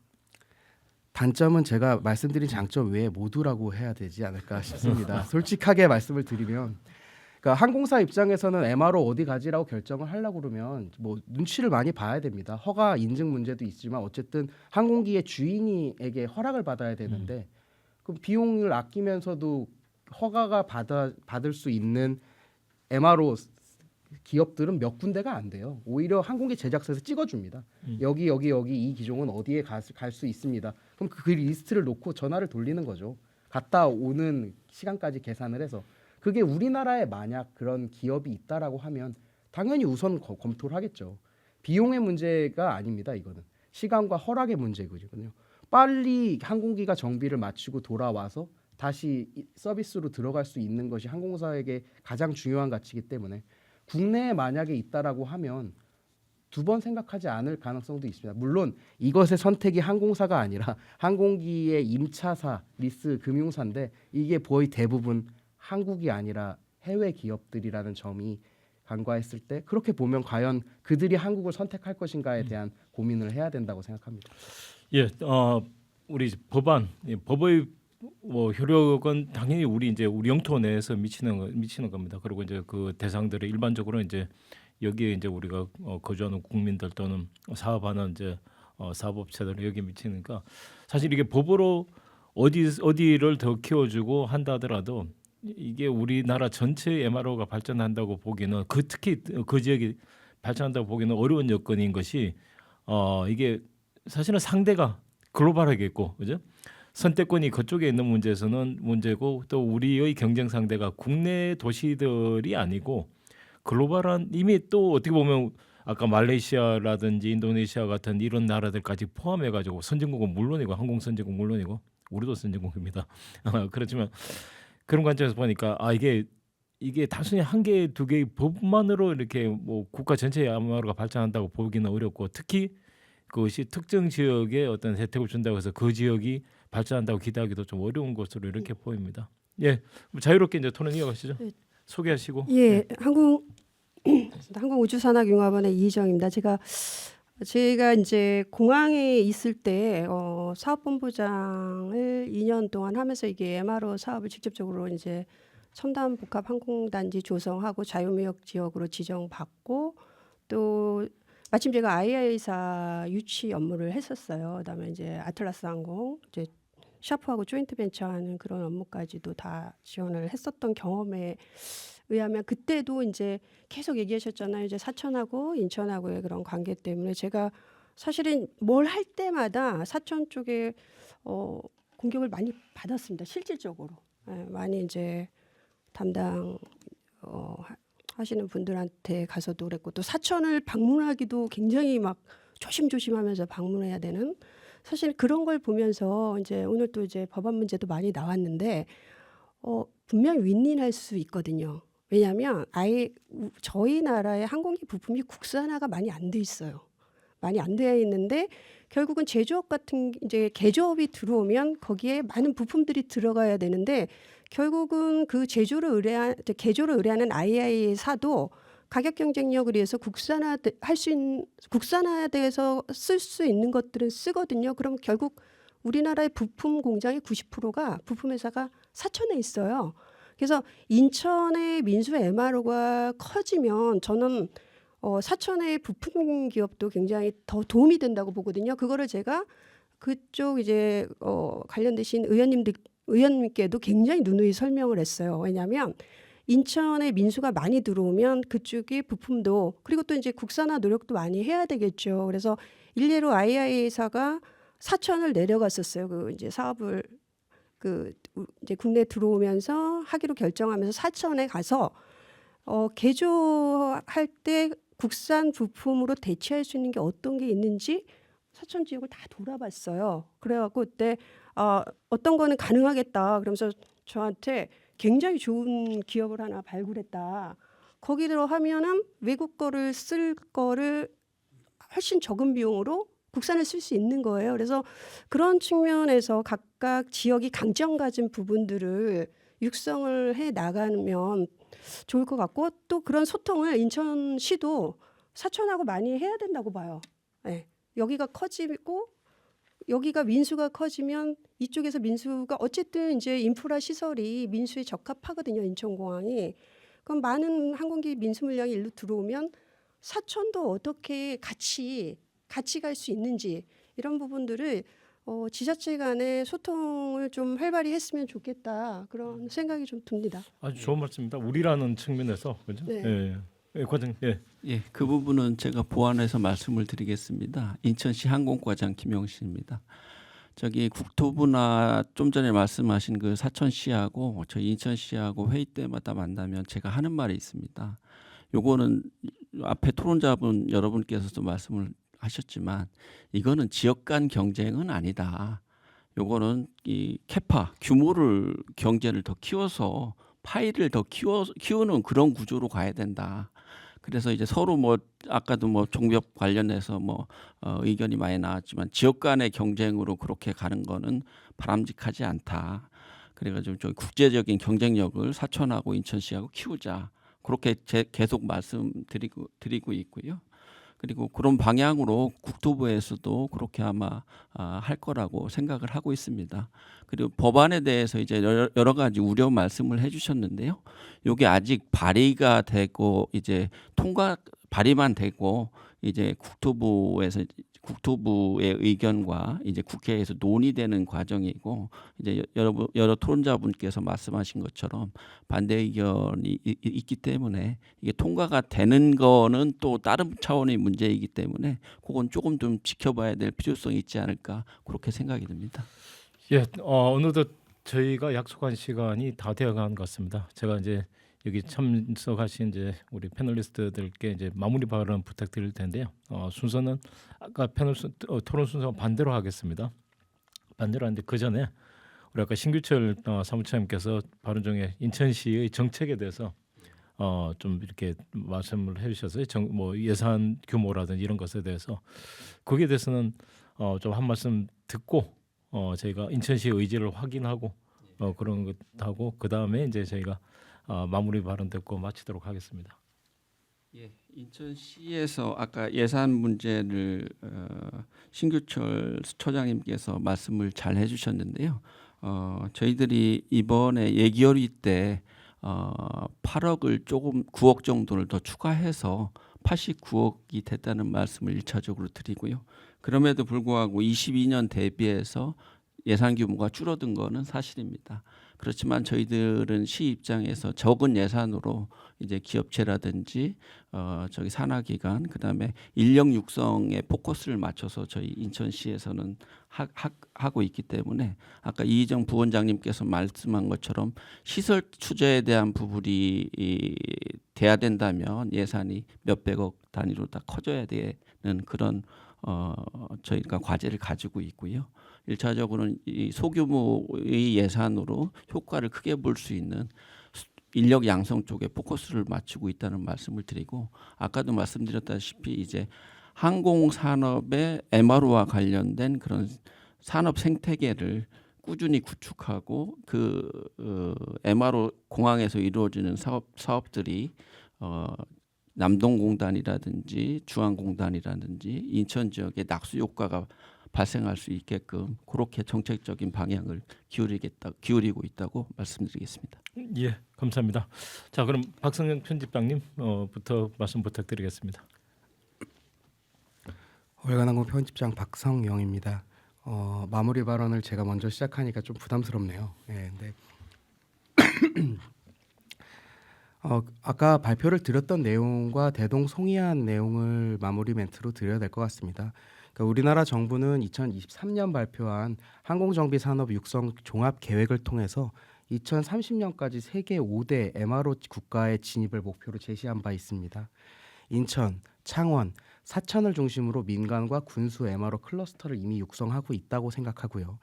Speaker 8: 단점은 제가 말씀드린 장점 외에 모두라고 해야 되지 않을까 싶습니다. 솔직하게 말씀을 드리면, 그러니까 항공사 입장에서는 MRO 어디 가지라고 결정을 하려고 그러면 뭐 눈치를 많이 봐야 됩니다. 허가 인증 문제도 있지만 어쨌든 항공기의 주인에게 허락을 받아야 되는데 그럼 비용을 아끼면서도 허가가 받을 수 있는 MRO 기업들은 몇 군데가 안 돼요. 오히려 항공기 제작사에서 찍어줍니다. 여기 이 기종은 어디에 갈 수 있습니다. 그럼 그 리스트를 놓고 전화를 돌리는 거죠. 갔다 오는 시간까지 계산을 해서. 그게 우리나라에 만약 그런 기업이 있다라고 하면 당연히 우선 검토를 하겠죠. 비용의 문제가 아닙니다. 이거는 시간과 허락의 문제거든요. 빨리 항공기가 정비를 마치고 돌아와서 다시 서비스로 들어갈 수 있는 것이 항공사에게 가장 중요한 가치이기 때문에 국내에 만약에 있다라고 하면 두 번 생각하지 않을 가능성도 있습니다. 물론 이것의 선택이 항공사가 아니라 항공기의 임차사, 리스, 금융사인데 이게 거의 대부분 한국이 아니라 해외 기업들이라는 점이 간과했을 때 그렇게 보면 과연 그들이 한국을 선택할 것인가에 대한 고민을 해야 된다고 생각합니다.
Speaker 5: 예, 우리 법안, 법의 효력은 당연히 우리 영토 내에서 미치는 겁니다. 그리고 이제 그 대상들이 일반적으로 이제 여기에 이제 우리가 거주하는 국민들 또는 사업하는 이제 사업업체들 여기에 미치니까 사실 이게 법으로 어디를 더 키워주고 한다 하더라도 이게 우리나라 전체 MRO가 발전한다고 보기는 특히 그 지역이 발전한다고 보기는 어려운 여건인 것이 이게 사실은 상대가 글로벌하겠고 그죠? 선택권이 그쪽에 있는 문제에서는 문제고 또 우리의 경쟁 상대가 국내 도시들이 아니고 글로벌한 이미 또 어떻게 보면 아까 말레이시아라든지 인도네시아 같은 이런 나라들까지 포함해가지고 선진국은 물론이고 항공 선진국 물론이고 우리도 선진국입니다. 그렇지만 그런 관점에서 보니까 이게 단순히 한 개, 두 개의 법만으로 이렇게 뭐 국가 전체의 MRO가 발전한다고 보기는 어렵고 특히 그것이 특정 지역에 어떤 혜택을 준다고 해서 그 지역이 발전한다고 기대하기도 좀 어려운 것으로 이렇게 보입니다. 예, 자유롭게 이제 토론 이어가시죠.
Speaker 3: 네.
Speaker 5: 소개하시고.
Speaker 3: 예, 항공우주산업융합원의 이희정입니다. 제가 이제 공항에 있을 때 사업본부장을 2년 동안 하면서 이게 MRO 사업을 직접적으로 이제 첨단 복합 항공단지 조성하고 자유무역 지역으로 지정받고 또 마침 제가 IAEA사 유치 업무를 했었어요. 그다음에 이제 아틀라스 항공 이제 샤프하고 조인트 벤처하는 그런 업무까지도 다 지원을 했었던 경험에 의하면 그때도 이제 계속 얘기하셨잖아요. 이제 사천하고 인천하고의 그런 관계 때문에 제가 사실은 뭘 할 때마다 사천 쪽에 공격을 많이 받았습니다. 실질적으로 많이 이제 담당 하시는 분들한테 가서도 그랬고 또 사천을 방문하기도 굉장히 막 조심조심하면서 방문해야 되는 사실 그런 걸 보면서 이제 오늘 또 이제 법안 문제도 많이 나왔는데 분명히 윈윈할 수 있거든요. 왜냐하면 아예 저희 나라의 항공기 부품이 국산화가 많이 안 돼 있어요. 많이 안 되어 있는데 결국은 제조업 같은 이제 개조업이 들어오면 거기에 많은 부품들이 들어가야 되는데 결국은 그 개조를 의뢰하는 IA사도 가격 경쟁력을 위해서 국산화돼서 쓸 수 있는 것들은 쓰거든요. 그럼 결국 우리나라의 부품 공장의 90%가 부품 회사가 사천에 있어요. 그래서 인천의 민수 MRO가 커지면 저는 사천의 부품 기업도 굉장히 더 도움이 된다고 보거든요. 그거를 제가 그쪽 이제 관련되신 의원님께도 굉장히 누누이 설명을 했어요. 왜냐하면 인천에 민수가 많이 들어오면 그쪽이 부품도 그리고 또 이제 국산화 노력도 많이 해야 되겠죠. 그래서 일례로 II사가 사천을 내려갔었어요. 그 이제 사업을 이제 국내 들어오면서 하기로 결정하면서 사천에 가서 개조할 때 국산 부품으로 대체할 수 있는 게 어떤 게 있는지 사천 지역을 다 돌아봤어요. 그래갖고 그때 어떤 거는 가능하겠다. 그러면서 저한테 굉장히 좋은 기업을 하나 발굴했다. 거기로 하면은 외국 거를 쓸 거를 훨씬 적은 비용으로 국산을 쓸 수 있는 거예요. 그래서 그런 측면에서 각각 지역이 강점 가진 부분들을 육성을 해 나가면 좋을 것 같고 또 그런 소통을 인천시도 사천하고 많이 해야 된다고 봐요. 네. 여기가 커지고 여기가 민수가 커지면 이쪽에서 민수가 어쨌든 이제 인프라 시설이 민수에 적합하거든요. 인천공항이. 그럼 많은 항공기 민수 물량이 일로 들어오면 사천도 어떻게 같이 갈 수 있는지 이런 부분들을 지자체 간의 소통을 좀 활발히 했으면 좋겠다. 그런 생각이 좀 듭니다.
Speaker 5: 아주 좋은 말씀입니다. 우리라는 측면에서 그죠?
Speaker 3: 네.
Speaker 5: 예. 예, 과장. 예.
Speaker 6: 예, 그 부분은 제가 보완해서 말씀을 드리겠습니다. 인천시 항공과장 김영신입니다. 저기 국토부나 좀 전에 말씀하신 그 사천시하고 저희 인천시하고 회의 때마다 만나면 제가 하는 말이 있습니다. 요거는 앞에 토론자분 여러분께서도 말씀을 하셨지만 이거는 지역 간 경쟁은 아니다. 요거는 이 캐파 규모를 경제를 더 키워서 파이를 더 키우는 그런 구조로 가야 된다. 그래서 이제 서로 뭐 아까도 뭐 종벽 관련해서 뭐 의견이 많이 나왔지만 지역 간의 경쟁으로 그렇게 가는 거는 바람직하지 않다. 그래가지고 저희 국제적인 경쟁력을 사천하고 인천시하고 키우자. 그렇게 계속 말씀드리고 있고요. 그리고 그런 방향으로 국토부에서도 그렇게 아마 할 거라고 생각을 하고 있습니다. 그리고 법안에 대해서 이제 여러 가지 우려 말씀을 해주셨는데요. 이게 아직 발의가 되고 이제 발의만 되고 이제 국토부의 의견과 이제 국회에서 논의되는 과정이고 이제 여러 토론자분께서 말씀하신 것처럼 반대 의견이 있기 때문에 이게 통과가 되는 거는 또 다른 차원의 문제이기 때문에 그건 조금 좀 지켜봐야 될 필요성이 있지 않을까 그렇게 생각이 듭니다.
Speaker 5: 예. 어느덧 저희가 약속한 시간이 다 되어간 것 같습니다. 제가 이제 여기 참석하신 이제 우리 패널리스트들께 이제 마무리 발언 부탁드릴 텐데요. 순서는 아까 토론 순서 반대로 하겠습니다. 반대로 하는데 그 전에 우리 아까 신규철 사무처장님께서 발언 중에 인천시의 정책에 대해서 좀 이렇게 말씀을 해주셔서 뭐 예산 규모라든지 이런 것에 대해서 거기에 대해서는 좀 한 말씀 듣고 저희가 인천시의 의지를 확인하고 그런 것하고 그 다음에 이제 저희가 마무리 발언 듣고 마치도록 하겠습니다.
Speaker 6: 예, 인천시에서 아까 예산 문제를 신규철 처장님께서 말씀을 잘 해주셨는데요. 저희들이 이번에 예결위 때 8억을 조금 9억 정도를 더 추가해서 89억이 됐다는 말씀을 1차적으로 드리고요. 그럼에도 불구하고 22년 대비해서 예산 규모가 줄어든 거는 사실입니다. 그렇지만 저희들은 시 입장에서 적은 예산으로 이제 기업체라든지 저기 산하기관 그다음에 인력 육성에 포커스를 맞춰서 저희 인천시에서는 하고 있기 때문에 아까 이희정 부원장님께서 말씀한 것처럼 시설 투자에 대한 부분이 돼야 된다면 예산이 몇백억 단위로 다 커져야 되는 그런 저희가 과제를 가지고 있고요. 1차적으로는 이 소규모의 예산으로 효과를 크게 볼 수 있는 인력 양성 쪽에 포커스를 맞추고 있다는 말씀을 드리고 아까도 말씀드렸다시피 이제 항공 산업의 MRO와 관련된 그런 산업 생태계를 꾸준히 구축하고 그 MRO 공항에서 이루어지는 사업들이 남동공단이라든지 중앙공단이라든지 인천 지역에 낙수 효과가 발생할 수 있게끔 그렇게 정책적인 방향을 기울이고 있다고 말씀드리겠습니다.
Speaker 5: 예, 감사합니다. 자, 그럼 박성영 편집장님부터 말씀 부탁드리겠습니다.
Speaker 8: 월간항공 편집장 박성영입니다. 마무리 발언을 제가 먼저 시작하니까 좀 부담스럽네요. 예, 근데 아까 발표를 드렸던 내용과 대동송이한 내용을 마무리 멘트로 드려야 될 것 같습니다. 그러니까 우리나라 정부는 2023년 발표한 항공정비 산업 육성 종합 계획을 통해서 2030년까지 세계 5대 MRO 국가의 진입을 목표로 제시한 바 있습니다. 인천, 창원, 사천을 중심으로 민간과 군수 MRO 클러스터를 이미 육성하고 있다고 생각하고요.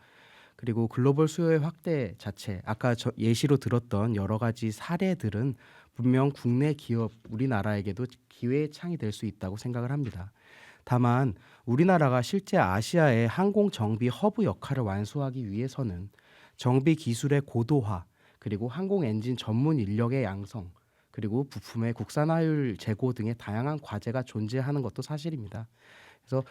Speaker 8: 그리고 글로벌 수요의 확대 자체, 아까 예시로 들었던 여러 가지 사례들은 분명 국내 기업 우리나라에게도 기회의 창이 될 수 있다고 생각을 합니다. 다만 우리나라가 실제 아시아의 항공 정비 허브 역할을 완수하기 위해서는 정비 기술의 고도화, 그리고 항공 엔진 전문 인력의 양성, 그리고 부품의 국산화율 제고 등의 다양한 과제가 존재하는 것도 사실입니다. 그래서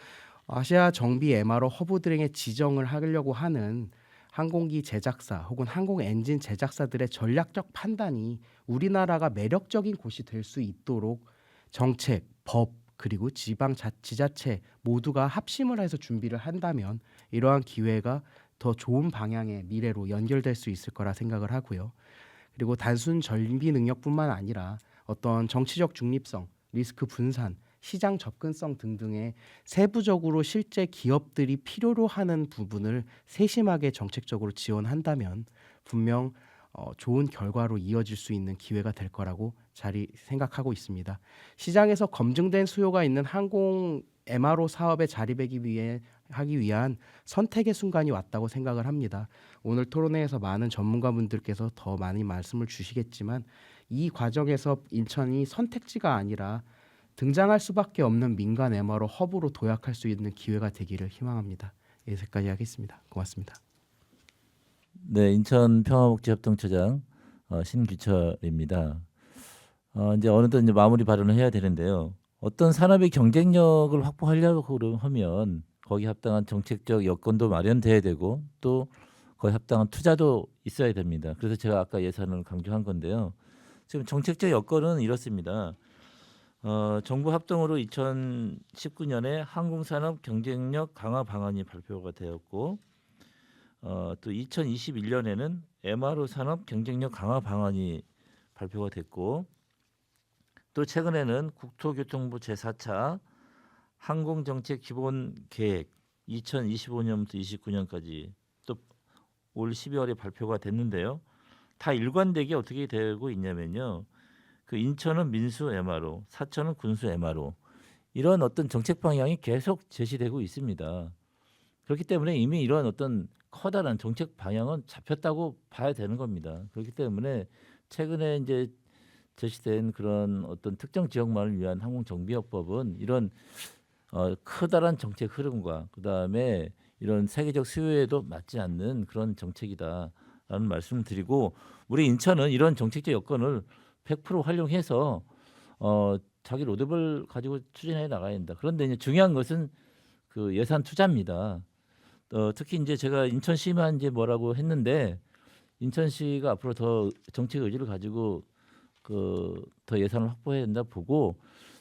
Speaker 8: 아시아 정비 MRO 허브들에게 지정을 하려고 하는 항공기 제작사 혹은 항공 엔진 제작사들의 전략적 판단이 우리나라가 매력적인 곳이 될 수 있도록 정책, 법, 그리고 지자체 모두가 합심을 해서 준비를 한다면 이러한 기회가 더 좋은 방향의 미래로 연결될 수 있을 거라 생각을 하고요. 그리고 단순 정비 능력뿐만 아니라 어떤 정치적 중립성, 리스크 분산, 시장 접근성 등등의 세부적으로 실제 기업들이 필요로 하는 부분을 세심하게 정책적으로 지원한다면 분명 좋은 결과로 이어질 수 있는 기회가 될 거라고 생각하고 있습니다. 시장에서 검증된 수요가 있는 항공 MRO 사업에 하기 위한 선택의 순간이 왔다고 생각을 합니다. 오늘 토론회에서 많은 전문가분들께서 더 많이 말씀을 주시겠지만 이 과정에서 인천이 선택지가 아니라 등장할 수밖에 없는 민간 MRO 허브로 도약할 수 있는 기회가 되기를 희망합니다. 여기까지 하겠습니다. 고맙습니다.
Speaker 7: 네, 인천 평화복지협동처장 신규철입니다. 이제 어느덧 이제 마무리 발언을 해야 되는데요. 어떤 산업의 경쟁력을 확보하려고 하면 거기 합당한 정책적 여건도 마련돼야 되고 또 거기 합당한 투자도 있어야 됩니다. 그래서 제가 아까 예산을 강조한 건데요. 지금 정책적 여건은 이렇습니다. 정부 합동으로 2019년에 항공산업 경쟁력 강화 방안이 발표가 되었고 또 2021년에는 MRO 산업 경쟁력 강화 방안이 발표가 됐고 또 최근에는 국토교통부 제4차 항공정책 기본 계획 2025년부터 29년까지 또 올 12월에 발표가 됐는데요. 다 일관되게 어떻게 되고 있냐면요. 그 인천은 민수 MRO, 사천은 군수 MRO 이런 어떤 정책 방향이 계속 제시되고 있습니다. 그렇기 때문에 이미 이런 어떤 커다란 정책 방향은 잡혔다고 봐야 되는 겁니다. 그렇기 때문에 최근에 이제 제시된 그런 어떤 특정 지역만을 위한 항공정비업법은 이런 커다란 정책 흐름과 그다음에 이런 세계적 수요에도 맞지 않는 그런 정책이다라는 말씀을 드리고 우리 인천은 이런 정책적 여건을 100% 활용해서 자기 로드맵을 가지고 추진해 나가야 된다. 그런데 이제 중요한 것은 그 예산 투자입니다. 특히 이제 제가 인천시만 이제 뭐라고 했는데 인천시가 앞으로 더 정책 의지를 가지고 더 예산을 확보해야 된다 보고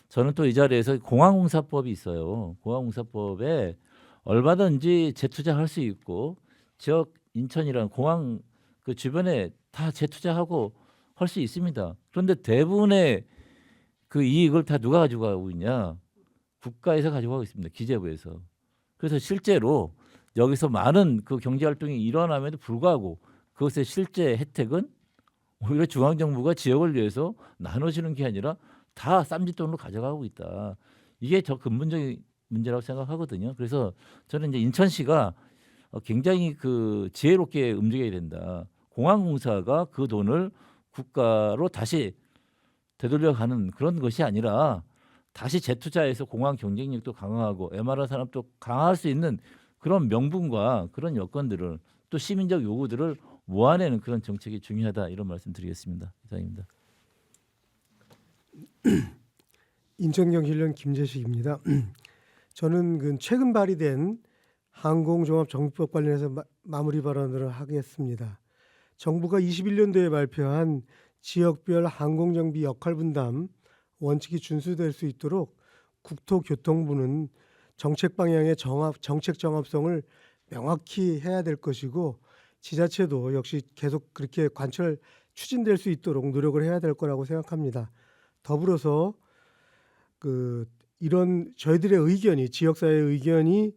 Speaker 7: 저는 또 이 자리에서 공항공사법이 있어요. 공항공사법에 얼마든지 재투자할 수 있고 지역 인천이라는 공항 그 주변에 다 재투자하고 할 수 있습니다. 그런데 대부분의 그 이익을 다 누가 가지고 가고 있냐? 국가에서 가지고 가고 있습니다. 기재부에서. 그래서 실제로 여기서 많은 그 경제 활동이 일어남에도 불구하고 그것의 실제 혜택은 오히려 중앙정부가 지역을 위해서 나눠주는 게 아니라 다 쌈짓돈으로 가져가고 있다. 이게 저 근본적인 문제라고 생각하거든요. 그래서 저는 이제 인천시가 굉장히 그 지혜롭게 움직여야 된다. 공항공사가 그 돈을 국가로 다시 되돌려가는 그런 것이 아니라 다시 재투자해서 공항 경쟁력도 강화하고 MRO 산업도 강화할 수 있는 그런 명분과 그런 여건들을 또 시민적 요구들을 모아내는 그런 정책이 중요하다 이런 말씀드리겠습니다. 이상입니다.
Speaker 4: 인천경실련 김재식입니다. 저는 그 최근 발의된 항공종합정비법 관련해서 마무리 발언을 하겠습니다. 정부가 21년도에 발표한 지역별 항공정비 역할분담 원칙이 준수될 수 있도록 국토교통부는 정책 방향의 정책 정합성을 명확히 해야 될 것이고 지자체도 역시 계속 그렇게 추진될 수 있도록 노력을 해야 될 거라고 생각합니다. 더불어서 이런 저희들의 의견이 지역사회의 의견이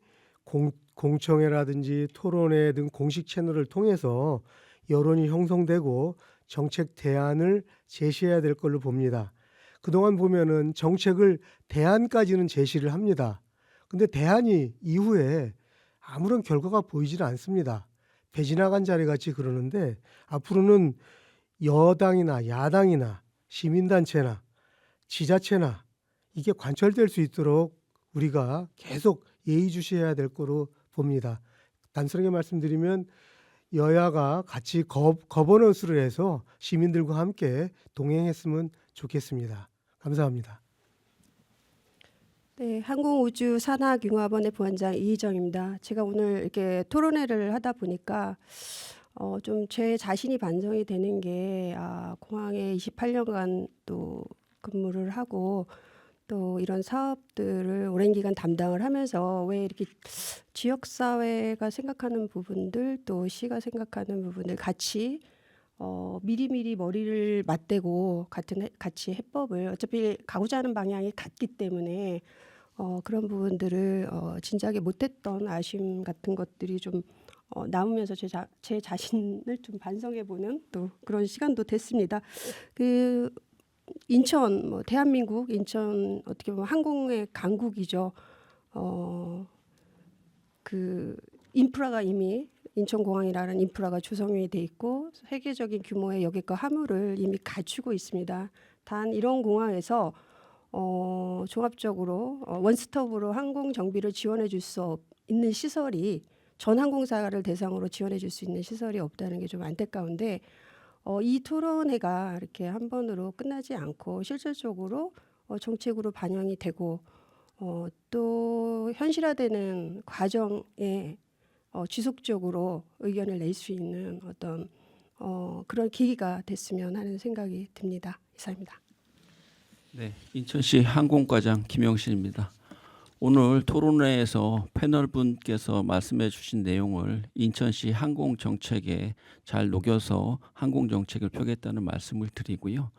Speaker 4: 공청회라든지 토론회 등 공식 채널을 통해서 여론이 형성되고 정책 대안을 제시해야 될 걸로 봅니다. 그동안 보면은 정책을 대안까지는 제시를 합니다. 근데 대안이 이후에 아무런 결과가 보이지는 않습니다. 배 지나간 자리 같이 그러는데 앞으로는 여당이나 야당이나 시민단체나 지자체나 이게 관철될 수 있도록 우리가 계속 예의주시해야 될 거로 봅니다. 단순하게 말씀드리면 여야가 같이 거버넌스를 해서 시민들과 함께 동행했으면 좋겠습니다. 감사합니다.
Speaker 3: 네, 항공우주산하융합원의 부원장 이희정입니다. 제가 오늘 이렇게 토론회를 하다 보니까 좀 제 자신이 반성이 되는 게 공항에 28년간 또 근무를 하고 또 이런 사업들을 오랜 기간 담당을 하면서 왜 이렇게 지역사회가 생각하는 부분들 또 시가 생각하는 부분들 같이 미리미리 머리를 맞대고 같이 해법을 어차피 가고자 하는 방향이 같기 때문에 그런 부분들을 진작에 못했던 아쉬움 같은 것들이 좀 남으면서 제 자신을 좀 반성해보는 또 그런 시간도 됐습니다. 그 인천 대한민국 인천 어떻게 보면 항공의 강국이죠. 그 인프라가 이미 인천공항이라는 인프라가 조성이 돼 있고 세계적인 규모의 여객과 화물을 이미 갖추고 있습니다. 단 이런 공항에서 종합적으로 원스톱으로 항공 정비를 지원해 줄 수 있는 시설이 전 항공사를 대상으로 지원해 줄 수 있는 시설이 없다는 게 좀 안타까운데 이 토론회가 이렇게 한 번으로 끝나지 않고 실질적으로 정책으로 반영이 되고 또 현실화되는 과정에 지속적으로 의견을 낼 수 있는 어떤 그런 계기가 됐으면 하는 생각이 듭니다. 이상입니다.
Speaker 6: 네, 인천시 항공과장 김영신입니다. 오늘 토론회에서 패널분께서 말씀해 주신 내용을 인천시 항공정책에 잘 녹여서 항공정책을 펴겠다는 말씀을 드리고요.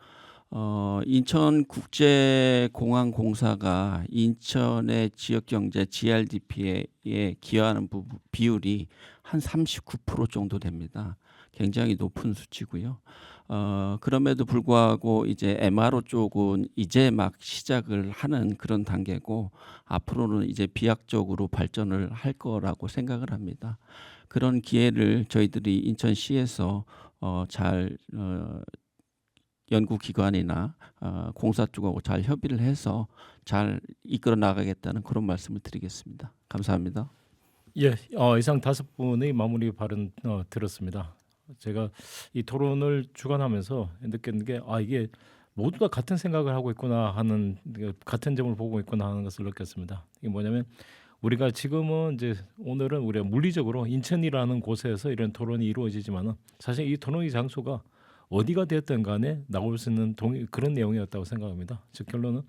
Speaker 6: 인천국제공항공사가 인천의 지역경제 GRDP에 기여하는 비율이 한 39% 정도 됩니다. 굉장히 높은 수치고요. 그럼에도 불구하고 이제 MRO 쪽은 이제 막 시작을 하는 그런 단계고 앞으로는 이제 비약적으로 발전을 할 거라고 생각을 합니다. 그런 기회를 저희들이 인천시에서 잘 연구기관이나 공사 쪽하고 잘 협의를 해서 잘 이끌어 나가겠다는 그런 말씀을 드리겠습니다. 감사합니다.
Speaker 5: 예, 이상 5분의 마무리 발언 들었습니다. 제가 이 토론을 주관하면서 느꼈는 게 이게 모두 다 같은 생각을 하고 있구나 하는 같은 점을 보고 있구나 하는 것을 느꼈습니다. 이게 뭐냐면 우리가 지금은 이제 오늘은 우리가 물리적으로 인천이라는 곳에서 이런 토론이 이루어지지만은 사실 이 토론의 장소가 어디가 되었든 간에 나올 수 있는 그런 내용이었다고 생각합니다. 즉 결론은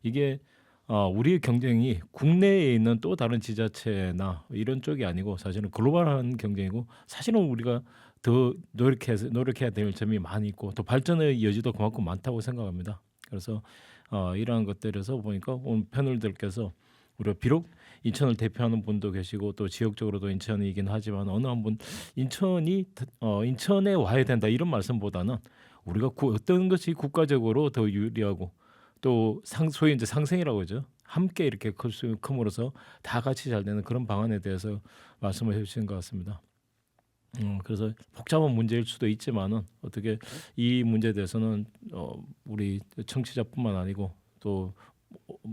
Speaker 5: 이게 우리의 경쟁이 국내에 있는 또 다른 지자체나 이런 쪽이 아니고 사실은 글로벌한 경쟁이고 사실은 우리가 더 노력해야 될 점이 많이 있고 또 발전의 여지도 그만큼 많다고 생각합니다. 그래서 이러한 것들에서 보니까 오늘 패널들께서 우리가 비록 인천을 대표하는 분도 계시고 또 지역적으로도 인천이긴 하지만 어느 한 분 인천에 와야 된다 이런 말씀보다는 우리가 어떤 것이 국가적으로 더 유리하고 또 소위 이제 상생이라고 하죠. 함께 이렇게 큼으로써 다 같이 잘 되는 그런 방안에 대해서 말씀을 해주신 것 같습니다. 그래서 복잡한 문제일 수도 있지만은 어떻게 이 문제에 대해서는 우리 청취자뿐만 아니고 또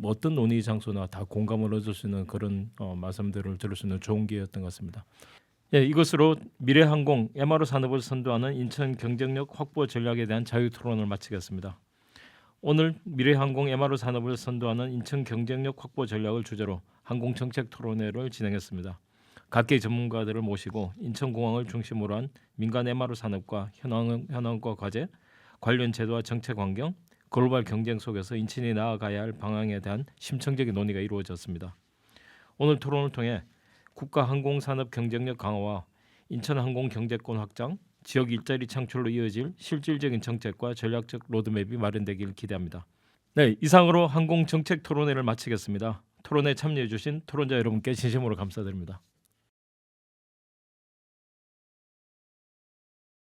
Speaker 5: 어떤 논의 장소나 다 공감을 얻을 수 있는 그런 말씀들을 들을 수 있는 좋은 기회였던 것 같습니다. 예, 이것으로 미래항공 MRO 산업을 선도하는 인천 경쟁력 확보 전략에 대한 자유 토론을 마치겠습니다. 오늘 미래항공 MRO 산업을 선도하는 인천 경쟁력 확보 전략을 주제로 항공정책 토론회를 진행했습니다. 각계 전문가들을 모시고 인천공항을 중심으로 한 민간 MRO 산업과 현황과 과제, 관련 제도와 정책 환경, 글로벌 경쟁 속에서 인천이 나아가야 할 방향에 대한 심층적인 논의가 이루어졌습니다. 오늘 토론을 통해 국가 항공산업 경쟁력 강화와 인천항공 경제권 확장, 지역 일자리 창출로 이어질 실질적인 정책과 전략적 로드맵이 마련되길 기대합니다. 네, 이상으로 항공정책 토론회를 마치겠습니다. 토론에 참여해 주신 토론자 여러분께 진심으로 감사드립니다.